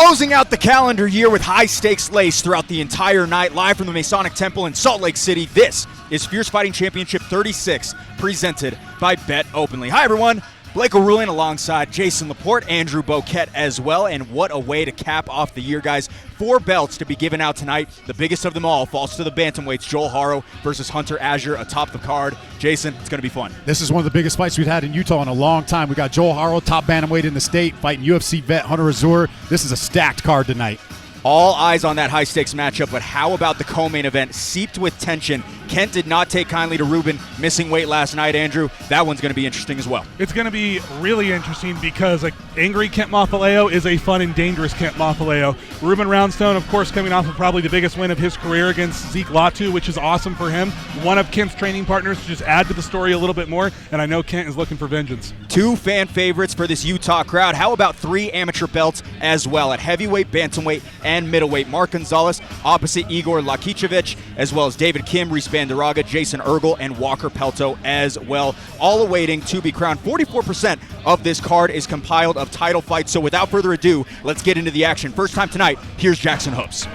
Closing out the calendar year with high-stakes lace throughout the entire night, live from the Masonic Temple in Salt Lake City, this is Fierce Fighting Championship 36, presented by Bet Openly. Hi, everyone. Blake O'Rulian alongside Jason Laporte, Andrew Boquette as well, and what a way to cap off the year, guys. 4 belts to be given out tonight. The biggest of them all falls to the bantamweights, Joel Haro versus Hunter Azure atop the card. Jason, it's going to be fun. This is one of the biggest fights we've had in Utah in a long time. We got Joel Haro, top bantamweight in the state, fighting UFC vet Hunter Azure. This is a stacked card tonight. All eyes on that high-stakes matchup, but how about the co-main event, seeped with tension? Kent did not take kindly to Ruben missing weight last night, Andrew. That one's going to be interesting as well. It's going to be really interesting because angry Kent Mafileo is a fun and dangerous Kent Mafileo. Ruben Roundstone, of course, coming off of probably the biggest win of his career against Zeke Latu, which is awesome for him. One of Kent's training partners to just add to the story a little bit more, and I know Kent is looking for vengeance. 2 fan favorites for this Utah crowd. How about 3 amateur belts as well at heavyweight, bantamweight, and middleweight? Mark Gonzalez opposite Igor Lakicevic, as well as David Kim, Reese Banderaga, Jason Urgal, and Walker Pelto as well. All awaiting to be crowned. 44% of this card is compiled of title fights. So without further ado, let's get into the action. First time tonight, here's Jackson Hoops.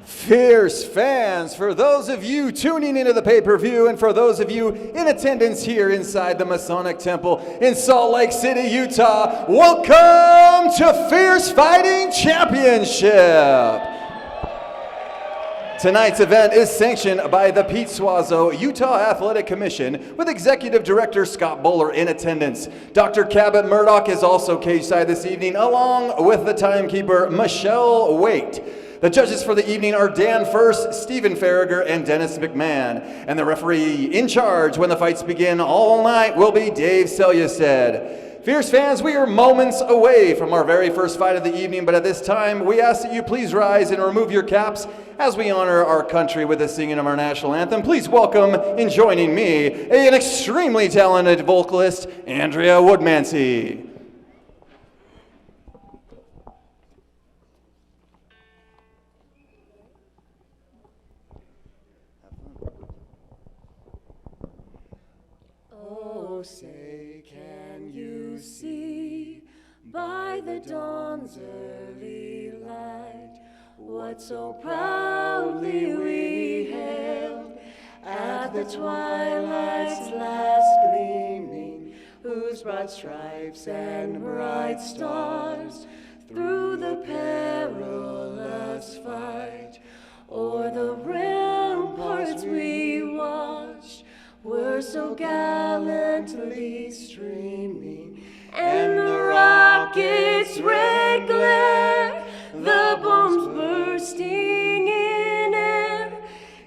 Fierce fans, for those of you tuning into the pay-per-view and for those of you in attendance here inside the Masonic Temple in Salt Lake City, Utah, welcome to Fierce Fighting Championship. Tonight's event is sanctioned by the Pete Suazo Utah Athletic Commission with Executive Director Scott Bowler in attendance. Dr. Cabot Murdoch is also cageside this evening, along with the timekeeper Michelle Waite. The judges for the evening are Dan First, Stephen Farragher, and Dennis McMahon. And the referee in charge when the fights begin all night will be Dave Selyusted. Fierce fans, we are moments away from our very first fight of the evening, but at this time, we ask that you please rise and remove your caps as we honor our country with the singing of our national anthem. Please welcome, in joining me, an extremely talented vocalist, Andrea Woodmansey. Oh, say, can you see by the dawn's early light what so proudly we hailed at the twilight's last gleaming, whose broad stripes and bright stars through the perilous fight o'er the ramparts we watched were so gallantly streaming, and the rocket's red glare, the bombs bursting in air,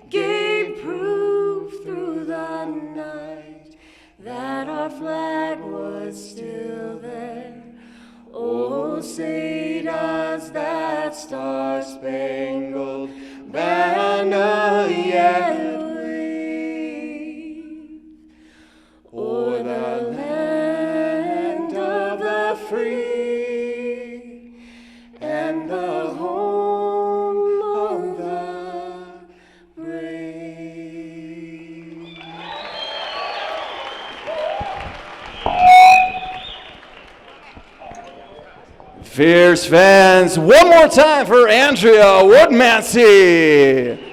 gave proof through the night that our flag was still there. Oh, say does that star-spangled banner yet o'er the land of the free and the home of the brave. Fierce fans, one more time for Andrea Woodmansey.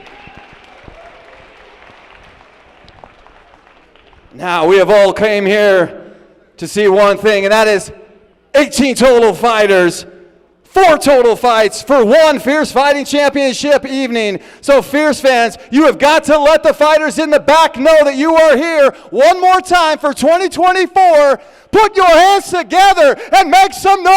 Now, we have all came here to see one thing, and that is 18 total fighters, 4 total fights for one Fierce Fighting Championship evening. So, Fierce fans, you have got to let the fighters in the back know that you are here one more time for 2024. Put your hands together and make some noise!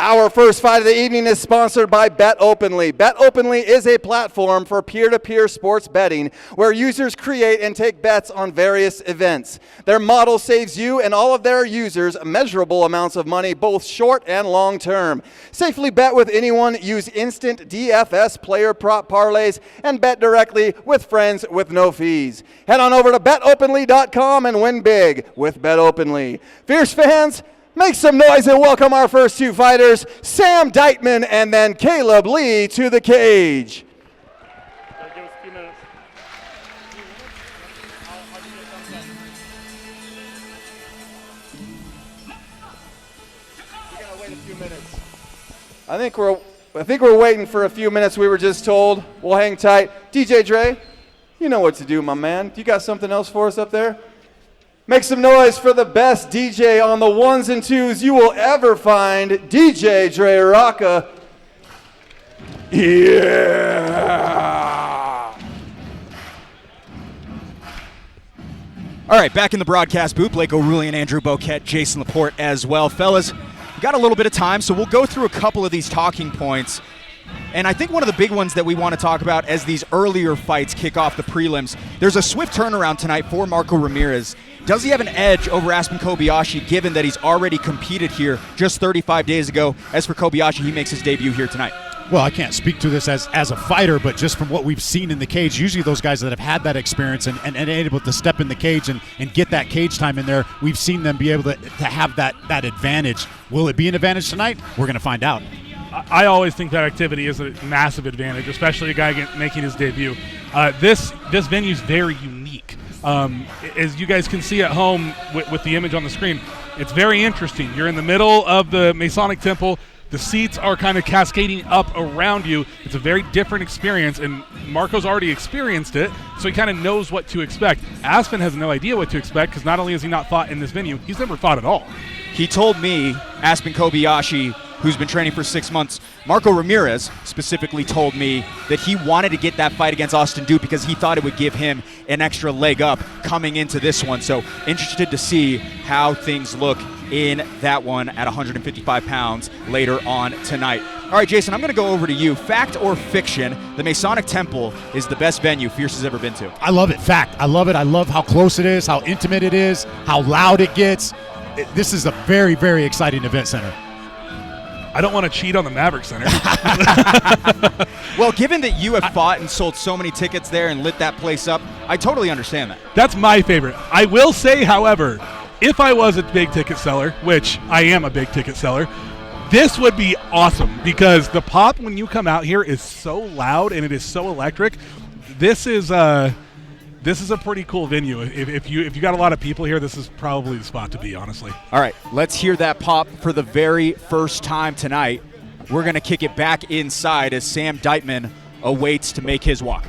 Our first fight of the evening is sponsored by Bet Openly. Bet Openly is a platform for peer-to-peer sports betting where users create and take bets on various events. Their model saves you and all of their users measurable amounts of money, both short and long term. Safely bet with anyone, use instant DFS player prop parlays, and bet directly with friends with no fees. Head on over to betopenly.com and win big with Bet Openly. Fierce fans, make some noise and welcome our first 2 fighters, Sam Dyman and then Caleb Lee, to the cage. Give us a few minutes. wait a few minutes. I think we're waiting for a few minutes. We were just told. We'll hang tight. DJ Dre, you know what to do, my man. You got something else for us up there? Make some noise for the best DJ on the ones and twos you will ever find, DJ Dre Rocca. Yeah. All right, back in the broadcast booth, Blake O'Reilly and Andrew Boquette, Jason Laporte as well. Fellas, we got a little bit of time, so we'll go through a couple of these talking points. And I think one of the big ones that we want to talk about as these earlier fights kick off the prelims, there's a swift turnaround tonight for Marco Ramirez. Does he have an edge over Aspen Kobayashi, given that he's already competed here just 35 days ago? As for Kobayashi, he makes his debut here tonight. Well, I can't speak to this as a fighter, but just from what we've seen in the cage, usually those guys that have had that experience and able to step in the cage and get that cage time in there, we've seen them be able to have that advantage. Will it be an advantage tonight? We're going to find out. I always think that activity is a massive advantage, especially a guy making his debut. This venue is very unique. As you guys can see at home with the image on the screen, it's very interesting. You're in the middle of the Masonic Temple. The seats are kind of cascading up around you. It's a very different experience, and Marco's already experienced it, so he kind of knows what to expect. Aspen has no idea what to expect because not only has he not fought in this venue, he's never fought at all. He told me, Aspen Kobayashi, who's been training for 6 months, Marco Ramirez specifically told me that he wanted to get that fight against Austin Duke because he thought it would give him an extra leg up coming into this one. So interested to see how things look in that one at 155 pounds later on tonight. All right, Jason, I'm going to go over to you. Fact or fiction, the Masonic Temple is the best venue Fierce has ever been to. I love it. Fact. I love it. I love how close it is, how intimate it is, how loud it gets. This is a very, very exciting event center. I don't want to cheat on the Maverick Center. Well, given that you have fought and sold so many tickets there and lit that place up, I totally understand that. That's my favorite. I will say, however, if I was a big ticket seller, which I am a big ticket seller, this would be awesome because the pop when you come out here is so loud and it is so electric. This is a pretty cool venue. If you got a lot of people here, this is probably the spot to be, honestly. All right, let's hear that pop for the very first time tonight. We're going to kick it back inside as Sam Dyman awaits to make his walk.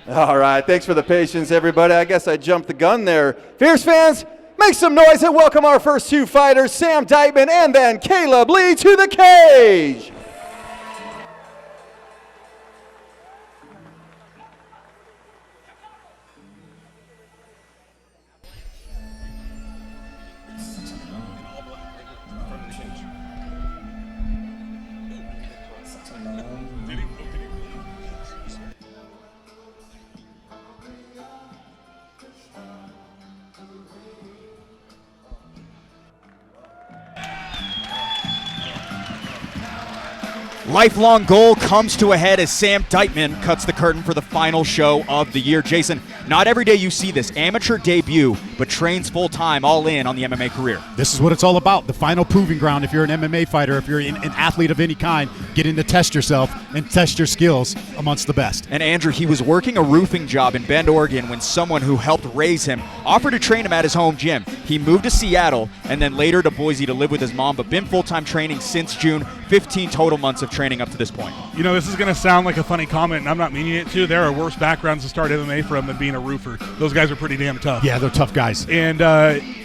All right, thanks for the patience, everybody. I guess I jumped the gun there. Fierce fans, make some noise and welcome our first two fighters, Sam Dyman and then Caleb Lee, to the cage. Lifelong goal comes to a head as Sam Dyman cuts the curtain for the final show of the year. Jason, not every day you see this amateur debut, but trains full-time, all in on the MMA career. This is what it's all about, the final proving ground. If you're an MMA fighter, if you're an athlete of any kind, getting to test yourself and test your skills amongst the best. And Andrew, he was working a roofing job in Bend, Oregon when someone who helped raise him offered to train him at his home gym. He moved to Seattle and then later to Boise to live with his mom, but been full-time training since June, 15 total months of training up to this point. You know, this is going to sound like a funny comment, and I'm not meaning it to. There are worse backgrounds to start MMA from than being a roofer. Those guys are pretty damn tough. Yeah, they're tough guys. And,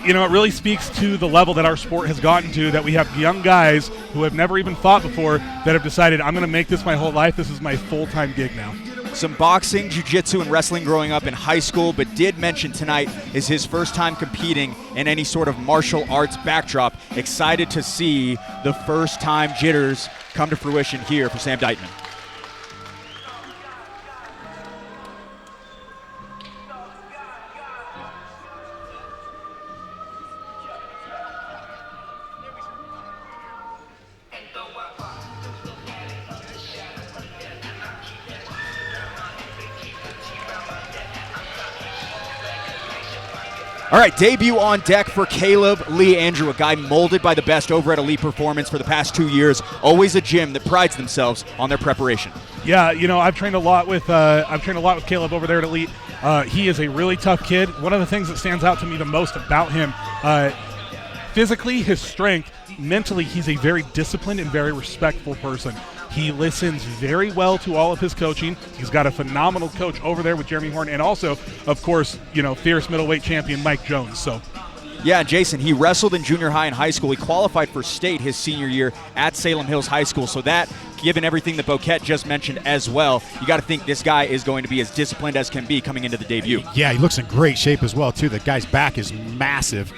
you know, it really speaks to the level that our sport has gotten to, that we have young guys who have never even fought before that have decided, I'm going to make this my whole life. This is my full-time gig now. Some boxing, jiu-jitsu, and wrestling growing up in high school, but did mention tonight is his first time competing in any sort of martial arts backdrop. Excited to see the first-time jitters come to fruition here for Sam Dyman. All right, debut on deck for Caleb Lee. Andrew, a guy molded by the best over at Elite Performance for the past 2 years. Always a gym that prides themselves on their preparation. Yeah, you know, I've trained a lot with Caleb over there at Elite. He is a really tough kid. One of the things that stands out to me the most about him, physically, his strength mentally he's a very disciplined and very respectful person. He listens very well to all of his coaching. He's got a phenomenal coach over there with Jeremy Horn, and also, of course, fierce middleweight champion Mike Jones. So, yeah, Jason, he wrestled in junior high and high school. He qualified for state his senior year at Salem Hills High School. So that, given everything that Boquette just mentioned as well, you got to think this guy is going to be as disciplined as can be coming into the debut. Yeah, he looks in great shape as well, too. The guy's back is massive.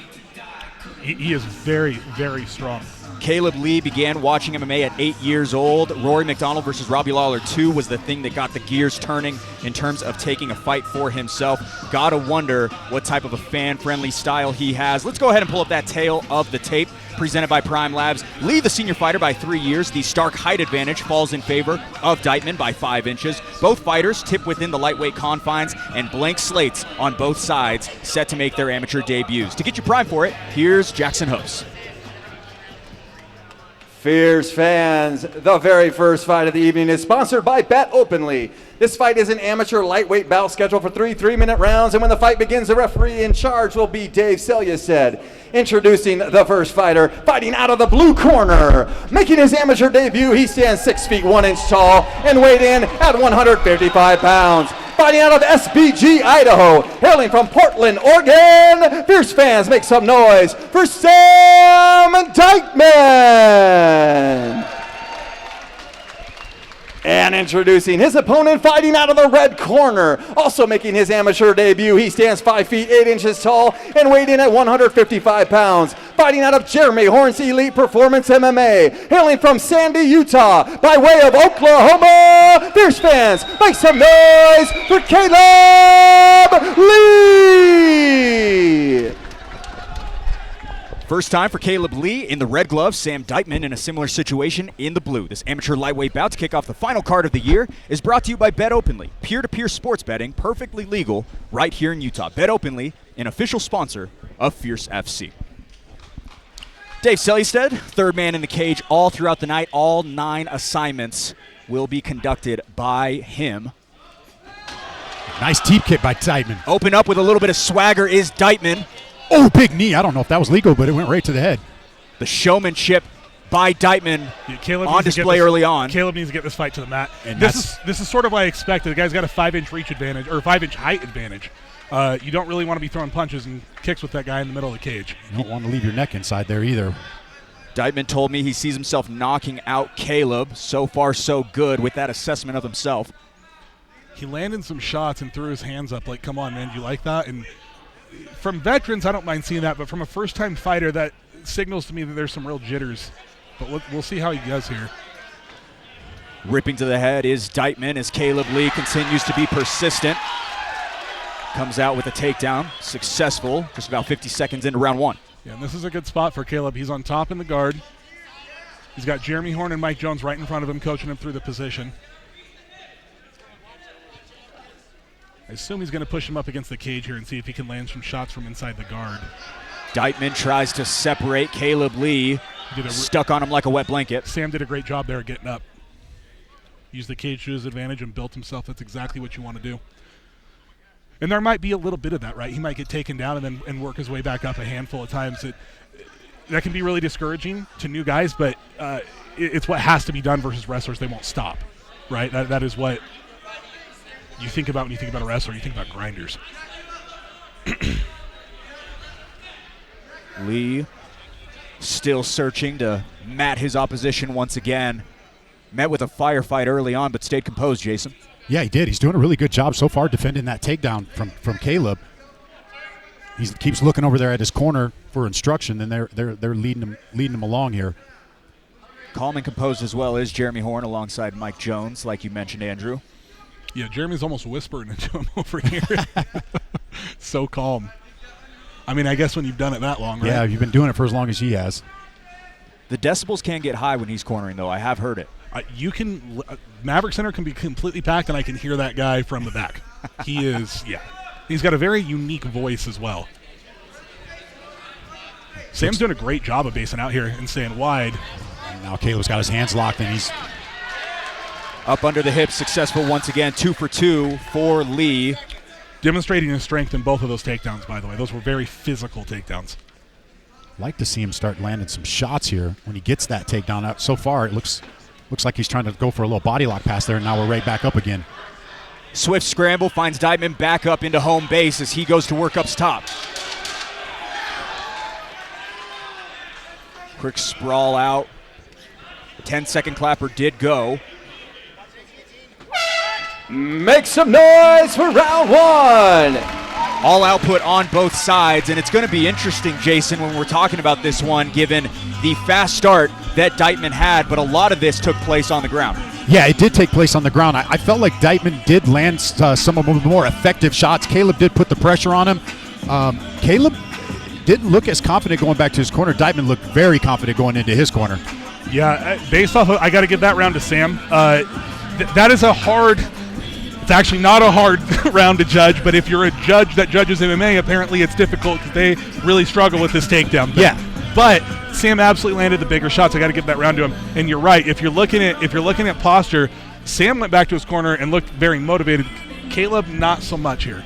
He is very, very strong. Caleb Lee began watching MMA at 8 years old. Rory McDonald versus Robbie Lawler 2 was the thing that got the gears turning in terms of taking a fight for himself. Gotta wonder what type of a fan-friendly style he has. Let's go ahead and pull up that tale of the tape presented by Prime Labs. Lee, the senior fighter, by 3 years. The stark height advantage falls in favor of Dyman by 5 inches. Both fighters tip within the lightweight confines, and blank slates on both sides set to make their amateur debuts. To get you primed for it, here's Jackson Hopes. Fierce fans, the very first fight of the evening is sponsored by Bet Openly. This fight is an amateur lightweight bout scheduled for 3 3-minute rounds, and when the fight begins, the referee in charge will be Dave Selyused. Introducing the first fighter, fighting out of the blue corner. Making his amateur debut, he stands 6 feet 1 inch tall and weighed in at 155 pounds. Fighting out of SBG, Idaho, hailing from Portland, Oregon. Fierce fans, make some noise for Sam Dyman. And introducing his opponent, fighting out of the red corner. Also making his amateur debut, he stands 5 feet 8 inches tall and weighed in at 155 pounds. Fighting out of Jeremy Horn's Elite Performance MMA, hailing from Sandy, Utah, by way of Oklahoma. Fierce fans, make some noise for Caleb Lee. First time for Caleb Lee in the red gloves. Sam Dyman in a similar situation in the blue. This amateur lightweight bout to kick off the final card of the year is brought to you by Bet Openly. Peer-to-peer sports betting, perfectly legal right here in Utah. Bet Openly, an official sponsor of Fierce FC. Dave Selyused, third man in the cage all throughout the night. All 9 assignments will be conducted by him. Nice teep kick by Dyman. Open up with a little bit of swagger is Dyman. Oh, big knee. I don't know if that was legal, but it went right to the head. The showmanship by Dyman on display early on. Caleb needs to get this fight to the mat. And this is sort of what I expected. The guy's got a 5-inch reach advantage, or 5-inch height advantage. You don't really want to be throwing punches and kicks with that guy in the middle of the cage. You don't want to leave your neck inside there either. Dyman told me he sees himself knocking out Caleb. So far, so good with that assessment of himself. He landed some shots and threw his hands up like, come on, man, do you like that? And from veterans, I don't mind seeing that, but from a first-time fighter, that signals to me that there's some real jitters. But we'll see how he does here. Ripping to the head is Dyman as Caleb Lee continues to be persistent. Comes out with a takedown, successful, just about 50 seconds into round 1. Yeah, and this is a good spot for Caleb. He's on top in the guard. He's got Jeremy Horn and Mike Jones right in front of him, coaching him through the position. I assume he's going to push him up against the cage here and see if he can land some shots from inside the guard. Dyman tries to separate Caleb Lee, stuck on him like a wet blanket. Sam did a great job there getting up. Used the cage to his advantage and built himself. That's exactly what you want to do. And there might be a little bit of that, right? He might get taken down and work his way back up a handful of times. That can be really discouraging to new guys, but it's what has to be done versus wrestlers. They won't stop, right? That is what you think about when you think about a wrestler. You think about grinders. Lee still searching to mat his opposition once again. Met with a firefight early on, but stayed composed, Jason. Yeah, he did. He's doing a really good job so far defending that takedown from Caleb. He keeps looking over there at his corner for instruction, and they're leading him along here. Calm and composed as well is Jeremy Horn alongside Mike Jones, like you mentioned, Andrew. Yeah, Jeremy's almost whispering into him over here. So calm. I mean, I guess when you've done it that long, right? Yeah, you've been doing it for as long as he has. The decibels can get high when he's cornering, though. I have heard it. Maverick Center can be completely packed, and I can hear that guy from the back. He is, yeah. He's got a very unique voice as well. Sam's doing a great job of basing out here and staying wide. And now Caleb's got his hands locked, and he's up under the hips, successful once again, 2 for 2 for Lee. Demonstrating his strength in both of those takedowns, by the way. Those were very physical takedowns. Like to see him start landing some shots here when he gets that takedown out. So far, it looks like he's trying to go for a little body lock pass there, and now we're right back up again. Swift scramble finds Dyman back up into home base as he goes to work up top. Quick sprawl out. The 10-second clapper did go. Make some noise for round one. All output on both sides, and it's going to be interesting, Jason, when we're talking about this one, given the fast start that Dyman had, but a lot of this took place on the ground. Yeah, it did take place on the ground. I felt like Dyman did land some of the more effective shots. Caleb did put the pressure on him. Caleb didn't look as confident going back to his corner. Dyman looked very confident going into his corner. Yeah, based off of, I got to give that round to Sam. That is a hard, it's actually not a hard round to judge, but if you're a judge that judges MMA, apparently it's difficult because they really struggle with this takedown thing. Yeah. But Sam absolutely landed the bigger shots. I got to give that round to him. And you're right. If you're looking at posture, Sam went back to his corner and looked very motivated. Caleb, not so much here.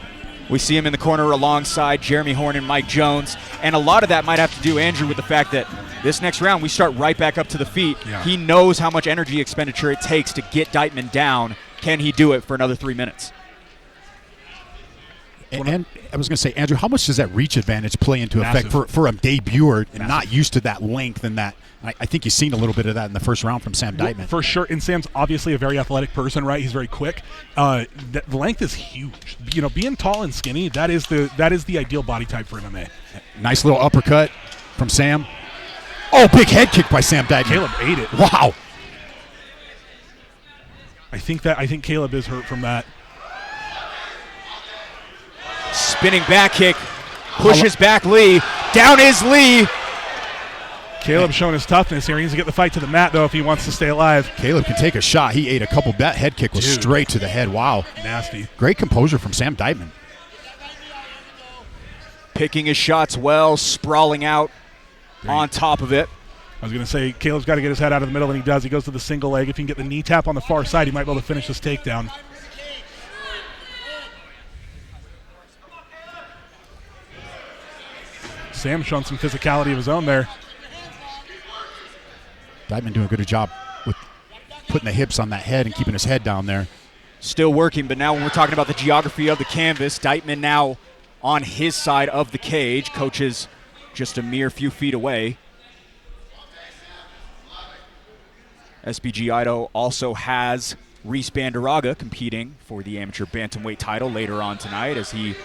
We see him in the corner alongside Jeremy Horn and Mike Jones, and a lot of that might have to do, Andrew, with the fact that this next round we start right back up to the feet. Yeah. He knows how much energy expenditure it takes to get Dyman down. Can he do it for another 3 minutes? And I was going to say, Andrew, how much does that reach advantage play into effect for a debuter and not used to that length and that? I think you've seen a little bit of that in the first round from Sam Dyman. For sure, and Sam's obviously a very athletic person, right? He's very quick. The length is huge. You know, being tall and skinny, that is the ideal body type for MMA. Nice little uppercut from Sam. Oh, big head kick by Sam Dyman. Caleb ate it. Wow. I think Caleb is hurt from that. Spinning back kick, pushes back Lee. Down is Lee. Caleb's showing his toughness here. He needs to get the fight to the mat, though, if he wants to stay alive. Caleb can take a shot. He ate a couple. That head kick was straight to the head. Wow. Nasty. Great composure from Sam Dyman. Picking his shots well, sprawling out on top of it. I was going to say, Caleb's got to get his head out of the middle, and he does. He goes to the single leg. If he can get the knee tap on the far side, he might be able to finish this takedown. Sam showing some physicality of his own there. Dyman doing a good job with putting the hips on that head and keeping his head down there. Still working, but now when we're talking about the geography of the canvas, Dyman now on his side of the cage. Coach is just a mere few feet away. SBG Ido also has Reese Banderaga competing for the amateur bantamweight title later on tonight as he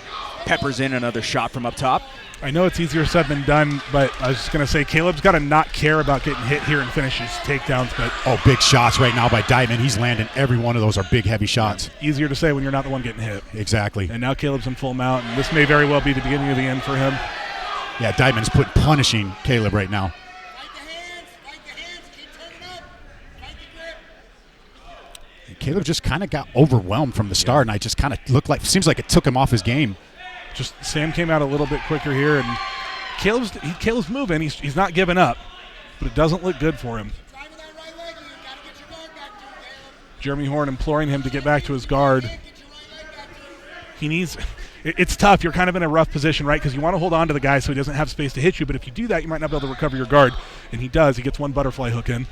peppers in another shot from up top. I know it's easier said than done, but I was just going to say Caleb's got to not care about getting hit here and finish his takedowns. But big shots right now by Dyman. He's landing every one of those are big, heavy shots. Easier to say when you're not the one getting hit. Exactly. And now Caleb's in full mount, and this may very well be the beginning of the end for him. Yeah, Dyman's punishing Caleb right now. Caleb just kind of got overwhelmed from the start, and I just kind of seems like it took him off his game. Just Sam came out a little bit quicker here, and Caleb's moving. He's not giving up, but it doesn't look good for him. Jeremy Horn imploring him to get back to his guard. It's tough. You're kind of in a rough position, right? Because you want to hold on to the guy so he doesn't have space to hit you, but if you do that, you might not be able to recover your guard, and he does. He gets one butterfly hook in.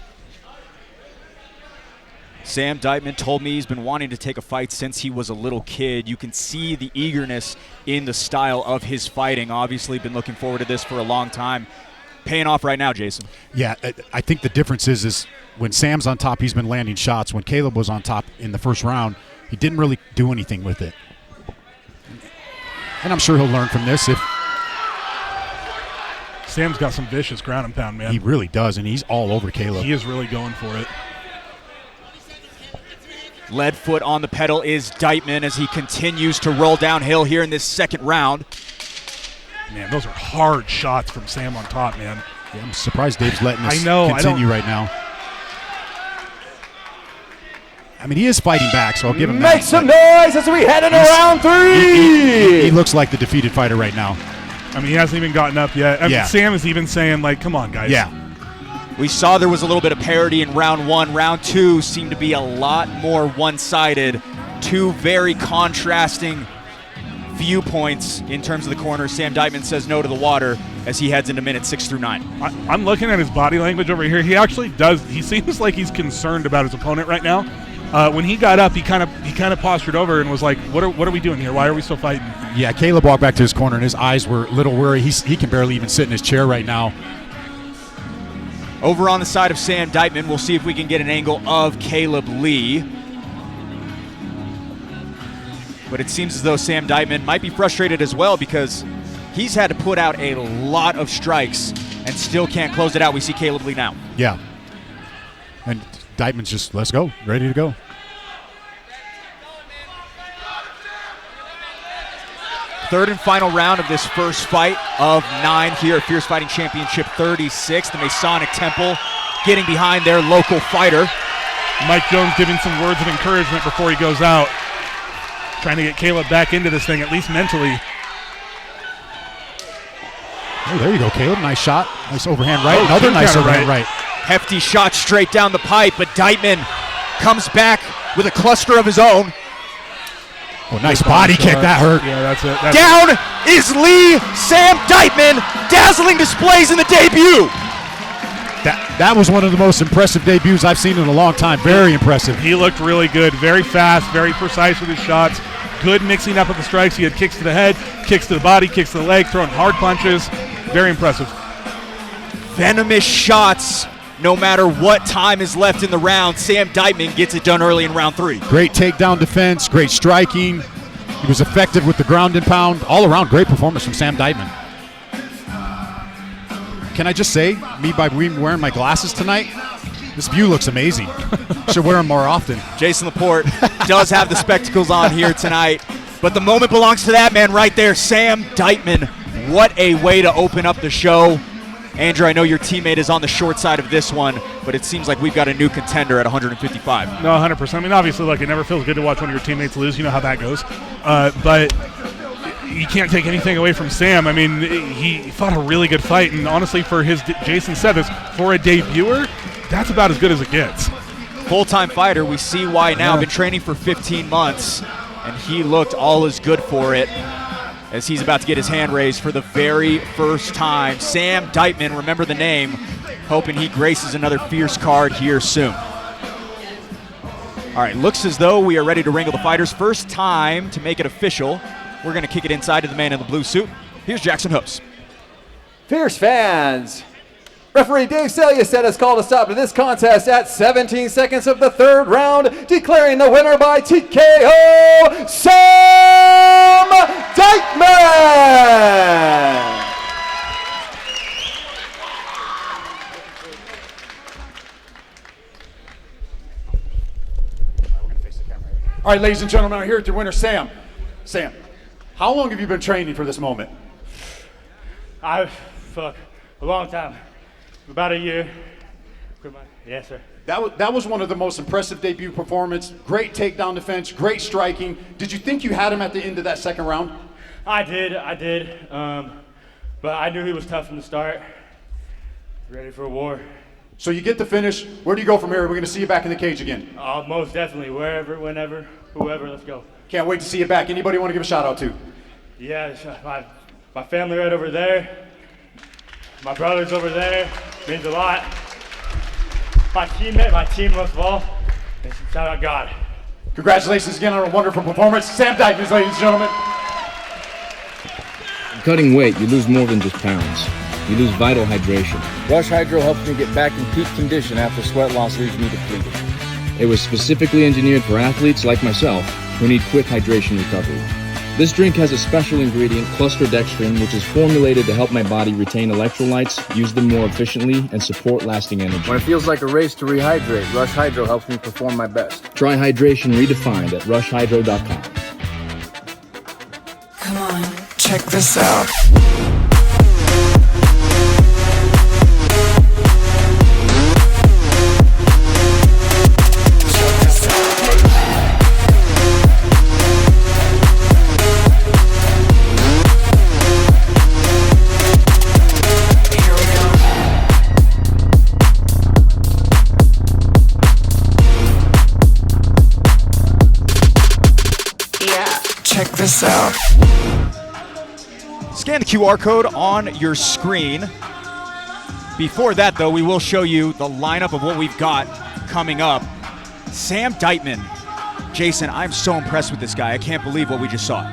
Sam Dyman told me he's been wanting to take a fight since he was a little kid. You can see the eagerness in the style of his fighting. Obviously been looking forward to this for a long time. Paying off right now, Jason. Yeah, I think the difference is when Sam's on top, he's been landing shots. When Caleb was on top in the first round, he didn't really do anything with it. And I'm sure he'll learn from this. Sam's got some vicious ground and pound, man. He really does, and he's all over Caleb. He is really going for it. Lead foot on the pedal is Dyman as he continues to roll downhill here in this second round. Man, those are hard shots from Sam on top, man. Yeah, I'm surprised Dave's letting this continue right now. I mean, he is fighting back, so I'll give him that. Make some noise as we head into round three. He looks like the defeated fighter right now. I mean, he hasn't even gotten up yet. I mean, Sam is even saying, like, come on, guys. Yeah. We saw there was a little bit of parity in round one. Round two seemed to be a lot more one-sided. Two very contrasting viewpoints in terms of the corner. Sam Dyman says no to the water as he heads into minutes 6 through 9. I'm looking at his body language over here. He actually does. He seems like he's concerned about his opponent right now. When he got up, he kind of postured over and was like, "What are we doing here? Why are we still fighting?" Yeah, Caleb walked back to his corner and his eyes were a little worried. He can barely even sit in his chair right now. Over on the side of Sam Dyman, we'll see if we can get an angle of Caleb Lee. But it seems as though Sam Dyman might be frustrated as well because he's had to put out a lot of strikes and still can't close it out. We see Caleb Lee now. Yeah. And Dyman's just, let's go, ready to go. Third and final round of this first fight of 9 here at Fierce Fighting Championship 36. The Masonic Temple getting behind their local fighter. Mike Jones giving some words of encouragement before he goes out. Trying to get Caleb back into this thing, at least mentally. Oh, there you go, Caleb. Nice shot. Nice overhand right. Another nice overhand right. Hefty shot straight down the pipe, but Dyman comes back with a cluster of his own. Oh, nice body kick. That hurt. Yeah, that's it. Down is Lee. Sam Dyman, dazzling displays in the debut. That was one of the most impressive debuts I've seen in a long time. Very impressive. He looked really good. Very fast, very precise with his shots. Good mixing up of the strikes. He had kicks to the head, kicks to the body, kicks to the leg, throwing hard punches. Very impressive. Venomous shots. No matter what time is left in the round, Sam Dyman gets it done early in round 3. Great takedown defense, great striking. He was effective with the ground and pound. All around, great performance from Sam Dyman. Can I just say, by wearing my glasses tonight, this view looks amazing. Should wear them more often. Jason Laporte does have the spectacles on here tonight, but the moment belongs to that man right there, Sam Dyman. What a way to open up the show. Andrew, I know your teammate is on the short side of this one, but it seems like we've got a new contender at 155. No, 100%. I mean, obviously, look, it never feels good to watch one of your teammates lose. You know how that goes. But you can't take anything away from Sam. I mean, he fought a really good fight, and honestly, for his, Jason said this, for a debuter, that's about as good as it gets. Full-time fighter, we see why now. Been training for 15 months, and he looked all as good for it as he's about to get his hand raised for the very first time. Sam Dyman, remember the name, hoping he graces another fierce card here soon. All right, looks as though we are ready to wrangle the fighters. First time to make it official. We're going to kick it inside to the man in the blue suit. Here's Jackson Hoops. Fierce fans, referee Dave Selyeset has called a stop to this contest at 17 seconds of the third round, declaring the winner by TKO, Sam Dyman! All right, ladies and gentlemen, I'm here with your winner, Sam. Sam, how long have you been training for this moment? A long time. About a year. Yes, sir. That was one of the most impressive debut performances. Great takedown defense, great striking. Did you think you had him at the end of that second round? I did. But I knew he was tough from the start. Ready for a war. So you get the finish. Where do you go from here? We're going to see you back in the cage again. Most definitely. Wherever, whenever, whoever, let's go. Can't wait to see you back. Anybody want to give a shout out to? Yeah, my family right over there. My brother's over there. Means a lot. My teammate, my team most of all. And shout out God. Congratulations again on a wonderful performance. Sam Dyman, ladies and gentlemen. Cutting weight, you lose more than just pounds. You lose vital hydration. Rush Hydro helps me get back in peak condition after sweat loss leaves me depleted. It was specifically engineered for athletes like myself who need quick hydration recovery. This drink has a special ingredient, clusterdextrin, which is formulated to help my body retain electrolytes, use them more efficiently, and support lasting energy. When it feels like a race to rehydrate, Rush Hydro helps me perform my best. Try hydration redefined at rushhydro.com. Come on, check this out. Check this out. Scan the QR code on your screen. Before that, though, we will show you the lineup of what we've got coming up. Sam Dyman. Jason, I'm so impressed with this guy. I can't believe what we just saw.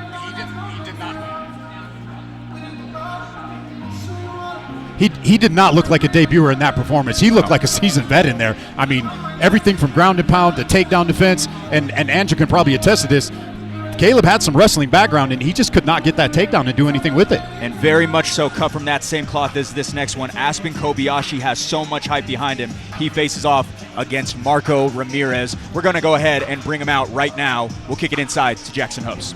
He did not look like a debuter in that performance. He looked like a seasoned vet in there. I mean, everything from ground and pound to takedown defense, and Andrew can probably attest to this. Caleb had some wrestling background, and he just could not get that takedown and do anything with it. And very much so cut from that same cloth as this next one. Aspen Kobayashi has so much hype behind him. He faces off against Marco Ramirez. We're going to go ahead and bring him out right now. We'll kick it inside to Jackson Hoops.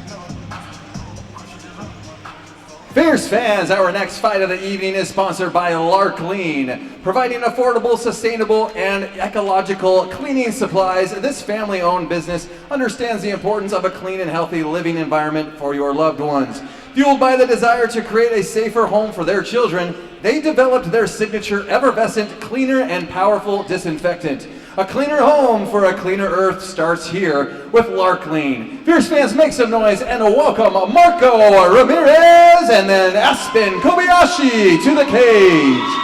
Fierce fans, our next fight of the evening is sponsored by Lark Lean, providing affordable, sustainable, and ecological cleaning supplies. This family-owned business understands the importance of a clean and healthy living environment for your loved ones. Fueled by the desire to create a safer home for their children, they developed their signature effervescent, cleaner, and powerful disinfectant. A cleaner home for a cleaner earth starts here with Lark Lean. Fierce fans, make some noise and welcome Marco Ramirez and then Aspen Kobayashi to the cage.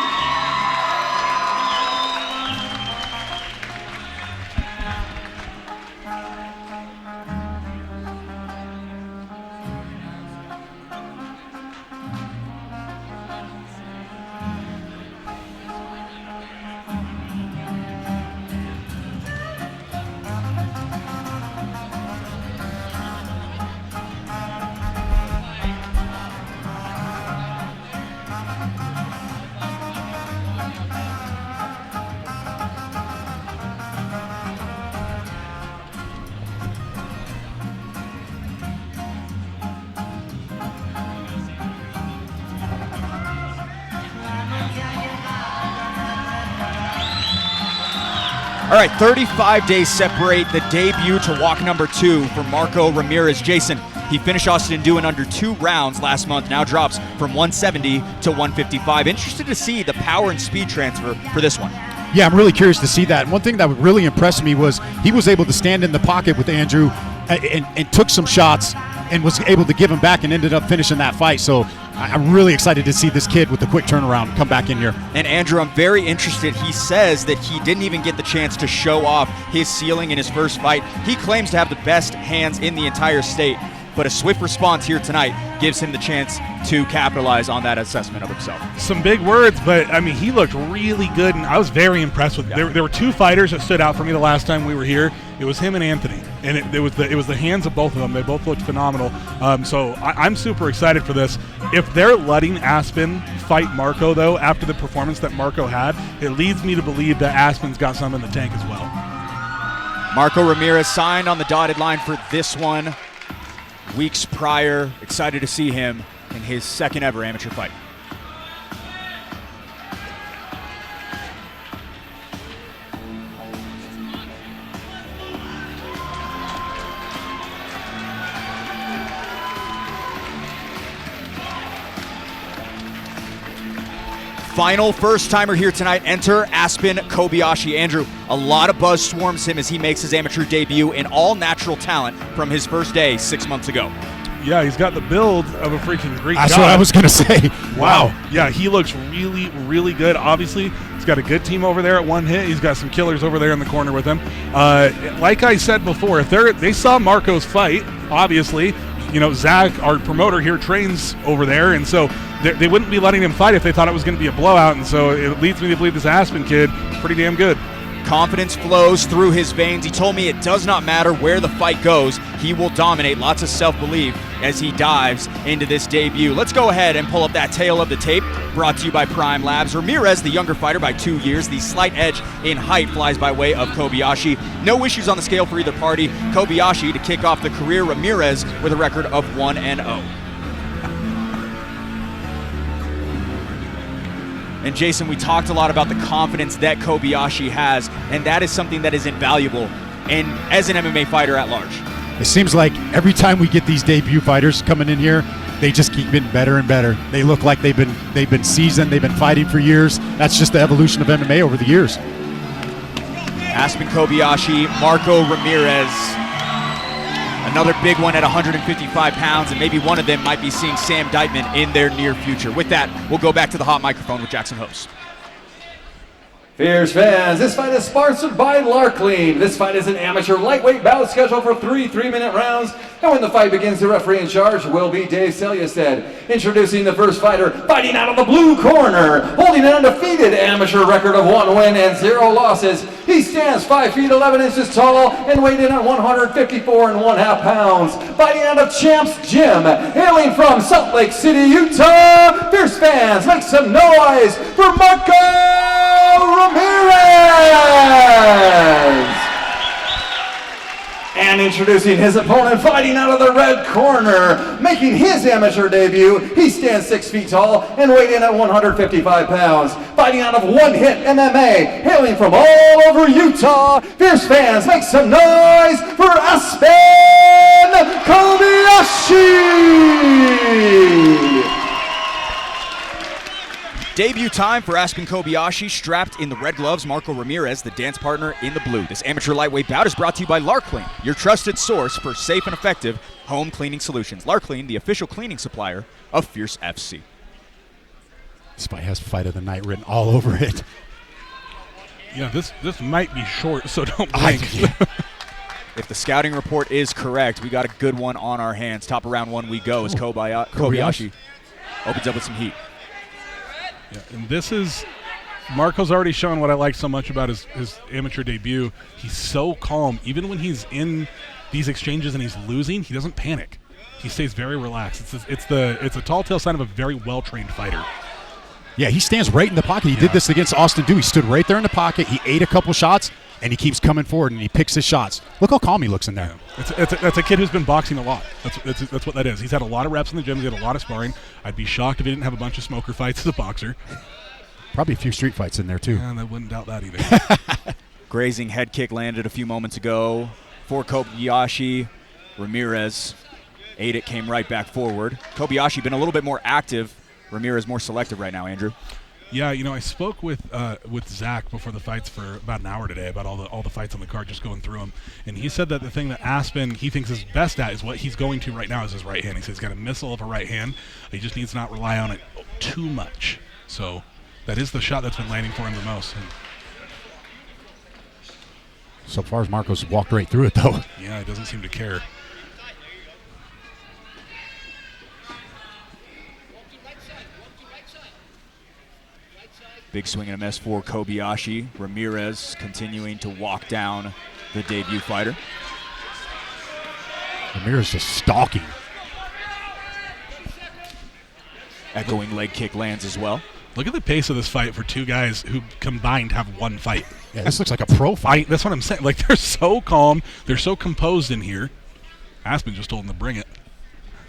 All right, 35 days separate the debut to walk number 2 for Marco Ramirez. Jason, he finished Austin Dew in under 2 rounds last month, now drops from 170 to 155. Interested to see the power and speed transfer for this one. Yeah, I'm really curious to see that. And one thing that would really impress me was he was able to stand in the pocket with Andrew and took some shots and was able to give him back and ended up finishing that fight. So I'm really excited to see this kid with the quick turnaround come back in here. And Andrew, I'm very interested. He says that he didn't even get the chance to show off his ceiling in his first fight. He claims to have the best hands in the entire state, but a swift response here tonight gives him the chance to capitalize on that assessment of himself. Some big words, but I mean, he looked really good, and I was very impressed with him. There were 2 fighters that stood out for me the last time we were here. It was him and Anthony, and it was the hands of both of them. They both looked phenomenal. So I'm super excited for this. If they're letting Aspen fight Marco, though, after the performance that Marco had, it leads me to believe that Aspen's got some in the tank as well. Marco Ramirez signed on the dotted line for this one weeks prior. Excited to see him in his second ever amateur fight. Final first-timer here tonight, enter Aspen Kobayashi. Andrew, a lot of buzz swarms him as he makes his amateur debut in all-natural talent from his first day 6 months ago. Yeah, he's got the build of a freaking Greek god. That's what I was going to say. Wow. Yeah, he looks really, really good. Obviously, he's got a good team over there at One Hit. He's got some killers over there in the corner with him. Like I said before, if they saw Marco's fight, obviously, you know, Zach, our promoter here, trains over there, and so they wouldn't be letting him fight if they thought it was going to be a blowout, and so it leads me to believe this Aspen kid is pretty damn good. Confidence flows through his veins. He told me it does not matter where the fight goes, he will dominate. Lots of self-belief as he dives into this debut. Let's go ahead and pull up that tail of the tape, brought to you by Prime Labs. Ramirez, the younger fighter by 2 years. The slight edge in height flies by way of Kobayashi. No issues on the scale for either party. Kobayashi to kick off the career. Ramirez with a record of 1-0. And Jason, we talked a lot about the confidence that Kobayashi has, and that is something that is invaluable and as an MMA fighter at large. It seems like every time we get these debut fighters coming in here, they just keep getting better and better. They look like they've been seasoned, they've been fighting for years. That's just the evolution of MMA over the years. Aspen Kobayashi, Marco Ramirez. Another big one at 155 pounds, and maybe one of them might be seeing Sam Dyman in their near future. With that, we'll go back to the hot microphone with Jackson Host. Fierce fans, this fight is sponsored by Larklean. This fight is an amateur lightweight bout scheduled for 3 3-minute rounds. And when the fight begins, the referee in charge will be Dave Selyestead. Introducing the first fighter, fighting out of the blue corner, holding an undefeated amateur record of 1 win and 0 losses. He stands 5 feet 11 inches tall and weighed in at 154 1/2 pounds. Fighting out of Champs Gym, hailing from Salt Lake City, Utah. Fierce fans, make some noise for Marco Ramirez! And introducing his opponent, fighting out of the red corner, making his amateur debut. He stands 6 feet tall and weighed in at 155 pounds. Fighting out of One Hit MMA, hailing from all over Utah. Fierce fans, make some noise for Aspen Kobayashi! Debut time for Aspen Kobayashi, strapped in the red gloves, Marco Ramirez, the dance partner in the blue. This amateur lightweight bout is brought to you by Larklean, your trusted source for safe and effective home cleaning solutions. Larklean, the official cleaning supplier of Fierce FC. This fight has fight of the night written all over it. Yeah, this might be short, so don't blink. If the scouting report is correct, we got a good one on our hands. Top of round 1 we go as Kobayashi opens up with some heat. Yeah, and this is Marco's already shown what I like so much about his amateur debut. He's so calm. Even when he's in these exchanges and he's losing, he doesn't panic. He stays very relaxed. It's a tall tale sign of a very well-trained fighter. Yeah, he stands right in the pocket. He did this against Austin Dew. He stood right there in the pocket. He ate a couple shots, and he keeps coming forward, and he picks his shots. Look how calm he looks in there. Yeah. That's a kid who's been boxing a lot. That's what that is. He's had a lot of reps in the gym. He's had a lot of sparring. I'd be shocked if he didn't have a bunch of smoker fights as a boxer. Probably a few street fights in there, too. Yeah, I wouldn't doubt that either. Grazing head kick landed a few moments ago for Kobayashi. Ramirez ate it, came right back forward. Kobayashi been a little bit more active. Ramirez more selective right now, Andrew. Yeah, I spoke with Zach before the fights for about an hour today about all the fights on the card, just going through them, and he said that the thing that Aspen he thinks is best at is what he's going to right now is his right hand. He says he's got a missile of a right hand. He just needs to not rely on it too much. So that is the shot that's been landing for him the most. And so far as Marco's walked right through it, though. Yeah, he doesn't seem to care. Big swing and a miss for Kobayashi. Ramirez continuing to walk down the debut fighter. Ramirez just stalking. Echoing leg kick lands as well. Look at the pace of this fight for two guys who combined have one fight. Yeah, this looks like a pro fight. That's what I'm saying. Like, they're so calm. They're so composed in here. Aspen just told them to bring it.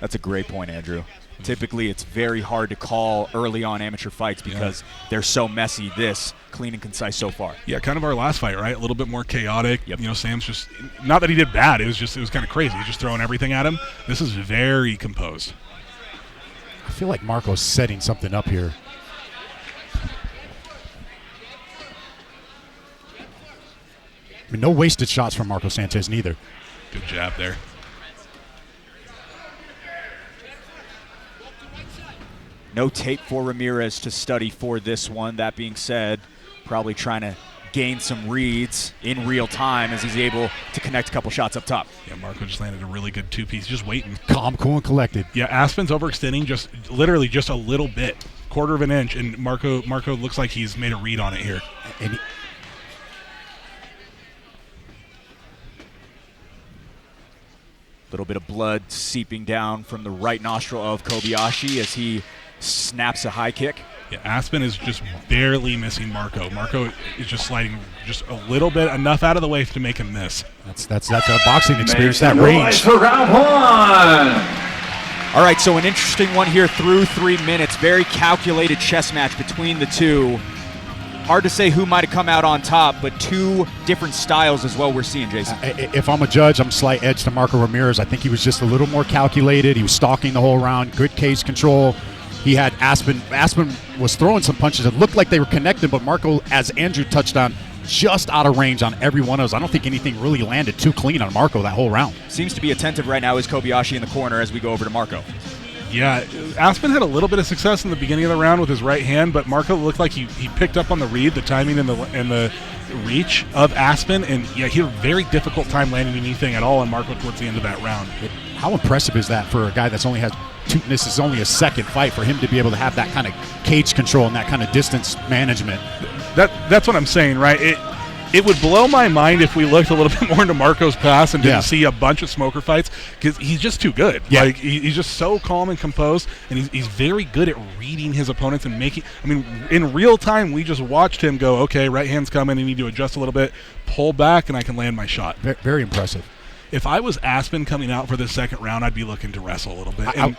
That's a great point, Andrew. Typically, it's very hard to call early on amateur fights because they're so messy. This, clean and concise so far. Yeah, kind of our last fight, right? A little bit more chaotic. Yep. Sam's just, not that he did bad. It was kind of crazy. He's just throwing everything at him. This is very composed. I feel like Marco's setting something up here. I mean, no wasted shots from Marco Sanchez, neither. Good jab there. No tape for Ramirez to study for this one. That being said, probably trying to gain some reads in real time as he's able to connect a couple shots up top. Yeah, Marco just landed a really good two-piece, just waiting. Calm, cool, and collected. Yeah, Aspen's overextending literally just a little bit, quarter of an inch, and Marco looks like he's made a read on it here. And little bit of blood seeping down from the right nostril of Kobayashi as he snaps a high kick. Yeah, Aspen is just barely missing Marco. Marco is just sliding just a little bit, enough out of the way to make him miss. That's a boxing experience, that range. For round 1. All right, so an interesting one here through 3 minutes. Very calculated chess match between the two. Hard to say who might have come out on top, but two different styles as well we're seeing, Jason. If I'm a judge, I'm slight edge to Marco Ramirez. I think he was just a little more calculated. He was stalking the whole round, good cage control. He had Aspen was throwing some punches that looked like they were connected, but Marco, as Andrew touched on, just out of range on every one of those. I don't think anything really landed too clean on Marco that whole round. Seems to be attentive right now is Kobayashi in the corner as we go over to Marco. Yeah, Aspen had a little bit of success in the beginning of the round with his right hand, but Marco looked like he picked up on the read, the timing, and the reach of Aspen, and yeah, he had a very difficult time landing anything at all on Marco towards the end of that round. How impressive is that for a guy that's only has this is only a second fight, for him to be able to have that kind of cage control and that kind of distance management? That's what I'm saying, right? It would blow my mind if we looked a little bit more into Marco's past and didn't see a bunch of smoker fights, because he's just too good. Yeah. Like he's just so calm and composed, and he's very good at reading his opponents and making. I mean, in real time, we just watched him go, okay, right hand's coming, I need to adjust a little bit, pull back, and I can land my shot. Very impressive. If I was Aspen coming out for this second round, I'd be looking to wrestle a little bit. I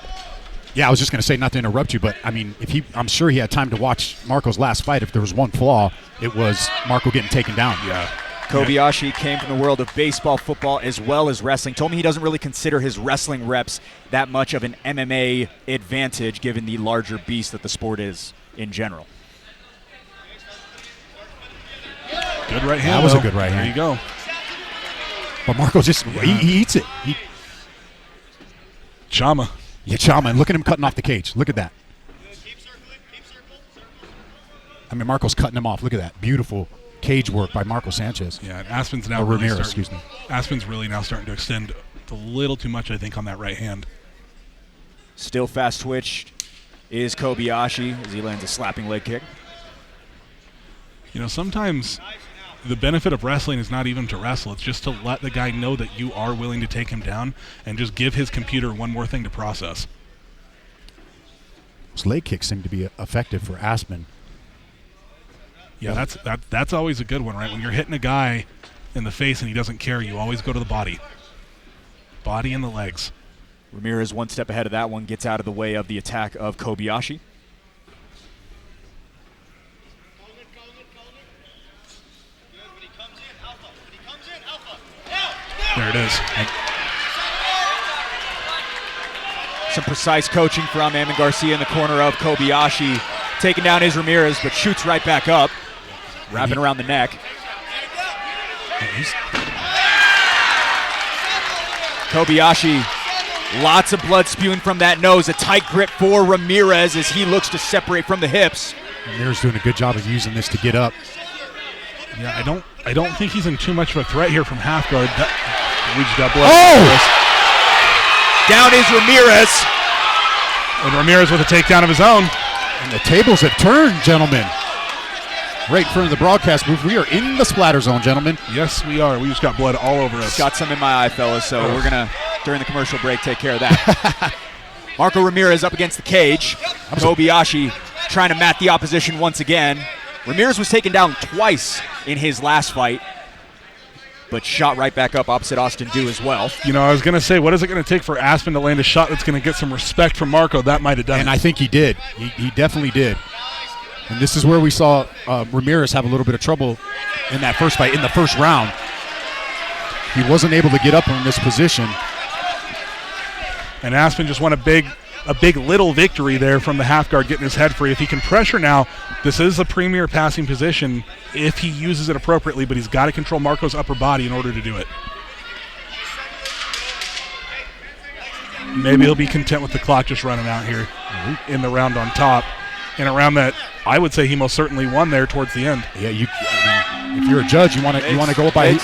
was just going to say, not to interrupt you, but I mean, I'm sure he had time to watch Marco's last fight. If there was one flaw, it was Marco getting taken down. Yeah. Kobayashi came from the world of baseball, football, as well as wrestling. Told me he doesn't really consider his wrestling reps that much of an MMA advantage, given the larger beast that the sport is in general. Good right hand. That was a good right hand. There you go. But Marco just he eats it. Chama. Yeah, Chama, and look at him cutting off the cage. Look at that. I mean, Marco's cutting him off. Look at that. Beautiful cage work by Marco Sanchez. Yeah, and Aspen's now Ramirez, Aspen's really now starting to extend a little too much, I think, on that right hand. Still fast twitched is Kobayashi as he lands a slapping leg kick. You know, sometimes the benefit of wrestling is not even to wrestle. It's just to let the guy know that you are willing to take him down and just give his computer one more thing to process. Those leg kicks seem to be effective for Aspen. Yeah, that's always a good one, right? When you're hitting a guy in the face and he doesn't care, you always go to the body. Body and the legs. Ramirez one step ahead of that one, gets out of the way of the attack of Kobayashi. There it is. Some precise coaching from Amon Garcia in the corner of Kobayashi. Taking down is Ramirez, but shoots right back up. Wrapping around the neck. Kobayashi, lots of blood spewing from that nose. A tight grip for Ramirez as he looks to separate from the hips. Ramirez doing a good job of using this to get up. Yeah, I don't think he's in too much of a threat here from half guard. Reached that blood. Oh! Down is Ramirez. And Ramirez with a takedown of his own. And the tables have turned, gentlemen. Right in front of the broadcast booth. We are in the splatter zone, gentlemen. Yes, we are. We just got blood all over us. Got some in my eye, fellas, so we're going to, during the commercial break, take care of that. Marco Ramirez up against the cage. Kobayashi trying to mat the opposition once again. Ramirez was taken down twice in his last fight, but shot right back up opposite Austin Dew as well. You know, I was going to say, what is it going to take for Aspen to land a shot that's going to get some respect from Marco? That might have done it. And I think he did. He definitely did. And this is where we saw Ramirez have a little bit of trouble in that first fight, in the first round. He wasn't able to get up in this position. And Aspen just won a big little victory there from the half guard, getting his head free. If he can pressure now, this is a premier passing position if he uses it appropriately, but he's got to control Marco's upper body in order to do it. Maybe he'll be content with the clock just running out here in the round on top. In a round that I would say he most certainly won there towards the end. Yeah, if you're a judge, you want to go by who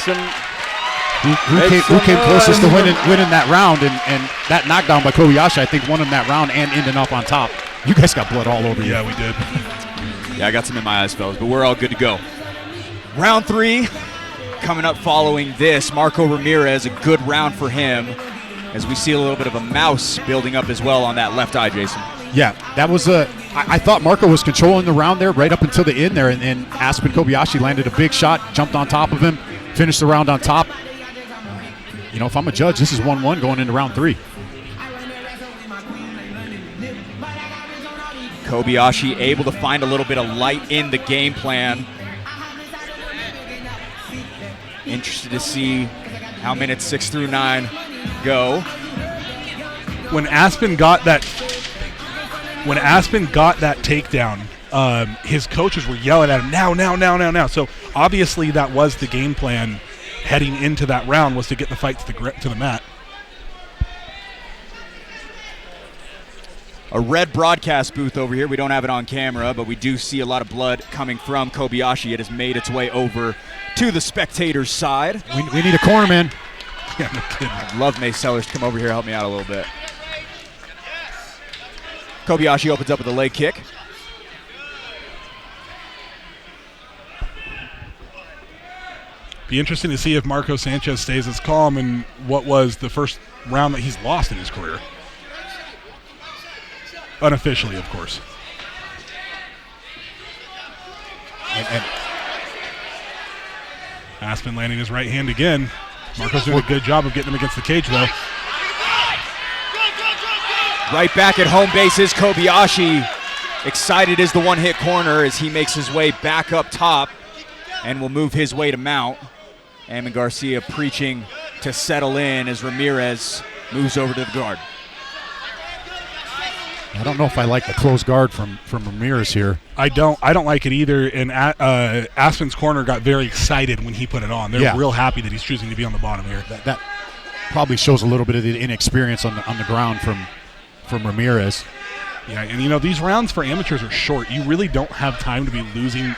came closest to winning that round, and that knockdown by Kobayashi, I think, won him that round and ended up on top. You guys got blood all over you. Yeah, we did. Yeah, I got some in my eyes, fellas, but we're all good to go. Round 3 coming up following this. Marco Ramirez, a good round for him, as we see a little bit of a mouse building up as well on that left eye, Jason. Yeah, that was I thought Marco was controlling the round there right up until the end there, and Aspen Kobayashi landed a big shot, jumped on top of him, finished the round on top. You know, if I'm a judge, this is 1-1 going into round 3. Kobayashi able to find a little bit of light in the game plan. Interested to see how minutes 6 through 9 go. When Aspen got that takedown his coaches were yelling at him, now. So obviously that was the game plan heading into that round, was to get the fight to the mat. A red broadcast booth over here. We don't have it on camera, but we do see a lot of blood coming from Kobayashi. It has made its way over to the spectators' side. We need a cornerman. Yeah, no kidding. I'd love Mace Sellers to come over here and help me out a little bit. Kobayashi opens up with a leg kick. Be interesting to see if Marco Sanchez stays as calm in what was the first round that he's lost in his career. Unofficially, of course. And Aspen landing his right hand again. Marco's doing a good job of getting him against the cage, though. Right back at home base is Kobayashi. Excited is the one-hit corner as he makes his way back up top and will move his way to mount. Amon Garcia preaching to settle in as Ramirez moves over to the guard. I don't know if I like the close guard from Ramirez here. I don't like it either. And Aspen's corner got very excited when he put it on. They're real happy that he's choosing to be on the bottom here. That probably shows a little bit of the inexperience on the ground from Ramirez. Yeah, and these rounds for amateurs are short. You really don't have time to be losing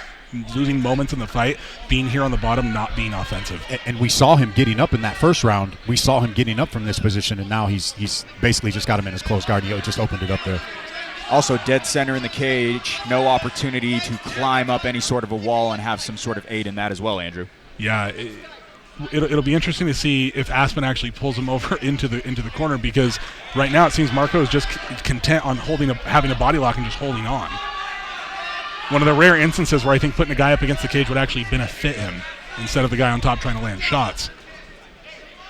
moments in the fight, being here on the bottom, not being offensive. And we saw him getting up in that first round. We saw him getting up from this position, and now he's basically just got him in his close guard. He just opened it up there. Also dead center in the cage. No opportunity to climb up any sort of a wall and have some sort of aid in that as well, Andrew. Yeah, it'll be interesting to see if Aspen actually pulls him over into the corner, because right now it seems Marco is just content on having a body lock and just holding on. One of the rare instances where I think putting a guy up against the cage would actually benefit him instead of the guy on top trying to land shots.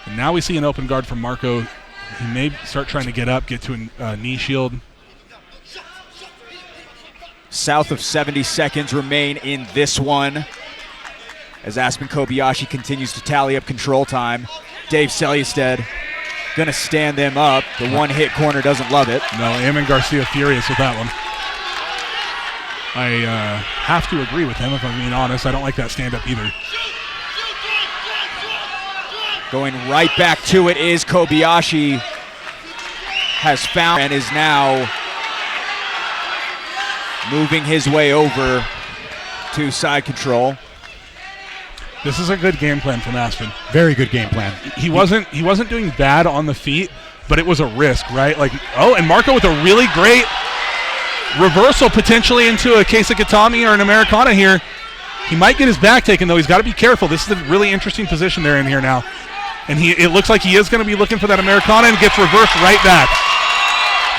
And now we see an open guard from Marco. He may start trying to get up, get to a knee shield. South of 70 seconds remain in this one as Aspen Kobayashi continues to tally up control time. Dave Selyestead going to stand them up. The one-hit corner doesn't love it. No, Amon Garcia furious with that one. I have to agree with him, if I'm being honest. I don't like that stand-up either. Going right back to it is Kobayashi. Has found and is now moving his way over to side control. This is a good game plan from Aspen. Very good game plan. He wasn't doing bad on the feet, but it was a risk, right? And Marco with a really great reversal potentially into a case of Katami or an Americana here. He might get his back taken, though. He's got to be careful. This is a really interesting position they're in here now. And it looks like he is going to be looking for that Americana and gets reversed right back.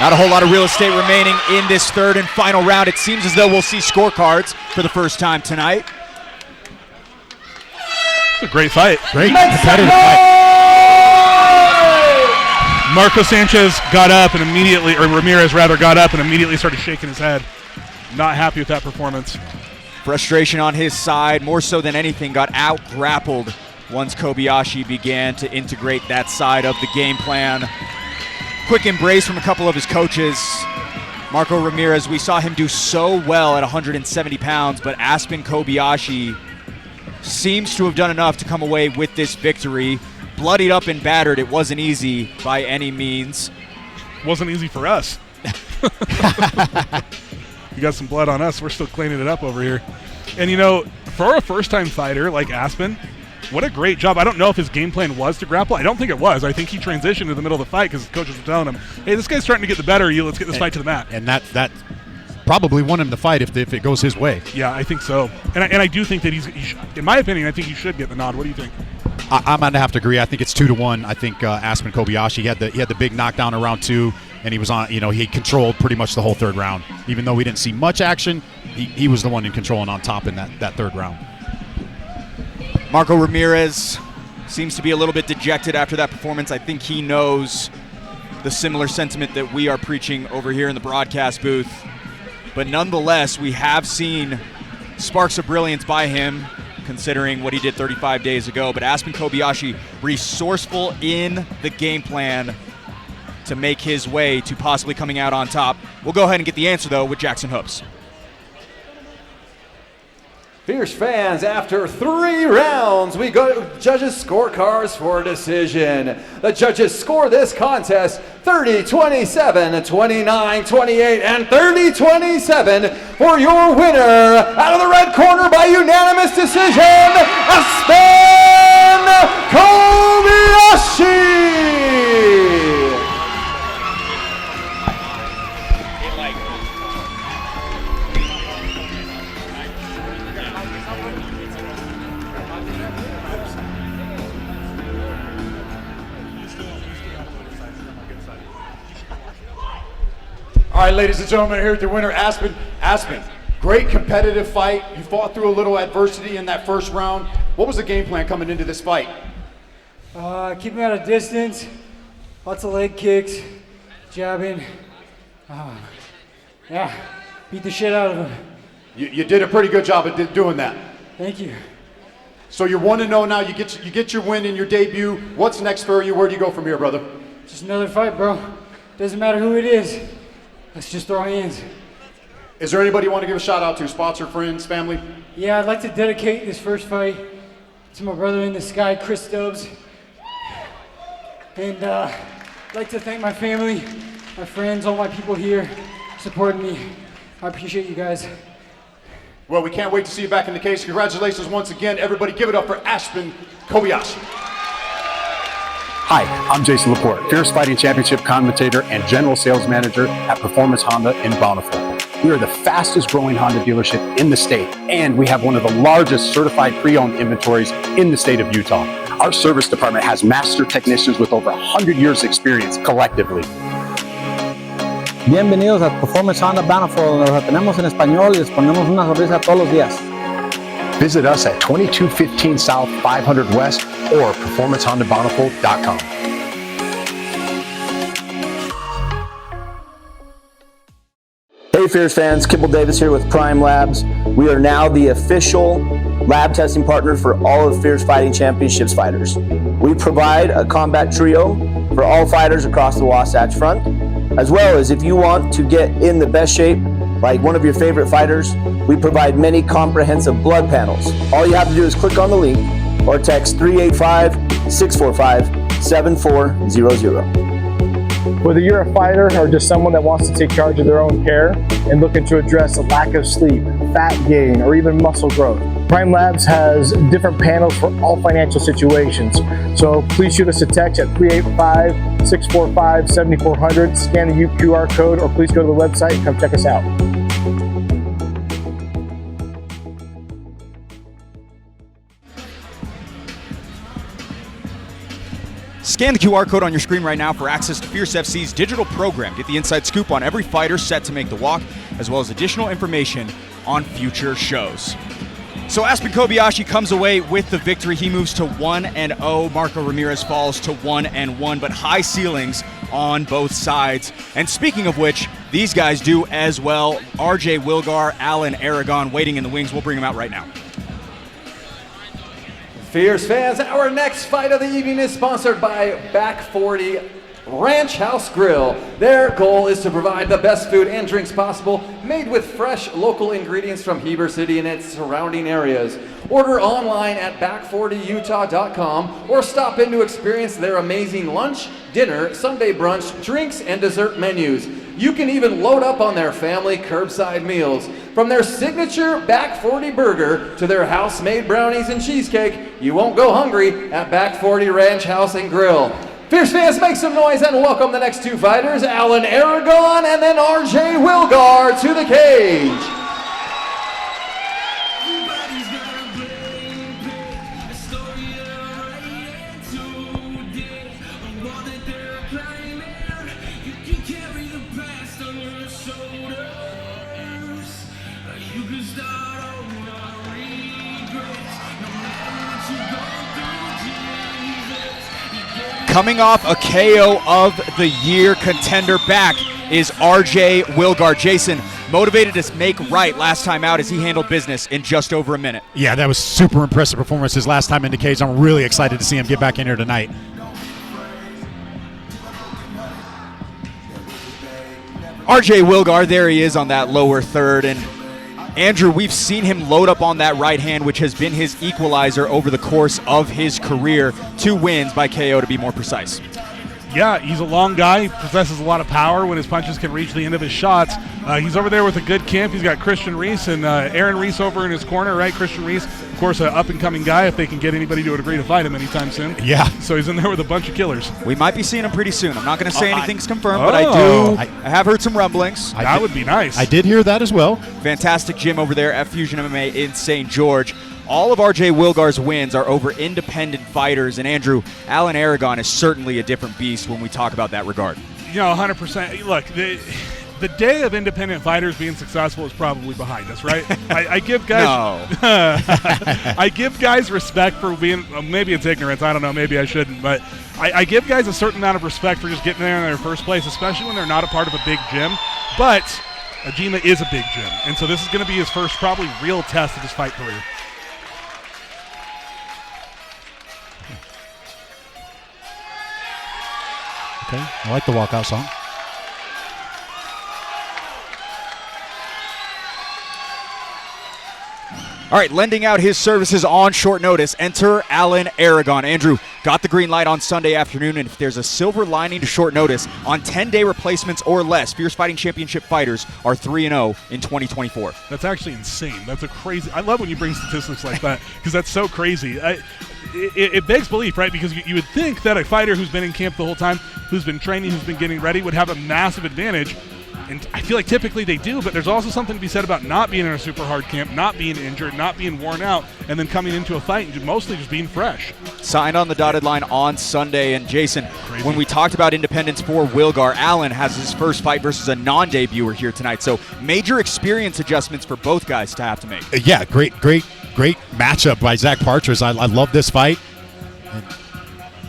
Not a whole lot of real estate remaining in this third and final round. It seems as though we'll see scorecards for the first time tonight. It's a great fight. Great competitive fight. Marco Sanchez got up and immediately, or Ramirez rather, got up and immediately started shaking his head. Not happy with that performance. Frustration on his side, more so than anything, got out-grappled once Kobayashi began to integrate that side of the game plan. Quick embrace from a couple of his coaches. Marco Ramirez, we saw him do so well at 170 pounds, but Aspen Kobayashi seems to have done enough to come away with this victory. Bloodied up and battered, it wasn't easy by any means. Wasn't easy for us. You got some blood on us, we're still cleaning it up over here. And for a first-time fighter like Aspen, what a great job. I don't know if his game plan was to grapple. I don't think it was. I think he transitioned in the middle of the fight because his coaches were telling him, hey, this guy's starting to get the better of you. Let's get this fight to the mat. And that probably won him the fight if it goes his way. Yeah, I think so. And I do think that in my opinion, I think he should get the nod. What do you think? I'm going to have to agree. I think it's 2-1. I think Aspen Kobayashi had the big knockdown in round 2, and he was on. He controlled pretty much the whole third round. Even though we didn't see much action, he was the one in control and on top in that third round. Marco Ramirez seems to be a little bit dejected after that performance. I think he knows the similar sentiment that we are preaching over here in the broadcast booth. But nonetheless, we have seen sparks of brilliance by him, considering what he did 35 days ago. But Aspen Kobayashi, resourceful in the game plan to make his way to possibly coming out on top. We'll go ahead and get the answer, though, with Jackson Hoops. Fierce fans, after 3 rounds, we go to judges' scorecards for a decision. The judges score this contest 30-27, 29-28, and 30-27 for your winner. Out of the red corner by unanimous decision, Aspen Kobayashi. All right, ladies and gentlemen, here with your winner, Aspen. Aspen, great competitive fight. You fought through a little adversity in that first round. What was the game plan coming into this fight? Keep him at a distance, lots of leg kicks, jabbing. Yeah, beat the shit out of him. You did a pretty good job at doing that. Thank you. So you're 1-0 now. You get your win in your debut. What's next for you? Where do you go from here, brother? Just another fight, bro. Doesn't matter who it is. Let's just throw hands. Is there anybody you want to give a shout out to? Sponsor, friends, family? Yeah, I'd like to dedicate this first fight to my brother in the sky, Chris Stubbs. And I'd like to thank my family, my friends, all my people here supporting me. I appreciate you guys. Well, we can't wait to see you back in the cage. Congratulations once again. Everybody give it up for Aspen Kobayashi. Hi, I'm Jason Laporte, Fierce Fighting Championship commentator and general sales manager at Performance Honda in Bountiful. We are the fastest growing Honda dealership in the state, and we have one of the largest certified pre-owned inventories in the state of Utah. Our service department has master technicians with over 100 years experience collectively. Bienvenidos a Performance Honda Bountiful, donde los tenemos en español y les ponemos una sonrisa todos los días. Visit us at 2215 South 500 West or performancehondabountiful.com. Hey Fierce fans, Kibble Davis here with Prime Labs. We are now the official lab testing partner for all of Fierce Fighting Championships fighters. We provide a combat trio for all fighters across the Wasatch Front, as well as if you want to get in the best shape like one of your favorite fighters, we provide many comprehensive blood panels. All you have to do is click on the link or text 385-645-7400. Whether you're a fighter or just someone that wants to take charge of their own care and looking to address a lack of sleep, fat gain, or even muscle growth, Prime Labs has different panels for all financial situations. So please shoot us a text at 385-645-7400, scan the QR code, or please go to the website and come check us out. Scan the QR code on your screen right now for access to Fierce FC's digital program. Get the inside scoop on every fighter set to make the walk, as well as additional information on future shows. So Aspen Kobayashi comes away with the victory. He moves to 1-0. Marco Ramirez falls to 1-1, but high ceilings on both sides. And speaking of which, these guys do as well. RJ Wilgar, Alan Aragon waiting in the wings. We'll bring them out right now. Fierce fans, our next fight of the evening is sponsored by Back 40 Ranch House Grill. Their goal is to provide the best food and drinks possible, made with fresh local ingredients from Heber City and its surrounding areas. Order online at back40utah.com or stop in to experience their amazing lunch, dinner, Sunday brunch, drinks, and dessert menus. You can even load up on their family curbside meals. From their signature Back 40 burger to their house-made brownies and cheesecake, you won't go hungry at Back 40 Ranch House and Grill. Fierce fans, make some noise and welcome the next two fighters, Alan Aragon and then RJ Wilgar to the cage. Coming off a KO of the year contender, back is RJ Wilgar. Jason, motivated to make right last time out as he handled business in just over a minute. Yeah, that was super impressive performance his last time in the cage. I'm really excited to see him get back in here tonight. RJ Wilgar, there he is on that lower third, and Andrew, we've seen him load up on that right hand, which has been his equalizer over the course of his career. 2 wins by KO to be more precise. Yeah, he's a long guy. He possesses a lot of power when his punches can reach the end of his shots. He's over there with a good camp. He's got Christian Reese and Aaron Reese over in his corner, right? Christian Reese, of course, an up-and-coming guy if they can get anybody to agree to fight him anytime soon. Yeah. So he's in there with a bunch of killers. We might be seeing him pretty soon. I'm not going to say anything's confirmed, but I have heard some rumblings. That would be nice. I did hear that as well. Fantastic gym over there at Fusion MMA in St. George. All of RJ Wilgar's wins are over independent fighters, and Andrew, Alan Aragon is certainly a different beast when we talk about that regard. 100%. Look, the day of independent fighters being successful is probably behind us, right? I give guys I give guys respect for being, maybe it's ignorance, I don't know, maybe I shouldn't, but I give guys a certain amount of respect for just getting there in their first place, especially when they're not a part of a big gym. But Ajima is a big gym, and so this is going to be his first probably real test of his fight career. Okay, I like the walkout song. All right, lending out his services on short notice, enter Alan Aragon. Andrew got the green light on Sunday afternoon, and if there's a silver lining to short notice, on 10-day replacements or less, Fierce Fighting Championship fighters are 3-0 in 2024. That's actually insane. That's a crazy. I love when you bring statistics like that because that's so crazy. It begs belief, right? Because you would think that a fighter who's been in camp the whole time, who's been training, who's been getting ready, would have a massive advantage. And I feel like typically they do, but there's also something to be said about not being in a super hard camp, not being injured, not being worn out, and then coming into a fight and mostly just being fresh. Signed on the dotted line on Sunday. And Jason, when we talked about independence for Wilgar, Allen has his first fight versus a non-debuter here tonight. So major experience adjustments for both guys to have to make. Yeah, great matchup by Zach Partridge. I love this fight.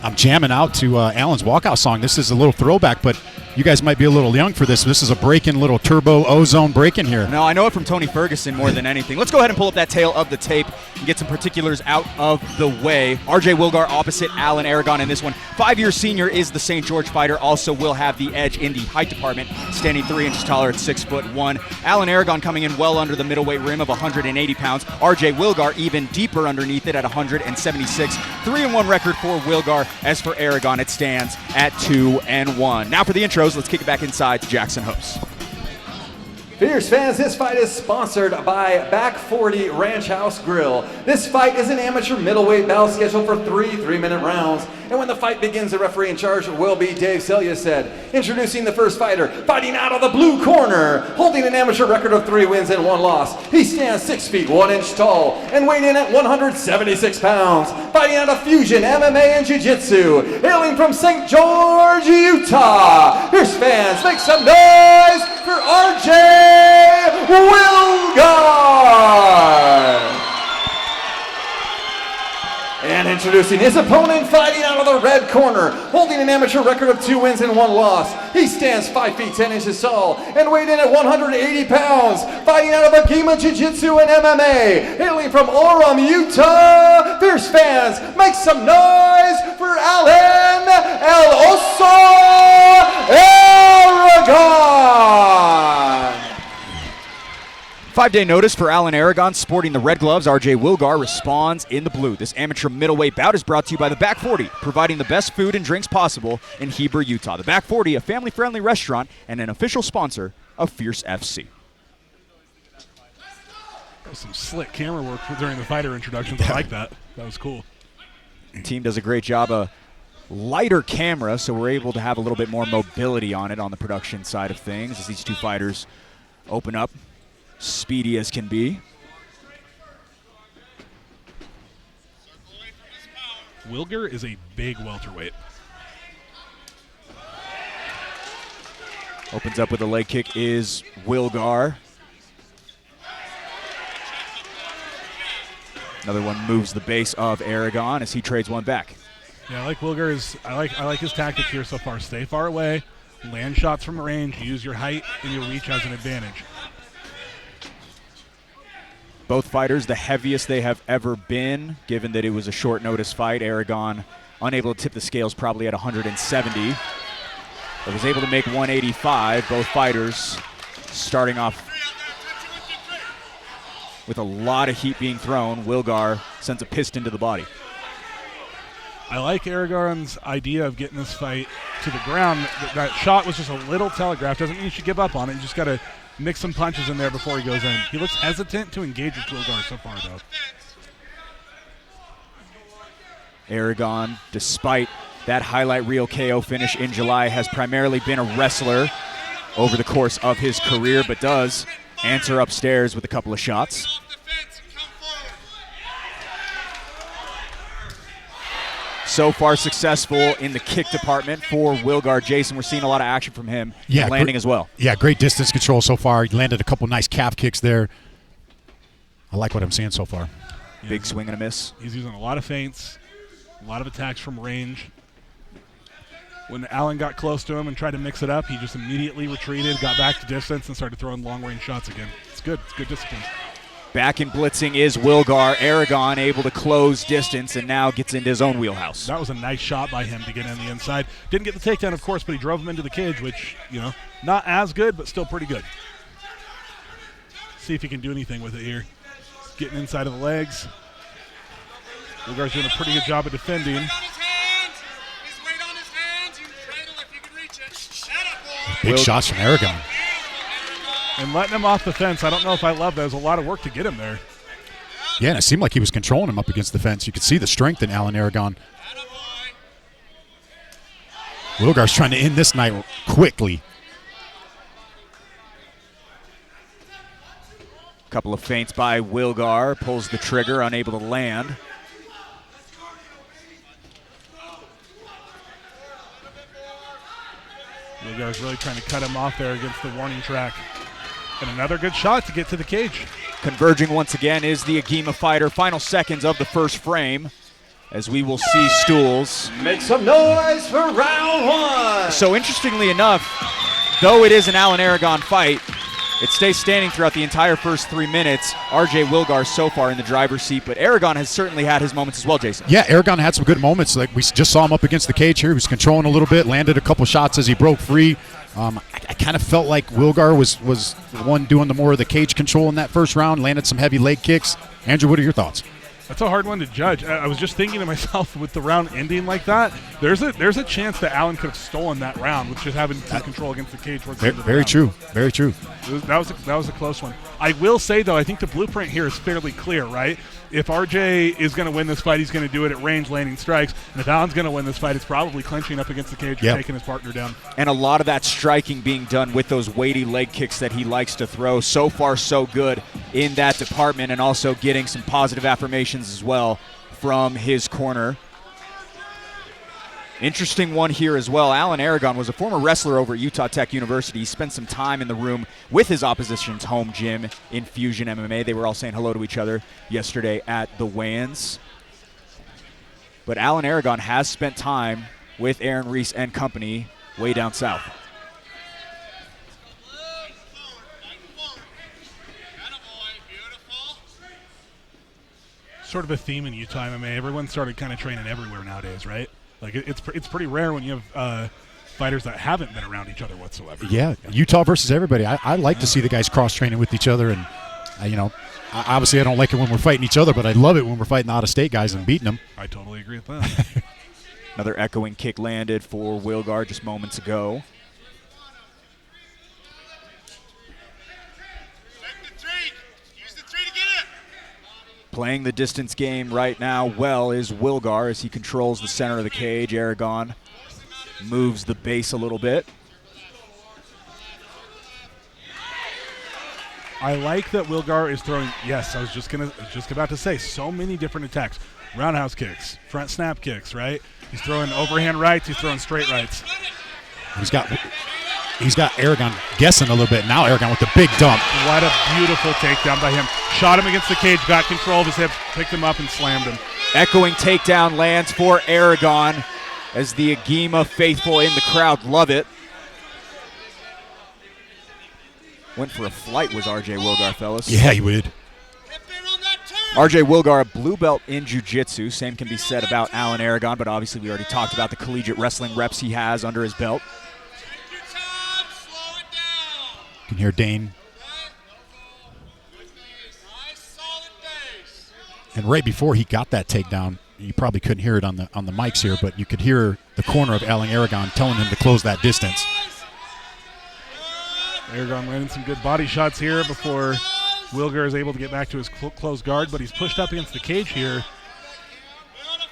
I'm jamming out to Allen's walkout song. This is a little throwback, but you guys might be a little young for this. This is a break-in, little turbo ozone break-in here. No, I know it from Tony Ferguson more than anything. Let's go ahead and pull up that tail of the tape and get some particulars out of the way. RJ Wilgar opposite Alan Aragon in this one. 5-year senior is the St. George fighter. Also will have the edge in the height department, standing 3 inches taller at 6'1". Alan Aragon coming in well under the middleweight rim of 180 pounds. RJ Wilgar even deeper underneath it at 176. 3-1 record for Wilgar. As for Aragon, it stands at 2-1. Now for the intros, let's kick it back inside to Jackson Host. Fierce fans, this fight is sponsored by Back 40 Ranch House Grill. This fight is an amateur middleweight bout scheduled for 3 3-minute rounds. And when the fight begins, the referee in charge will be Dave Celia said. Introducing the first fighter, fighting out of the blue corner, holding an amateur record of 3 wins and 1 loss. He stands 6 feet 1 inch tall and weighing in at 176 pounds. Fighting out of Fusion MMA and Jiu-Jitsu, hailing from St. George, Utah. Fierce fans, make some noise for RJ Wilgar! And introducing his opponent, fighting out of the red corner, holding an amateur record of 2 wins and 1 loss. He stands 5 feet 10 inches tall and weighed in at 180 pounds, fighting out of Agima Jiu-Jitsu and MMA, hailing from Orem, Utah. Fierce fans, make some noise for Alan El Oso Aragon! 5-day notice for Alan Aragon sporting the red gloves. RJ Wilgar responds in the blue. This amateur middleweight bout is brought to you by the Back 40, providing the best food and drinks possible in Heber, Utah. The Back 40, a family-friendly restaurant and an official sponsor of Fierce FC. That was some slick camera work during the fighter introductions. I like that. That was cool. The team does a great job. A lighter camera, so we're able to have a little bit more mobility on it on the production side of things as these two fighters open up. Speedy as can be. Wilgar is a big welterweight. Opens up with a leg kick is Wilgar. Another one moves the base of Aragon as he trades one back. Yeah, I like Wilgar. I like his tactic here so far. Stay far away, land shots from range, use your height and your reach as an advantage. Both fighters the heaviest they have ever been, given that it was a short notice fight. Aragon unable to tip the scales, probably at 170. But was able to make 185. Both fighters starting off with a lot of heat being thrown. Wilgar sends a piston to the body. I like Aragon's idea of getting this fight to the ground. That shot was just a little telegraphed. Doesn't mean you should give up on it. You just got to mix some punches in there before he goes in. He looks hesitant to engage with Wilgar so far, though. Aragon, despite that highlight reel KO finish in July, has primarily been a wrestler over the course of his career, but does answer upstairs with a couple of shots. So far successful in the kick department for Wilgar. Jason, we're seeing a lot of action from him, landing as well. Yeah, great distance control so far. He landed a couple nice calf kicks there. I like what I'm seeing so far. Yeah, big swing and a miss. He's using a lot of feints, a lot of attacks from range. When Allen got close to him and tried to mix it up, he just immediately retreated, got back to distance, and started throwing long-range shots again. It's good. It's good discipline. Back in blitzing is Wilgar. Aragon able to close distance and now gets into his own wheelhouse. That was a nice shot by him to get in the inside. Didn't get the takedown, of course, but he drove him into the cage, which, not as good, but still pretty good. See if he can do anything with it here. Getting inside of the legs. Wilgar's doing a pretty good job of defending. Big shots from Aragon. And letting him off the fence, I don't know if I love that. There's a lot of work to get him there. Yeah, and it seemed like he was controlling him up against the fence. You could see the strength in Alan Aragon. Wilgar's trying to end this night quickly. Couple of feints by Wilgar. Pulls the trigger, unable to land. Wilgar's really trying to cut him off there against the warning track. And another good shot to get to the cage. Converging once again is the Agima fighter. Final seconds of the first frame as we will see stools. Make some noise for round one. So interestingly enough, though it is an Alan Aragon fight, it stays standing throughout the entire first 3 minutes. RJ Wilgar so far in the driver's seat, but Aragon has certainly had his moments as well, Jason. Yeah, Aragon had some good moments. Like we just saw him up against the cage here. He was controlling a little bit, landed a couple shots as he broke free. I kind of felt like Wilgar was the one doing the more of the cage control in that first round, landed some heavy leg kicks. Andrew, what are your thoughts? That's a hard one to judge. I was just thinking to myself, with the round ending like that, there's a chance that Allen could have stolen that round with just having full control against the cage. Very true. Very true. That was a close one. I will say, though, I think the blueprint here is fairly clear, right? If RJ is going to win this fight, he's going to do it at range, landing strikes. And if Allen's going to win this fight, it's probably clinching up against the cage or taking his partner down. And a lot of that striking being done with those weighty leg kicks that he likes to throw. So far, so good in that department, and also getting some positive affirmations as well from his corner. Interesting one here as well. Alan Aragon was a former wrestler over at Utah Tech University. He spent some time in the room with his opposition's home gym in Fusion MMA. They were all saying hello to each other yesterday at the weigh-ins. But Alan Aragon has spent time with Aaron Reese and company way down south. Sort of a theme in Utah MMA. Everyone started kind of training everywhere nowadays, right? Like it's pretty rare when you have fighters that haven't been around each other whatsoever. Yeah, Utah versus everybody. I like to see the guys cross-training with each other, and obviously I don't like it when we're fighting each other, but I love it when we're fighting out-of-state guys and beating them. I totally agree with that. Another echoing kick landed for Wilgar just moments ago. Playing the distance game right now well is Wilgar as he controls the center of the cage. Aragon moves the base a little bit. I like that Wilgar is throwing, yes, I was just about to say, so many different attacks. Roundhouse kicks, front snap kicks, right? He's throwing overhand rights, he's throwing straight rights. He's got Aragon guessing a little bit. Now Aragon with the big dump. What a beautiful takedown by him. Shot him against the cage, got control of his hips, picked him up and slammed him. Echoing takedown lands for Aragon as the Agima faithful in the crowd love it. Went for a flight was RJ Wilgar, fellas. Yeah, he would. RJ Wilgar, a blue belt in jiu-jitsu. Same can be said about Alan Aragon, but obviously we already talked about the collegiate wrestling reps he has under his belt. You can hear Dane. And right before he got that takedown, you probably couldn't hear it on the mics here, but you could hear the corner of Aragon telling him to close that distance. Aragon landing some good body shots here before Wilgar is able to get back to his close guard, but he's pushed up against the cage here.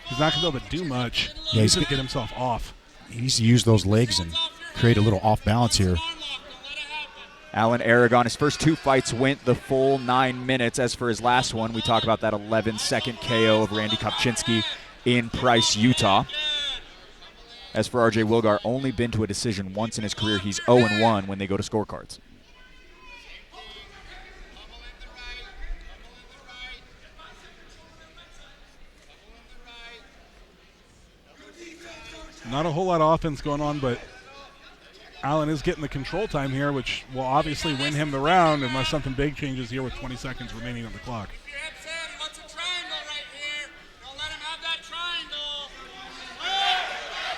He's not going to be able to do much. He needs to get himself off. He needs to use those legs and create a little off balance here. Aragon, his first 2 fights went the full 9 minutes. As for his last one, we talk about that 11-second KO of Randy Kopczynski in Price, Utah. As for RJ Wilgar, only been to a decision once in his career. He's 0-1 when they go to scorecards. Not a whole lot of offense going on, but Allen is getting the control time here, which will obviously win him the round unless something big changes here with 20 seconds remaining on the clock.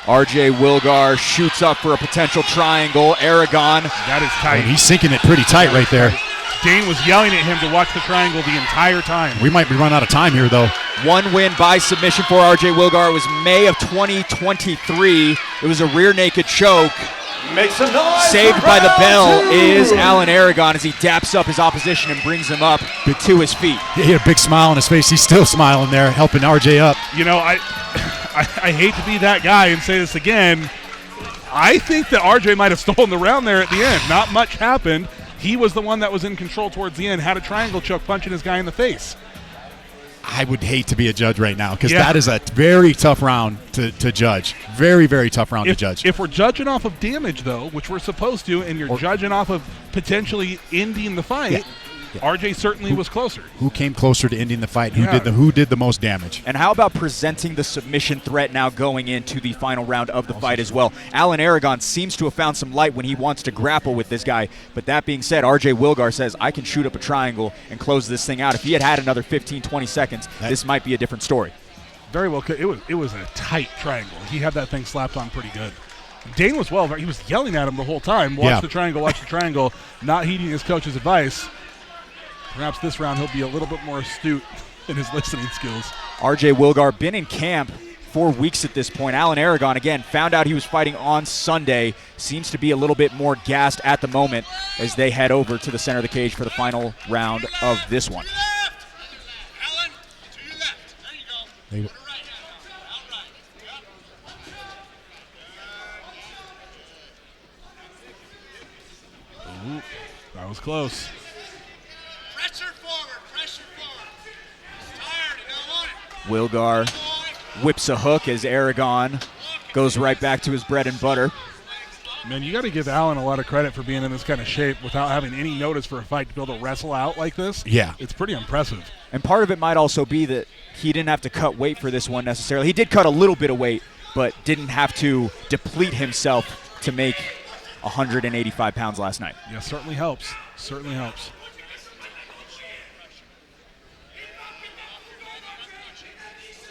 RJ Wilgar shoots up for a potential triangle. Aragon. That is tight. And he's sinking it pretty tight right there. Dane was yelling at him to watch the triangle the entire time. We might be run out of time here, though. 1 win by submission for RJ Wilgar. It was May of 2023. It was a rear naked choke. Make some noise. Saved by the bell is Aragon as he daps up his opposition and brings him up to his feet. He had a big smile on his face. He's still smiling there, helping RJ up. You know, I hate to be that guy and say this again. I think that RJ might have stolen the round there at the end. Not much happened. He was the one that was in control towards the end, had a triangle choke punching his guy in the face. I would hate to be a judge right now because that is a very tough round to judge. Very, very tough round to judge. If we're judging off of damage, though, which we're supposed to, and you're judging off of potentially ending the fight, RJ certainly was closer. Who came closer to ending the fight? Who did the most damage? And how about presenting the submission threat now going into the final round of the fight as well? Aragon seems to have found some light when he wants to grapple with this guy. But that being said, RJ Wilgar says, I can shoot up a triangle and close this thing out. If he had another 15, 20 seconds, this might be a different story. Very well. It was a tight triangle. He had that thing slapped on pretty good. Dane was he was yelling at him the whole time. Watch the triangle, not heeding his coach's advice. Perhaps this round he'll be a little bit more astute in his listening skills. RJ Wilgar been in camp 4 weeks at this point. Aragon, again, found out he was fighting on Sunday. Seems to be a little bit more gassed at the moment as they head over to the center of the cage for the final round of this one. Ooh, that was close. Wilgar whips a hook as Aragon goes right back to his bread and butter. Man, you got to give Allen a lot of credit for being in this kind of shape without having any notice for a fight to be able to wrestle out like this. Yeah. It's pretty impressive. And part of it might also be that he didn't have to cut weight for this one necessarily. He did cut a little bit of weight, but didn't have to deplete himself to make 185 pounds last night. Yeah, certainly helps. Certainly helps.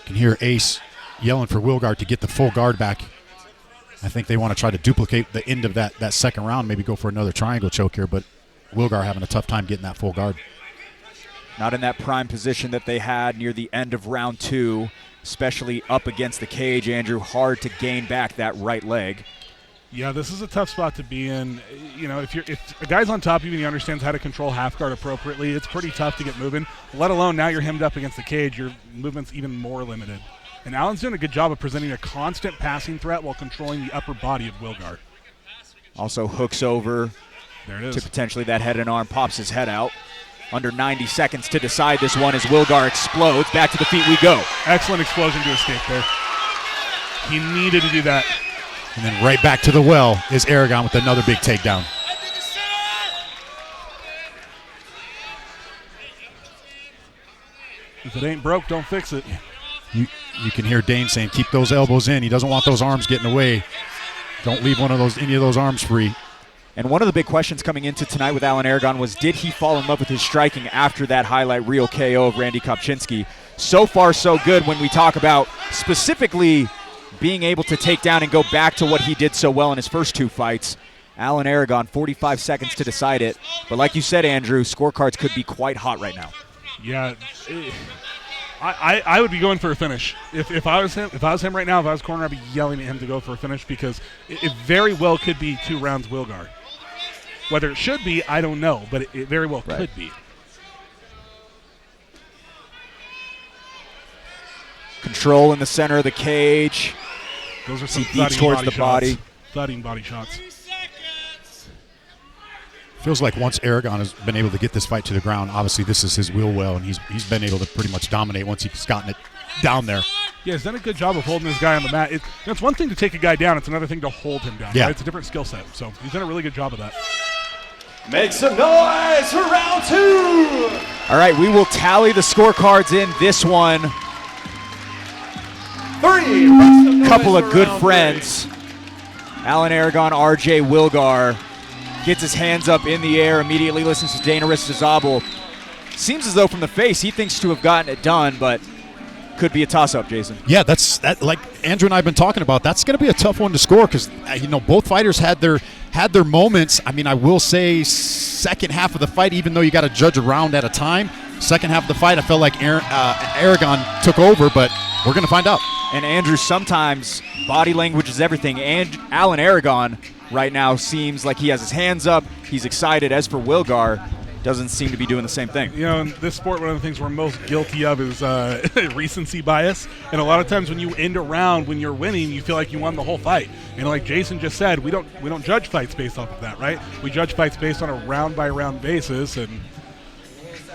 You can hear Ace yelling for Wilgar to get the full guard back. I think they want to try to duplicate the end of that second round, maybe go for another triangle choke here, but Wilgar having a tough time getting that full guard. Not in that prime position that they had near the end of round 2, especially up against the cage, Andrew. Hard to gain back that right leg. Yeah, this is a tough spot to be in. You know, if a guy's on top of you and he understands how to control half guard appropriately, it's pretty tough to get moving, let alone now you're hemmed up against the cage. Your movement's even more limited. And Allen's doing a good job of presenting a constant passing threat while controlling the upper body of Wilgar. Also hooks over there it is. To potentially that head and arm, pops his head out. Under 90 seconds to decide this one as Wilgar explodes. Back to the feet we go. Excellent explosion to escape there. He needed to do that. And then right back to the well is Aragon with another big takedown. If it ain't broke, don't fix it. You can hear Dane saying, keep those elbows in. He doesn't want those arms getting away. Don't leave any of those arms free. And one of the big questions coming into tonight with Aragon was, did he fall in love with his striking after that highlight reel KO of Randy Kopczynski? So far, so good when we talk about specifically being able to take down and go back to what he did so well in his first 2 fights. Aragon, 45 seconds to decide it. But like you said, Andrew, scorecards could be quite hot right now. Yeah, I would be going for a finish. If I was him right now, if I was corner, I'd be yelling at him to go for a finish because it very well could be 2 rounds Wilgar. Whether it should be, I don't know, but it very well could be. Control in the center of the cage. Those are some beats towards the body. Thudding body shots. Feels like once Aragon has been able to get this fight to the ground, obviously this is his wheel well, and he's been able to pretty much dominate once he's gotten it down there. Yeah, he's done a good job of holding this guy on the mat. It's one thing to take a guy down. It's another thing to hold him down. Yeah. Right? It's a different skill set. So he's done a really good job of that. Make some noise for round 2. All right, we will tally the scorecards in this one. 3. Couple of good friends. Alan Aragon, RJ Wilgar. Gets his hands up in the air, immediately listens to Dana Ristazabal. Seems as though from the face he thinks to have gotten it done, but could be a toss-up, Jason. Yeah, that like Andrew and I have been talking about. That's going to be a tough one to score because both fighters had their moments. I mean, I will say second half of the fight, even though you got to judge a round at a time, second half of the fight I felt like Aragon took over, but we're going to find out. And Andrew, sometimes body language is everything. And Alan Aragon right now seems like he has his hands up. He's excited. As for Wilgar, doesn't seem to be doing the same thing. In this sport, one of the things we're most guilty of is recency bias. And a lot of times when you end a round, when you're winning, you feel like you won the whole fight. And like Jason just said, we don't judge fights based off of that, right? We judge fights based on a round-by-round basis, and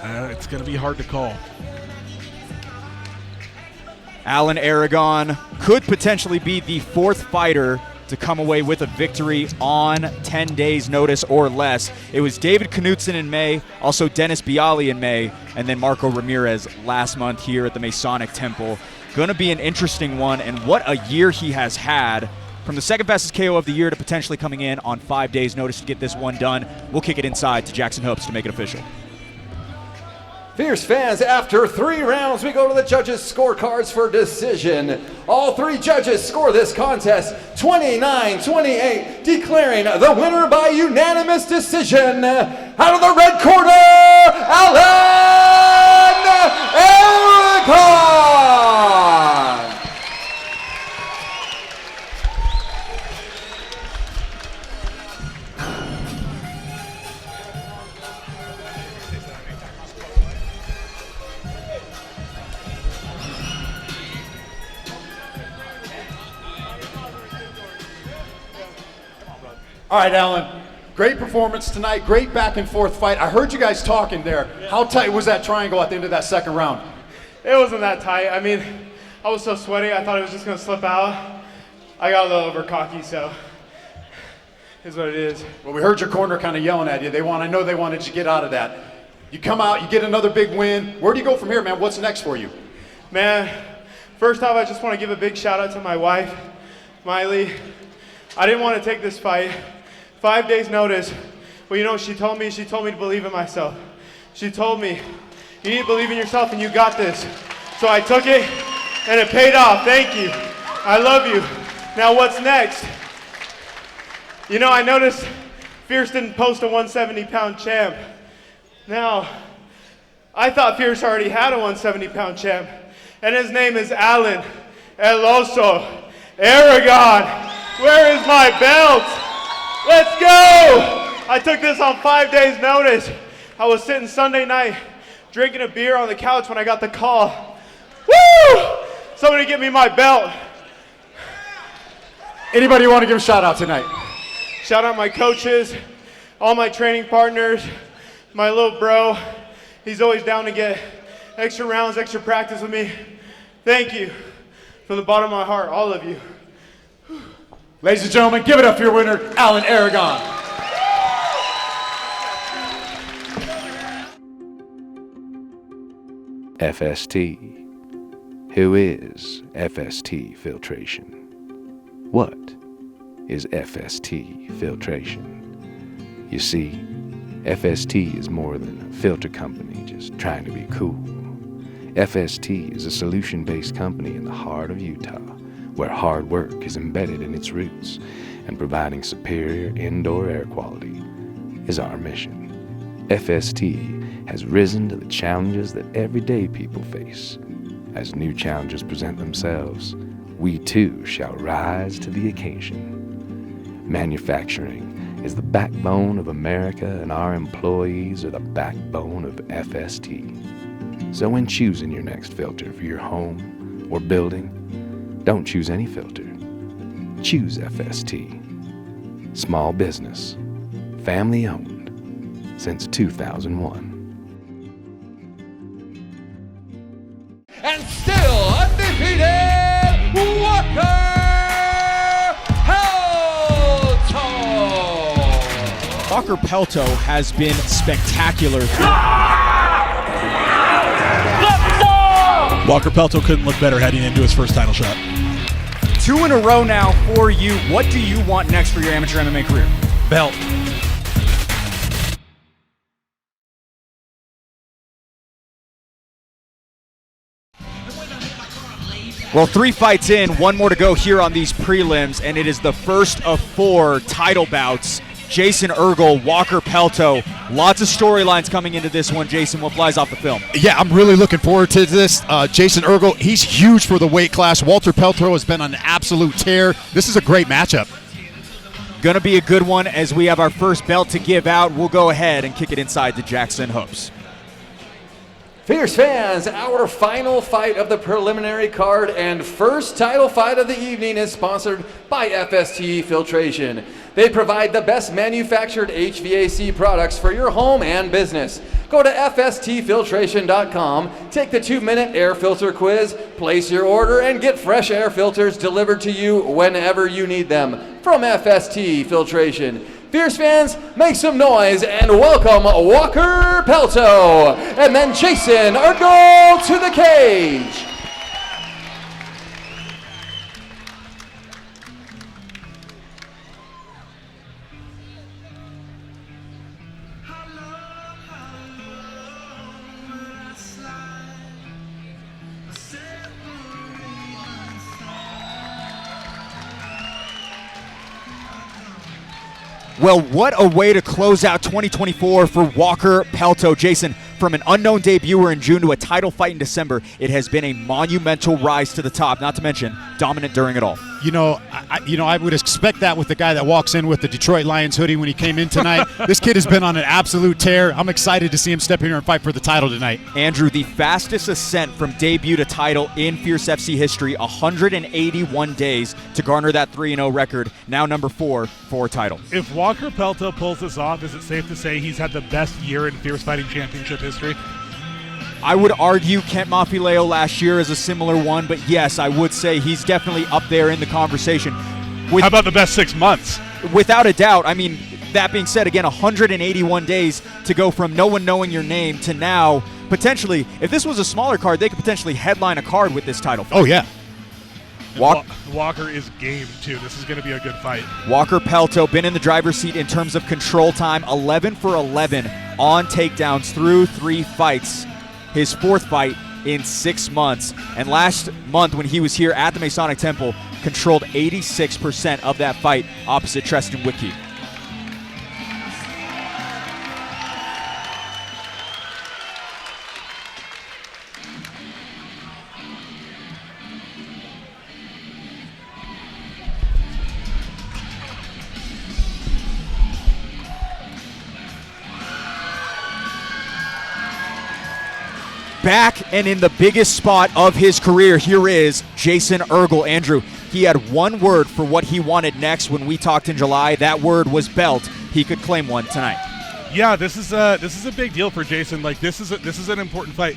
it's going to be hard to call. Alan Aragon could potentially be the 4th fighter to come away with a victory on 10 days' notice or less. It was David Knudsen in May, also Dennis Bialy in May, and then Marco Ramirez last month here at the Masonic Temple. Going to be an interesting one, and what a year he has had. From the second fastest KO of the year to potentially coming in on 5 days' notice to get this one done. We'll kick it inside to Jackson Hopes to make it official. Fierce fans, after 3 rounds, we go to the judges' scorecards for decision. All 3 judges score this contest 29-28, declaring the winner by unanimous decision. Out of the red corner, Alan Aragon! All right, Alan. Great performance tonight. Great back and forth fight. I heard you guys talking there. How tight was that triangle at the end of that second round? It wasn't that tight. I mean, I was so sweaty, I thought it was just going to slip out. I got a little over cocky, so it's what it is. Well, we heard your corner kind of yelling at you. I know they wanted you to get out of that. You come out, you get another big win. Where do you go from here, man? What's next for you? Man, first off, I just want to give a big shout out to my wife, Miley. I didn't want to take this fight. 5 days notice. Well, you know what she told me? She told me to believe in myself. She told me, you need to believe in yourself and you got this. So I took it and it paid off. Thank you. I love you. Now what's next? You know, I noticed Fierce didn't post a 170-pound champ. Now, I thought Fierce already had a 170-pound champ. And his name is Alan El Oso Aragon. Where is my belt? Let's go! I took this on 5 days' notice. I was sitting Sunday night drinking a beer on the couch when I got the call. Woo! Somebody get me my belt. Anybody want to give a shout out tonight? Shout out my coaches, all my training partners, my little bro. He's always down to get extra rounds, extra practice with me. Thank you from the bottom of my heart, all of you. Ladies and gentlemen, give it up for your winner, Alan Aragon. FST. Who is FST filtration? What is FST filtration? You see, FST is more than a filter company just trying to be cool. FST is a solution-based company in the heart of Utah, where hard work is embedded in its roots, and providing superior indoor air quality is our mission. FST has risen to the challenges that everyday people face, As new challenges present themselves, we too shall rise to the occasion. Manufacturing is the backbone of America, and our employees are the backbone of FST. So when choosing your next filter for your home or building, don't choose any filter. Choose FST. Small business, family owned, since 2001. And still undefeated, Walker Pelto! Walker Pelto has been spectacular. Walker Pelto couldn't look better heading into his first title shot. 2 in a row now for you. What do you want next for your amateur MMA career? Belt. Well, 3 fights in, 1 more to go here on these prelims, and it is the first of 4 title bouts. Jason Urgal, Walker Pelto. Lots of storylines coming into this one. Jason, what flies off the film? Yeah, I'm really looking forward to this. Jason Urgal, he's huge for the weight class. Walter Pelto has been on an absolute tear. This is a great matchup. Gonna be a good one as we have our first belt to give out. We'll go ahead and kick it inside the Jackson Hoops. Fierce fans, our final fight of the preliminary card and first title fight of the evening is sponsored by FST Filtration. They provide the best manufactured HVAC products for your home and business. Go to fstfiltration.com, take the 2-minute air filter quiz, place your order, and get fresh air filters delivered to you whenever you need them from FST Filtration. Fierce fans, make some noise and welcome Walker Pelto and then Jason Urgal to the cage. Well, what a way to close out 2024 for Walker Pelto. Jason, from an unknown debuter in June to a title fight in December, it has been a monumental rise to the top, not to mention dominant during it all. I would expect that with the guy that walks in with the Detroit Lions hoodie when he came in tonight. This kid has been on an absolute tear. I'm excited to see him step in here and fight for the title tonight. Andrew, the fastest ascent from debut to title in Fierce FC history, 181 days to garner that 3-0 record, now number 4 for a title. If Walker Pelto pulls this off, is it safe to say he's had the best year in Fierce Fighting Championship history? I would argue Kent Mafileo last year is a similar one, but yes, I would say he's definitely up there in the conversation. How about the best 6 months? Without a doubt. I mean, that being said, again, 181 days to go from no one knowing your name to now, potentially, if this was a smaller card, they could potentially headline a card with this title fight. Oh, yeah. Walker is game, too. This is going to be a good fight. Walker Pelto been in the driver's seat in terms of control time, 11 for 11 on takedowns through 3 fights. His 4th fight in 6 months. And last month when he was here at the Masonic Temple, controlled 86% of that fight opposite Treston Whitkey. Back and in the biggest spot of his career, here is Jason Urgal. Andrew, he had one word for what he wanted next when we talked in July. That word was belt. He could claim one tonight. Yeah, this is a big deal for Jason. Like this is an important fight.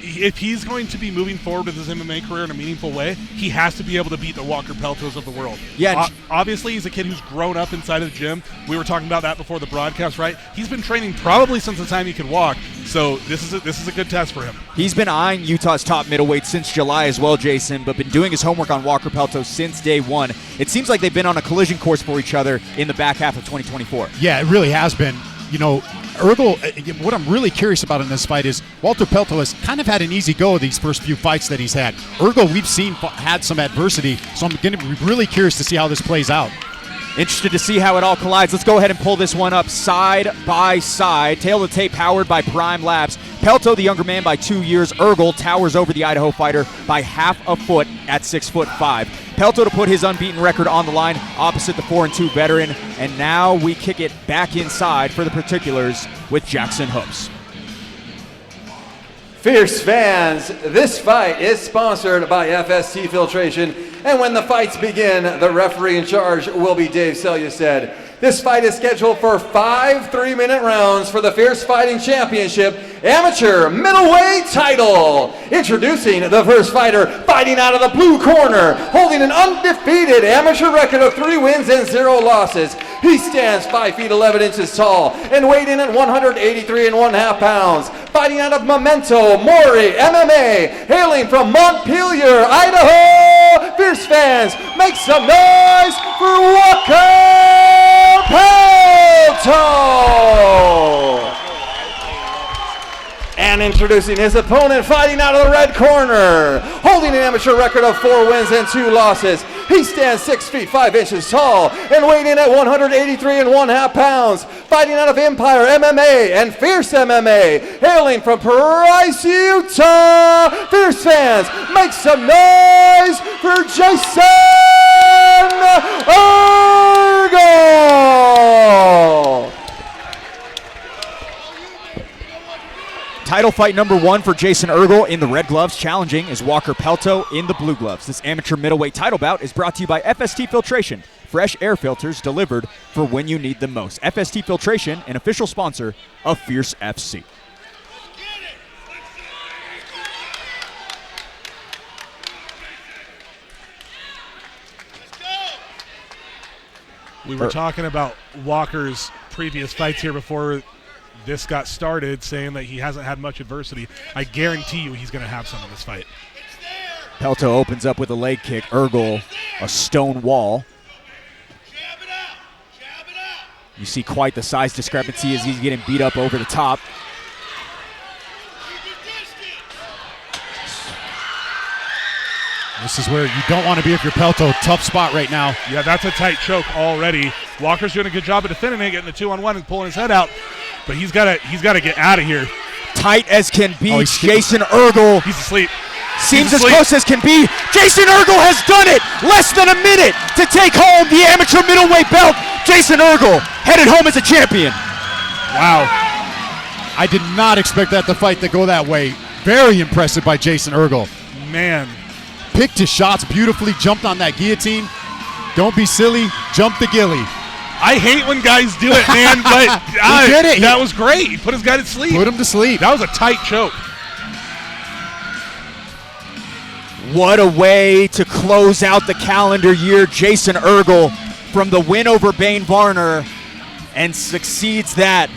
If he's going to be moving forward with his MMA career in a meaningful way, he has to be able to beat the Walker Peltos of the world. Yeah. Obviously, he's a kid who's grown up inside of the gym. We were talking about that before the broadcast, right? He's been training probably since the time he could walk. So this is a good test for him. He's been eyeing Utah's top middleweight since July as well, Jason, but been doing his homework on Walker Pelto since day one. It seems like they've been on a collision course for each other in the back half of 2024. Yeah, it really has been. You know, Urgal, what I'm really curious about in this fight is Walter Pelto has kind of had an easy go of these first few fights that he's had. Urgal, we've seen had some adversity, so I'm going to be really curious to see how this plays out. Interested to see how it all collides. Let's go ahead and pull this one up side by side. Tail of the tape powered by Prime Labs. Pelto, the younger man, by 2 years. Urgal towers over the Idaho fighter by half a foot at 6'5". Pelto to put his unbeaten record on the line opposite the 4-2 veteran. And now we kick it back inside for the particulars with Jackson Hoops. Fierce fans, this fight is sponsored by FST Filtration, and when the fights begin, the referee in charge will be Dave Selyesaid. This fight is scheduled for 5 3-minute rounds for the Fierce Fighting Championship Amateur Middleweight title. Introducing the first fighter, fighting out of the blue corner, holding an undefeated amateur record of 3 wins and 0 losses. He stands 5 feet 11 inches tall and weighed in at 183 1/2 pounds. Fighting out of Memento Mori MMA, hailing from Montpelier, Idaho. Fierce fans, make some noise for Walker Pelto! And introducing his opponent, fighting out of the red corner, holding an amateur record of 4 wins and 2 losses. He stands 6 feet 5 inches tall and weighed in at 183 1/2 pounds. Fighting out of Empire MMA and Fierce MMA, hailing from Price, Utah. Fierce fans, make some noise for Jason Urgal! Title fight number 1 for Jason Urgal in the red gloves. Challenging is Walker Pelto in the blue gloves. This amateur middleweight title bout is brought to you by FST Filtration. Fresh air filters delivered for when you need them most. FST Filtration, an official sponsor of Fierce FC. We were talking about Walker's previous fights here before this got started, saying that he hasn't had much adversity. I guarantee you he's going to have some in this fight. Pelto opens up with a leg kick. Urgal, a stone wall. You see quite the size discrepancy as he's getting beat up over the top. This is where you don't want to be if you're Pelto. Tough spot right now. Yeah, that's a tight choke already. Walker's doing a good job of defending it, getting the 2-on-1 and pulling his head out. But he's got to get out of here. Tight as can be. Jason Urgal. He's asleep. Seems as close as can be. Jason Urgal has done it. Less than a minute to take home the amateur middleweight belt. Jason Urgal headed home as a champion. Wow. I did not expect that fight to go that way. Very impressive by Jason Urgal. Man. Picked his shots beautifully, jumped on that guillotine. Don't be silly, jump the gilly. I hate when guys do it, man, but he did it. That was great. He put his guy to sleep. Put him to sleep. That was a tight choke. What a way to close out the calendar year. Jason Urgal from the win over Bane Varner, and succeeds that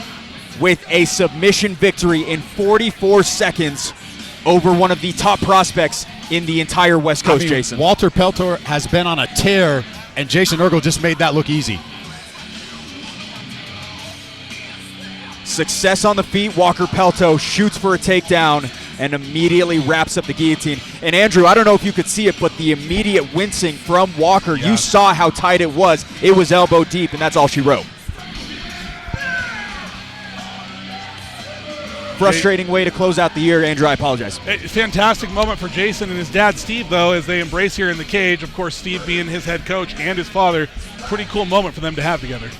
with a submission victory in 44 seconds over one of the top prospects in the entire West Coast, Jason. Walter Pelto has been on a tear, and Jason Urgal just made that look easy. Success on the feet. Walker Pelto shoots for a takedown and immediately wraps up the guillotine. And Andrew, I don't know if you could see it, but the immediate wincing from Walker, you saw how tight it was. It was elbow deep, and that's all she wrote. Frustrating way to close out the year, Andrew. I apologize. A fantastic moment for Jason and his dad, Steve, though, as they embrace here in the cage. Of course, Steve being his head coach and his father. Pretty cool moment for them to have together.